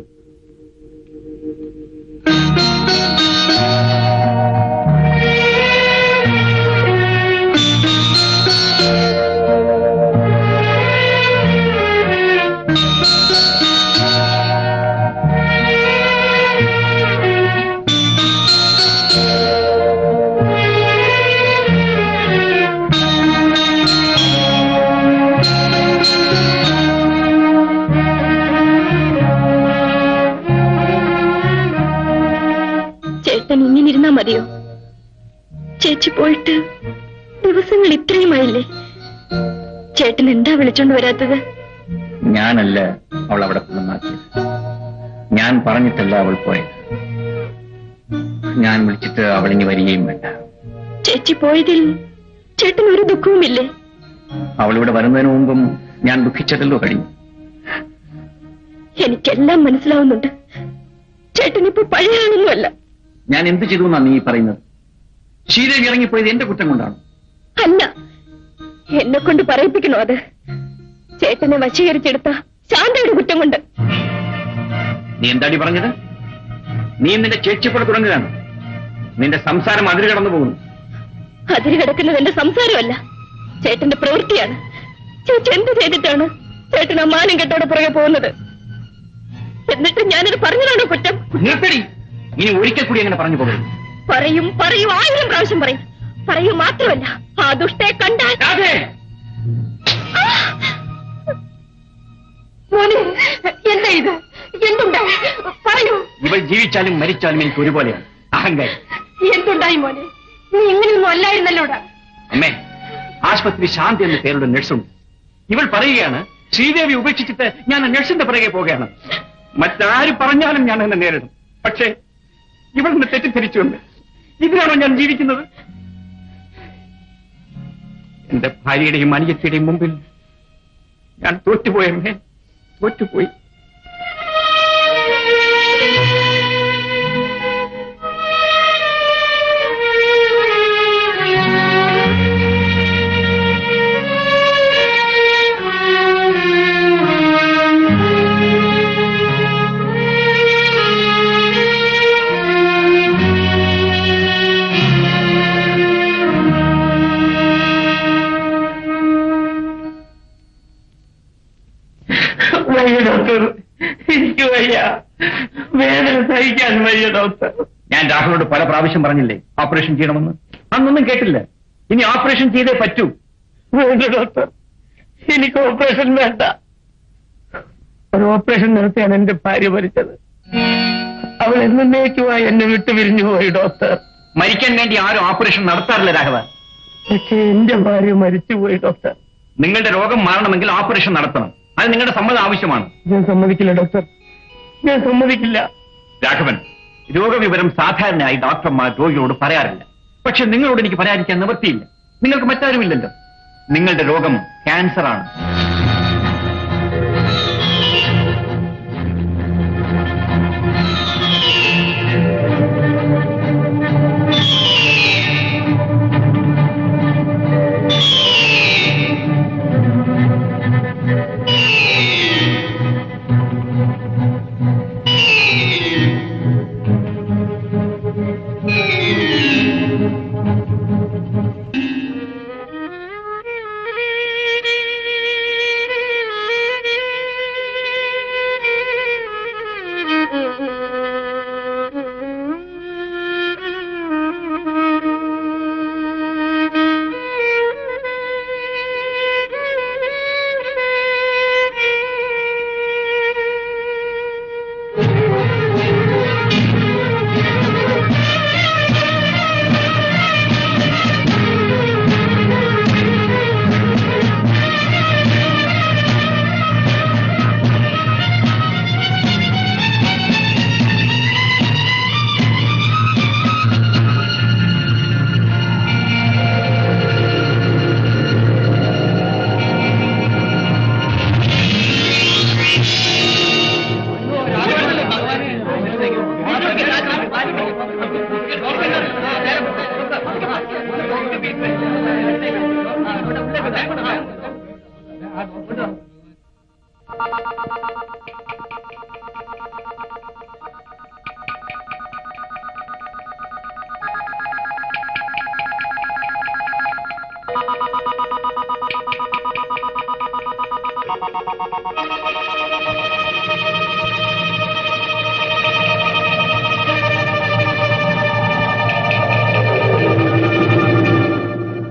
വന്നാ മതിയോ? ചേച്ചി പോയിട്ട് ദിവസങ്ങൾ ഇത്രയുമായില്ലേ? ചേട്ടൻ എന്താ വിളിച്ചോണ്ട് വരാത്തത്? ഞാനല്ല അവൾ അവിടെ കൊണ്ടുവന്നാക്കിയത്. ഞാൻ പറഞ്ഞിട്ടല്ല അവൾ പോയത്. ഞാൻ വിളിച്ചിട്ട് അവൾ ഇനി വരികയും വേണ്ട. ചേച്ചി പോയതിൽ ചേട്ടൻ ഒരു ദുഃഖവുമില്ലേ? അവളിവിടെ വരുന്നതിന് മുമ്പും ഞാൻ ദുഃഖിച്ചതല്ലോ കഴിഞ്ഞു. എനിക്കെല്ലാം മനസ്സിലാവുന്നുണ്ട്. ചേട്ടനിപ്പോ പഴയാണെന്നുമല്ല. ഞാൻ എന്ത് ചെയ്തു എന്നാ നീ പറയുന്നത്? ശ്രീദേവി ഇറങ്ങിപ്പോയത് എന്റെ കുറ്റം കൊണ്ടാണ്. അല്ല, എന്നെ കൊണ്ട് പറയിപ്പിക്കണോ അത്? ചേട്ടനെ വശീകരിച്ചെടുത്ത ശാന്തയുടെ കുറ്റം കൊണ്ട്. നീ എന്താടി പറഞ്ഞത്? നീ നിന്റെ ചേച്ചിക്കൂടെ തുടങ്ങുകയാണ്. നിന്റെ സംസാരം അതിര് കടന്നു പോകുന്നു. അതിര് കിടക്കുന്നത് എന്റെ സംസാരമല്ല, ചേട്ടന്റെ പ്രവൃത്തിയാണ്. ചേച്ചി എന്ത് ചെയ്തിട്ടാണ് ചേട്ടൻ ആ മാനം കെട്ടോടെ പുറകെ പോകുന്നത്? എന്നിട്ട് ഞാനത് പറഞ്ഞതാണോ കുറ്റം? നിർത്തടി. ഇനി ഒരിക്കൽ കൂടി അങ്ങനെ പറഞ്ഞു പോകരുത്. പറയും 1000 പ്രാവശ്യം പറയും. പറയൂ മാത്രമല്ല, ആ ദുഷ്ടയെ കണ്ടാൽ മോനെ, എന്താ ഇത്? എന്തുണ്ടായി പറയൂ. ഇവൾ ജീവിച്ചാലും മരിച്ചാലും എനിക്ക് ഒരുപോലെയാണ്. അഹങ്കാരി. എന്തുണ്ടായി മോനെ? നീ ഇങ്ങനെയൊന്നും അല്ലായിരുന്നല്ലോടാ. അമ്മേ, ആശുപത്രി ശാന്തി എന്ന പേരുടെ നഴ്സുണ്ട്. ഇവൾ പറയുകയാണ് ശ്രീദേവി ഉപേക്ഷിച്ചിട്ട് ഞാൻ നഴ്സിന്റെ പിറകെ പോകുകയാണ്. മറ്റാര് പറഞ്ഞാലും ഞാൻ എന്നെ നേരിടും. പക്ഷേ ഇവൾ എന്നെ തെറ്റിദ്ധരിച്ചുകൊണ്ട് ഇതിനാണോ ഞാൻ ജീവിക്കുന്നത്? എന്റെ ഭാര്യയുടെയും അനിയത്തിയുടെയും മുമ്പിൽ ഞാൻ തോറ്റുപോയമ്മേ, തോറ്റുപോയി. ഡോക്ടർ, എനിക്ക് വയ്യ, വേദന സഹിക്കാൻ വയ്യ ഡോക്ടർ. ഞാൻ രാഹുലിനോട് പല പ്രാവശ്യം പറഞ്ഞില്ലേ ഓപ്പറേഷൻ ചെയ്യണമെന്ന്? അന്നൊന്നും കേട്ടില്ല. ഇനി ഓപ്പറേഷൻ ചെയ്തേ പറ്റൂ. വേണ്ട ഡോക്ടർ, എനിക്ക് ഓപ്പറേഷൻ വേണ്ട. ഒരു ഓപ്പറേഷൻ നടത്തിയാണ് എന്റെ ഭാര്യ മരിച്ചത്. അവൾ എന്നേക്കുമായി എന്നെ വിട്ടു പിരിഞ്ഞു പോയി ഡോക്ടർ. മരിക്കാൻ വേണ്ടി ആരും ഓപ്പറേഷൻ നടത്താറില്ല രാഘവ. പക്ഷേ എന്റെ ഭാര്യ മരിച്ചുപോയി ഡോക്ടർ. നിങ്ങളുടെ രോഗം മാറണമെങ്കിൽ ഓപ്പറേഷൻ നടത്തണം. അത് നിങ്ങളുടെ സമ്മതം ആവശ്യമാണ്. ഞാൻ സമ്മതിക്കില്ല ഡോക്ടർ, ഞാൻ സമ്മതിക്കില്ല. രാഘവൻ, രോഗവിവരം സാധാരണയായി ഡോക്ടർമാർ രോഗികളോട് പറയാറില്ല. പക്ഷെ നിങ്ങളോട് എനിക്ക് പറയാതിരിക്കാൻ നിവൃത്തിയില്ല. നിങ്ങൾക്ക് മറ്റാരുമില്ലല്ലോ. നിങ്ങളുടെ രോഗം ക്യാൻസറാണ്.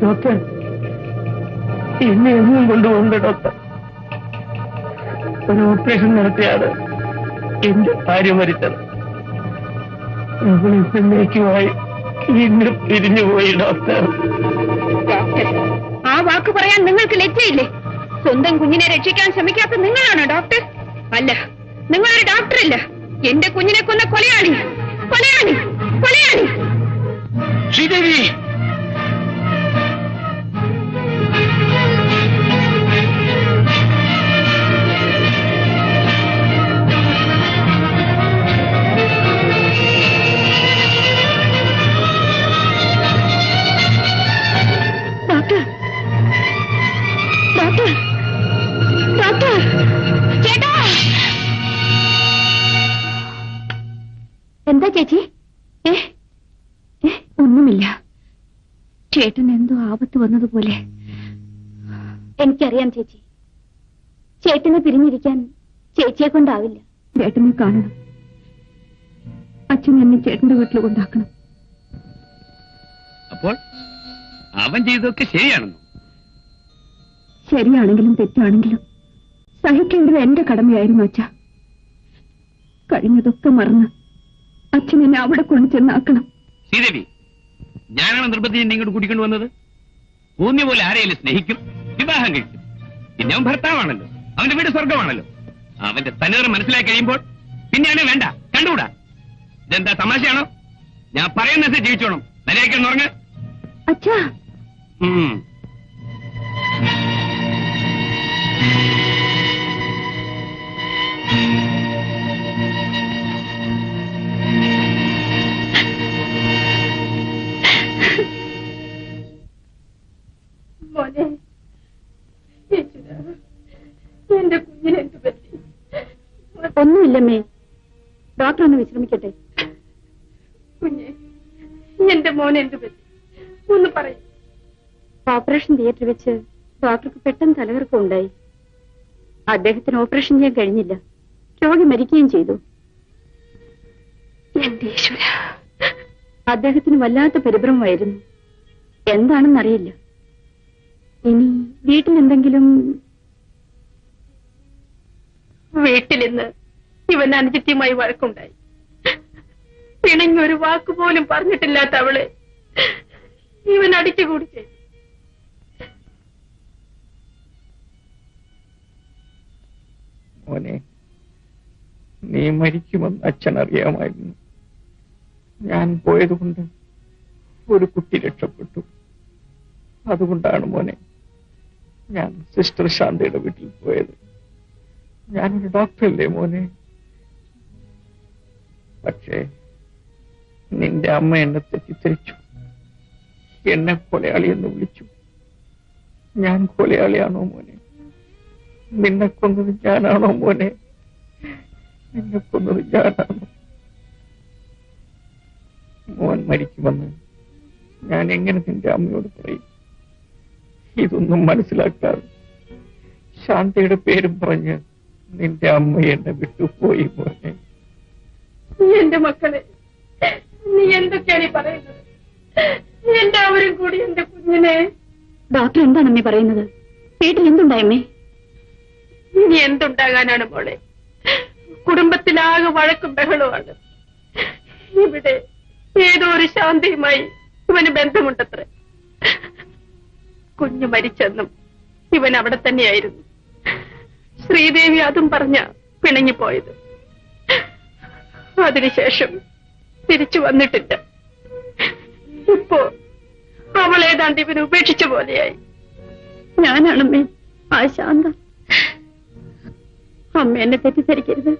ഡോക്ടർ, എന്നെ എങ്ങും കൊണ്ടുപോകുന്നുണ്ട് ഡോക്ടർ. ഒരു ഓപ്പറേഷൻ നടത്തിയാണ് എന്റെ ഭാര്യ മരിച്ചത്. അവൾ എന്നേക്കുമായി ഇന്ന് പിരിഞ്ഞുപോയി ഡോക്ടർ. ഡോക്ടർ, ആ വാക്ക് പറയാൻ നിങ്ങൾക്ക് ലജ്ജയില്ലേ? സ്വന്തം കുഞ്ഞിനെ രക്ഷിക്കാൻ ശ്രമിക്കാത്ത നിങ്ങളാണോ ഡോക്ടർ? അല്ല, നിങ്ങളൊരു ഡോക്ടറല്ല. എന്റെ കുഞ്ഞിനെ കൊന്ന കൊലയാളി, കൊലയാളി, കൊലയാളി. ശ്രീദേവി, ഡോക്ടർ, ഡോക്ടർ, ഡോക്ടർ, ചേട്ടാ. എന്താ ചേച്ചി? ഒന്നുമില്ല. ചേട്ടൻ എന്തോ ആപത്ത് വന്നതുപോലെ. എനിക്കറിയാം ചേച്ചി. ചേട്ടനെ പിരിഞ്ഞിരിക്കാൻ ചേച്ചിയെ കൊണ്ടാവില്ല. ചേട്ടനെ കാണണം. അച്ഛൻ എന്നെ ചേട്ടന്റെ വീട്ടിൽ കൊണ്ടാക്കണം. അപ്പോൾ അവൻ ചെയ്തതൊക്കെ ശരിയാണെന്നോ? ശരിയാണെങ്കിലും തെറ്റാണെങ്കിലും സഹിക്കേണ്ടത് എന്റെ കടമയായിരുന്നു അച്ഛ. കഴിഞ്ഞതൊക്കെ മറന്ന് അച്ഛൻ എന്നെ അവിടെ കൊണ്ടു ചെന്നാക്കണം. ശ്രീദേവി, ഞാനാണ് നിർബന്ധിച്ച് ഇങ്ങോട്ട് കൂട്ടിക്കൊണ്ടു വന്നത്. ഭൂമി പോലെ ആരെയും സ്നേഹിക്കും, വിവാഹം കഴിക്കും. പിന്നെ അവൻ ഭർത്താവാണല്ലോ, അവന്റെ വീട് സ്വർഗമാണല്ലോ. അവന്റെ തനിതം മനസ്സിലാക്കി കഴിയുമ്പോൾ പിന്നെയാണ് വേണ്ട, കണ്ടുകൂടാ. ഇതെന്താ തമാശയാണോ? ഞാൻ പറയുന്നത് ജീവിച്ചോണം. നിലയ്ക്കൊന്ന് ഉറങ്ങ്. അച്ഛാ, മോനെ, എന്റെ കുഞ്ഞിനെന്ത് പറ്റി? ഒന്നുമില്ലമ്മേ. ഡോക്ടർ ഒന്ന് വിശ്രമിക്കട്ടെ. കുഞ്ഞെ, എന്റെ മോനെ എന്ത് പറ്റി? ഒന്ന് പറയും. ഓപ്പറേഷൻ തിയേറ്ററിൽ വെച്ച് ഡോക്ടർക്ക് പെട്ടെന്ന് തലകറക്കം ഉണ്ടായി. അദ്ദേഹത്തിന് ഓപ്പറേഷൻ ചെയ്യാൻ കഴിഞ്ഞില്ല. രോഗി മരിക്കുകയും ചെയ്തു. എന്റെ ഈശ്വര, അദ്ദേഹത്തിന് വല്ലാത്ത പരിഭ്രമമായിരുന്നു. എന്താണെന്നറിയില്ല. ഇനി വീട്ടിലെന്തെങ്കിലും? വീട്ടിലിന്ന് ഇവൻ അനുജത്യമായി വഴക്കുണ്ടായി. പിണങ്ങി ഒരു വാക്കുപോലും പറഞ്ഞിട്ടില്ലാത്ത അവളെ ഇവൻ അടിച്ചുകൂടി ചെയ്തു. മോനെ, നീ മരിക്കുമെന്ന് അച്ഛൻ അറിയാമായിരുന്നു. ഞാൻ പോയതുകൊണ്ട് ഒരു കുട്ടി രക്ഷപ്പെട്ടു. അതുകൊണ്ടാണ് മോനെ ഞാൻ സിസ്റ്റർ ശാന്തയുടെ വീട്ടിൽ പോയത്. ഞാനൊരു ഡോക്ടറല്ലേ മോനെ. പക്ഷേ നിന്റെ അമ്മ എന്നെ തെറ്റിദ്ധരിച്ചു. എന്നെ കൊലയാളി എന്ന് വിളിച്ചു. ഞാൻ കൊലയാളിയാണോ മോനെ? നിന്നെ കൊന്നത് ഞാനാണോ മോനെ? നിന്നെ കൊന്നത് ഞാനാണോ? മോൻ മരിക്കുമെന്ന് ഞാൻ എങ്ങനെ നിന്റെ അമ്മയോട് പറയും? ഇതൊന്നും മനസ്സിലാക്കാതെ ശാന്തയുടെ പേരും പറഞ്ഞ് നിന്റെ അമ്മ എന്നെ വിട്ടുപോയി മോനെ. എന്റെ മക്കളെ, നീ എന്തൊക്കെയാണ് ഈ പറയുന്നത്? എല്ലാവരും കൂടി എന്റെ കുഞ്ഞിനെ. ഡോക്ടർ എന്താണ് അമ്മേ പറയുന്നത്? വീട്ടിൽ എന്തുണ്ടായമ്മേ? ഇനി എന്തുണ്ടാകാനാണ് മോളെ? കുടുംബത്തിലാകെ വഴക്കും ബഹളമാണ്. ഇവിടെ ഏതോ ഒരു ശാന്തിയുമായി ഇവന് ബന്ധമുണ്ടത്രേ. കുഞ്ഞു മരിച്ചെന്നും ഇവൻ അവിടെ തന്നെയായിരുന്നു. ശ്രീദേവി അതും പറഞ്ഞ പിണങ്ങിപ്പോയത്. അതിനുശേഷം തിരിച്ചു വന്നിട്ടില്ല. ഇപ്പോ അവൾ ഏതാണ്ട് ഇവന് ഉപേക്ഷിച്ച പോലെയായി. ഞാനാണമ്മേ ആ ശാന്ത. അമ്മ എന്നെ തെറ്റിദ്ധരിക്കരുത്.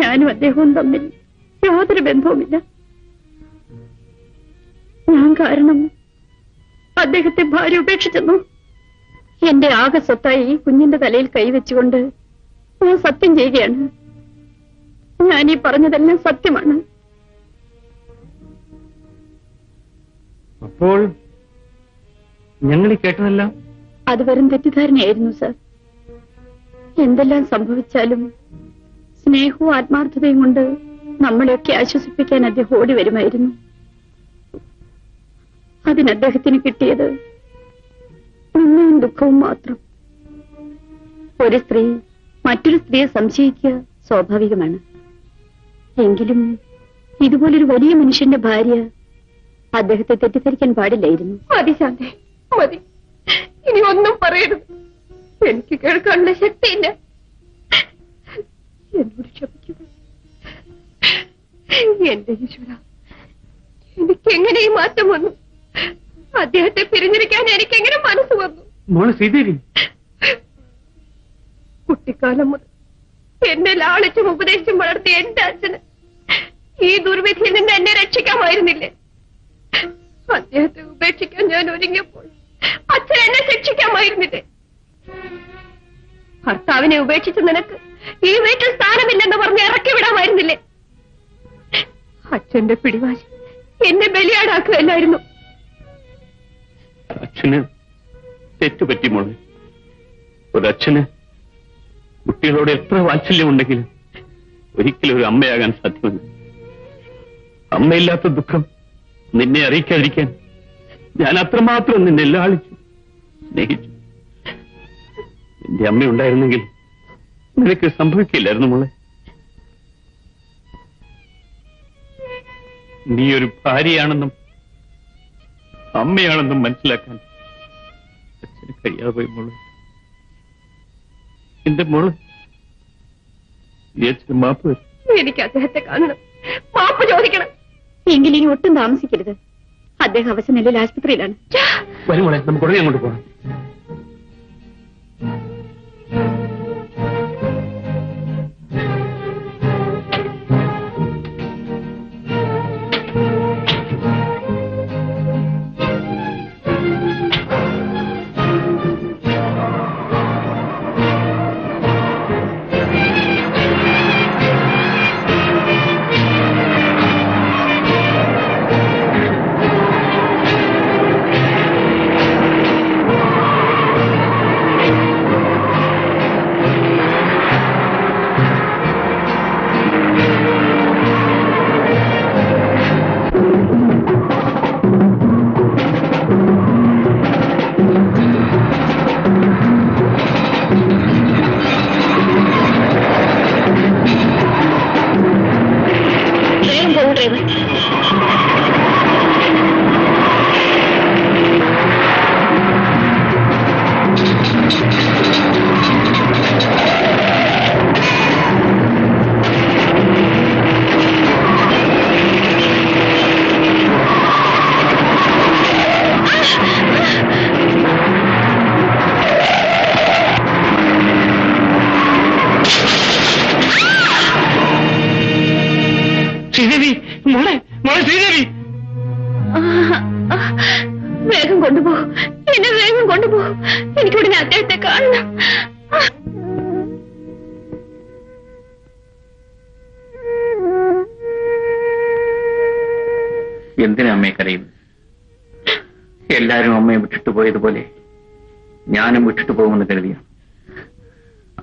ഞാനും അദ്ദേഹവും തമ്മിൽ യാതൊരു ബന്ധവുമില്ല. ഞാൻ കാരണം അദ്ദേഹത്തെ ഭാര്യ ഉപേക്ഷിച്ചെന്നു. എന്റെ ആകെ സ്വത്തായി ഈ കുഞ്ഞിന്റെ തലയിൽ കൈവച്ചുകൊണ്ട് ഞാൻ സത്യം ചെയ്യുകയാണ്. ഞാൻ ഈ പറഞ്ഞതെല്ലാം സത്യമാണ്. അപ്പോൾ ഞങ്ങൾ കേട്ടതെല്ലാം അത് വെറും തെറ്റിദ്ധാരണയായിരുന്നു സർ. എന്തെല്ലാം സംഭവിച്ചാലും സ്നേഹവും ആത്മാർത്ഥതയും കൊണ്ട് നമ്മളെയൊക്കെ ആശ്വസിപ്പിക്കാൻ അദ്ദേഹം ഓടി വരുമായിരുന്നു. അതിന് അദ്ദേഹത്തിന് കിട്ടിയത് നിന്നയും ദുഃഖവും മാത്രം. ഒരു സ്ത്രീ മറ്റൊരു സ്ത്രീയെ സംശയിക്കുക സ്വാഭാവികമാണ്. എങ്കിലും ഇതുപോലൊരു വലിയ മനുഷ്യന്റെ ഭാര്യ അദ്ദേഹത്തെ തെറ്റിദ്ധരിക്കാൻ പാടില്ലായിരുന്നു. മതി ശാന്തേ, മതി. ഇനി ഒന്നും പറയരുത്. എനിക്ക് കേൾക്കാനുള്ള ശക്തിയില്ല. എന്നോട് ക്ഷമിക്കുക. എന്റെ ഈശ്വര, എനിക്കെങ്ങനെ ഈ മാറ്റം വന്നു? അദ്ദേഹത്തെ പിരിഞ്ഞിരിക്കാൻ എനിക്കെങ്ങനെ മനസ്സ് വന്നു? മോള് ശ്രീദേവി, കുട്ടിക്കാലം മുതൽ എന്നെ ലാളിച്ചും ഉപദേശിച്ചും വളർത്തിയ എന്റെ അച്ഛന് ഈ ദുർവിധിയിൽ നിന്ന് എന്നെ രക്ഷിക്കാമായിരുന്നില്ലേ? അദ്ദേഹത്തെ ഉപേക്ഷിക്കാൻ ഞാൻ ഒരുങ്ങിയപ്പോൾ അച്ഛൻ എന്നെ ശിക്ഷിക്കാമായിരുന്നില്ലേ? ഭർത്താവിനെ ഉപേക്ഷിച്ച് നിനക്ക് ഈ വീട്ടിൽ സ്ഥാനമില്ലെന്ന് പറഞ്ഞ് ഇറക്കി വിടാമായിരുന്നില്ലേ? അച്ഛന്റെ പിടിവാശി എന്നെ ബലിയാടാക്കുകയല്ലായിരുന്നു. അച്ഛന് തെറ്റുപറ്റി മോളെ. ഒരച്ഛന് കുട്ടികളോട് എത്ര വാത്സല്യമുണ്ടെങ്കിലും ഒരിക്കലും ഒരു അമ്മയാകാൻ സാധ്യമല്ല. അമ്മയില്ലാത്ത ദുഃഖം നിന്നെ അറിയിക്കാതിരിക്കാൻ ഞാൻ അത്രമാത്രം നിന്നെ ലാളിച്ചു, സ്നേഹിച്ചു. എന്റെ അമ്മയുണ്ടായിരുന്നെങ്കിൽ നിനക്ക് സംഭവിക്കില്ലായിരുന്നു മോളെ. നീ ഒരു ഭാര്യയാണെന്നും അമ്മയാണെന്നും മനസ്സിലാക്കാൻ അച്ഛന് കഴിയാതെ പോയി മോളെ. എന്റെ മോള് ഈ അച്ഛന് മാപ്പ് വരും. എനിക്ക് അദ്ദേഹത്തെ കാണണം, മാപ്പ് ചോദിക്കണം. എങ്കിൽ ഇനി ഒട്ടും താമസിക്കരുത്. അദ്ദേഹം അവശനിലയിൽ ആശുപത്രിയിലാണ്. വരും മോളെ, നമുക്ക് ഉടനെ അങ്ങോട്ട് പോകാം. ശ്രീദേവി, മോളെ മോളെ ശ്രീദേവി, വേഗം കൊണ്ടുപോ, എന്നെ വേഗം കൊണ്ടുപോ. എനിക്കുടനെ അദ്ദേഹത്തെ കാണണം. എന്തിനാ അമ്മയെ കരയുന്നു? എല്ലാരും അമ്മയെ വിട്ടിട്ട് പോയതുപോലെ ഞാനും വിട്ടിട്ട് പോകുമെന്ന് കരുതിയാണ്.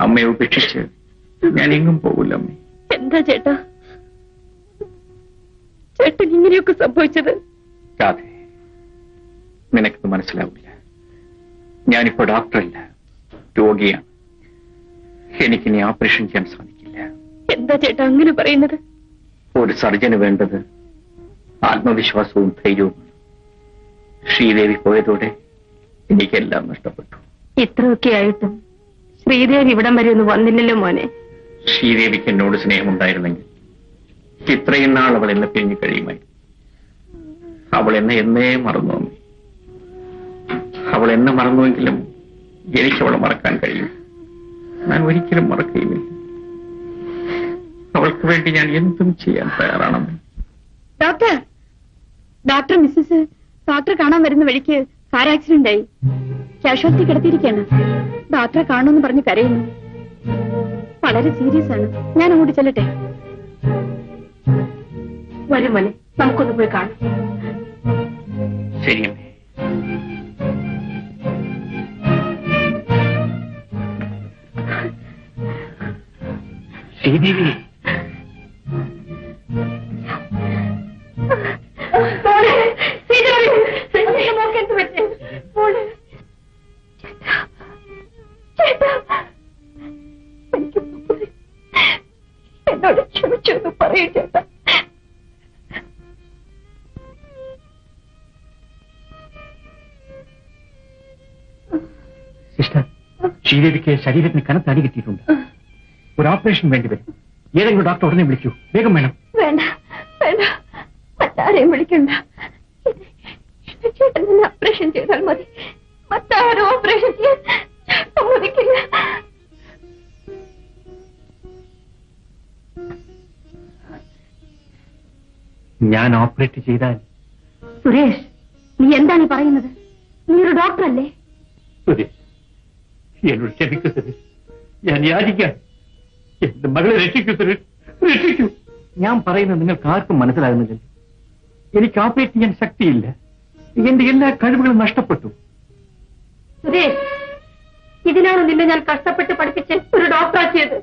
അമ്മയെ ഉപേക്ഷിച്ച് ഞാൻ എങ്ങും പോകില്ല അമ്മേ. എന്താ ചേട്ടാ ചേട്ടൻ ഇങ്ങനെയൊക്കെ സംഭവിച്ചത്? രാധേ, നിനക്കത് മനസ്സിലാവില്ല. ഞാനിപ്പോ ഡോക്ടറല്ല, രോഗിയാണ്. എനിക്കിനി ഓപ്പറേഷൻ ചെയ്യാൻ സാധിക്കില്ല. എന്താ ചേട്ടാ അങ്ങനെ പറയുന്നത്? ഒരു സർജന് വേണ്ടത് ആത്മവിശ്വാസവും ധൈര്യവും. ശ്രീദേവി പോയതോടെ എനിക്കെല്ലാം നഷ്ടപ്പെട്ടു. ഇത്രയൊക്കെ ആയിട്ടും ശ്രീദേവി ഇവിടം വരെ ഒന്നും വന്നില്ലല്ലോ മോനെ. ശ്രീദേവിക്ക് എന്നോട് സ്നേഹമുണ്ടായിരുന്നെങ്കിൽ ഇത്രയും നാൾ അവൾ എന്നെ പിരിഞ്ഞു കഴിയുമായി. അവൾ എന്നെ എന്നേ മറന്നു അമ്മേ. അവൾ എന്നെ മറന്നുവെങ്കിലും എനിക്ക് അവളെ മറക്കാൻ കഴിയും. ഞാൻ ഒരിക്കലും മറക്കുകയുമില്ല. അവൾക്ക് വേണ്ടി ഞാൻ എന്തും ചെയ്യാൻ തയ്യാറാണെന്ന്. ഡോക്ടർ മിസ്സസ് ഡോക്ടറെ കാണാൻ വരുന്ന വഴിക്ക് കാർ ആക്സിഡന്റ് ആയി. കാഷ്വാലിറ്റി കിടത്തിയിരിക്കുകയാണ്. ഡോക്ടറെ കാണുമെന്ന് പറഞ്ഞ് കരയുന്നു. വളരെ സീരിയസ് ആണ്. ഞാൻ അങ്ങോട്ട് ചെല്ലട്ടെ? വരും മോനെ, നമുക്കൊന്ന് പോയി കാണാം. ശരിയമ്മേ. ശ്രീദേവി, എന്നോട് ക്ഷമിച്ചൊന്ന് പറയൂ ചേട്ടാ. ശ്രീദേവിക്ക് ശരീരത്തിന് കനത്ത അടി കിട്ടിയിട്ടുണ്ട്. ഒരു ഓപ്പറേഷൻ വേണ്ടി വരും. ഏതെങ്കിലും ഡോക്ടർ ഉടനെ വിളിക്കൂ. വേഗം വേണം. വേണ്ട വേണ്ട, മറ്റാരെയും വിളിക്കണ്ട. ചേട്ടൻ തന്നെ ഓപ്പറേഷൻ ചെയ്താൽ മതി. മറ്റാരും ഓപ്പറേഷൻ ചെയ്യാൻ സമ്മതിക്കില്ല. ഞാൻ ഓപ്പറേറ്റ് ചെയ്താൽ? സുരേഷ്, നീ എന്താണ് ഈ പറയുന്നത്? നീ ഒരു ഡോക്ടറല്ലേ? സുരേഷ്, എന്നോട് ക്ഷമിക്കൂ സുരേഷ്. ഞാൻ യാചിക്കാം. എന്റെ മകളെ രക്ഷിക്കൂ സുരേഷ്, രക്ഷിക്കൂ. ഞാൻ പറയുന്നത് നിങ്ങൾക്ക് ആർക്കും മനസ്സിലാകുന്നില്ല. എനിക്ക് ഓപ്പറേറ്റ് ചെയ്യാൻ ശക്തിയില്ല. എന്റെ എല്ലാ കഴിവുകളും നഷ്ടപ്പെട്ടു. സുരേഷ്, ഇതിനാണ് നിന്നെ ഞാൻ കഷ്ടപ്പെട്ട് പഠിപ്പിച്ച് ഒരു ഡോക്ടറാക്കിയത്.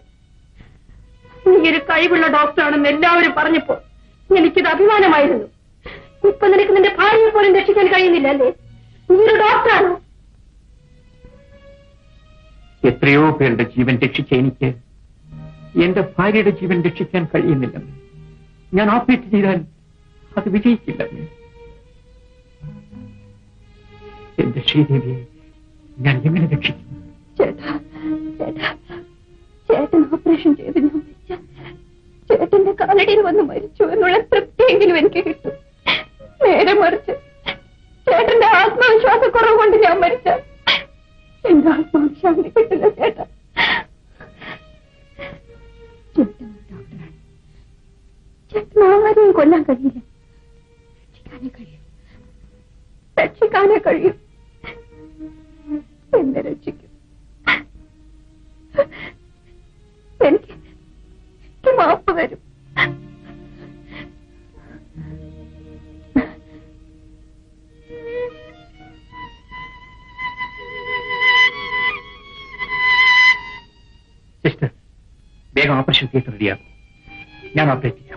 നീ ഒരു കഴിവുള്ള ഡോക്ടറാണെന്ന് എല്ലാവരും പറഞ്ഞപ്പോ എനിക്കിത് അഭിമാനമായിരുന്നു. ഇപ്പൊ നിനക്ക് നിന്റെ ഭാര്യയെ പോലും രക്ഷിക്കാൻ കഴിയുന്നില്ല അല്ലേ? നീ ഒരു ഡോക്ടറാണോ? എത്രയോ പേരുടെ ജീവൻ രക്ഷിച്ച എനിക്ക് എന്റെ ഭാര്യയുടെ ജീവൻ രക്ഷിക്കാൻ കഴിയുന്നില്ല. ഞാൻ ഓപ്പറേറ്റ് ചെയ്താൽ അത് വിജയിക്കില്ല. എന്റെ ശ്രീദേവിയെ ഞാൻ എങ്ങനെ രക്ഷിക്കും? ചേട്ടാ ചേട്ടാ, ചേട്ടൻ ഓപ്പറേഷൻ ചെയ്ത് ഞാൻ മരിച്ച ചേട്ടന്റെ കാലടിയിൽ വന്ന് മരിച്ചു എന്നുള്ള തൃപ്തിയെങ്കിലും എനിക്ക് കിട്ടും. നേരെ മറിച്ച് ചേട്ടന്റെ ആത്മവിശ്വാസക്കുറവ് കൊണ്ട് ഞാൻ മരിച്ച എന്റെ ആത്മാവിശ്വാസം കിട്ടില്ല ചേട്ടാ. ചേട്ടൻ ഡോക്ടറാണ്. ചേട്ടൻ ആരെയും കൊല്ലാൻ കഴിയില്ല. രക്ഷിക്കാനേ കഴിയും. എന്നെ രക്ഷിക്കും. എനിക്ക് മാപ്പ് തരും. സിസ്റ്റർ, വേഗം ഓപ്പറേഷൻ തിയേറ്റർ റെഡിയാകും. ഞാൻ ഓപ്പറേറ്റ് ചെയ്യാം.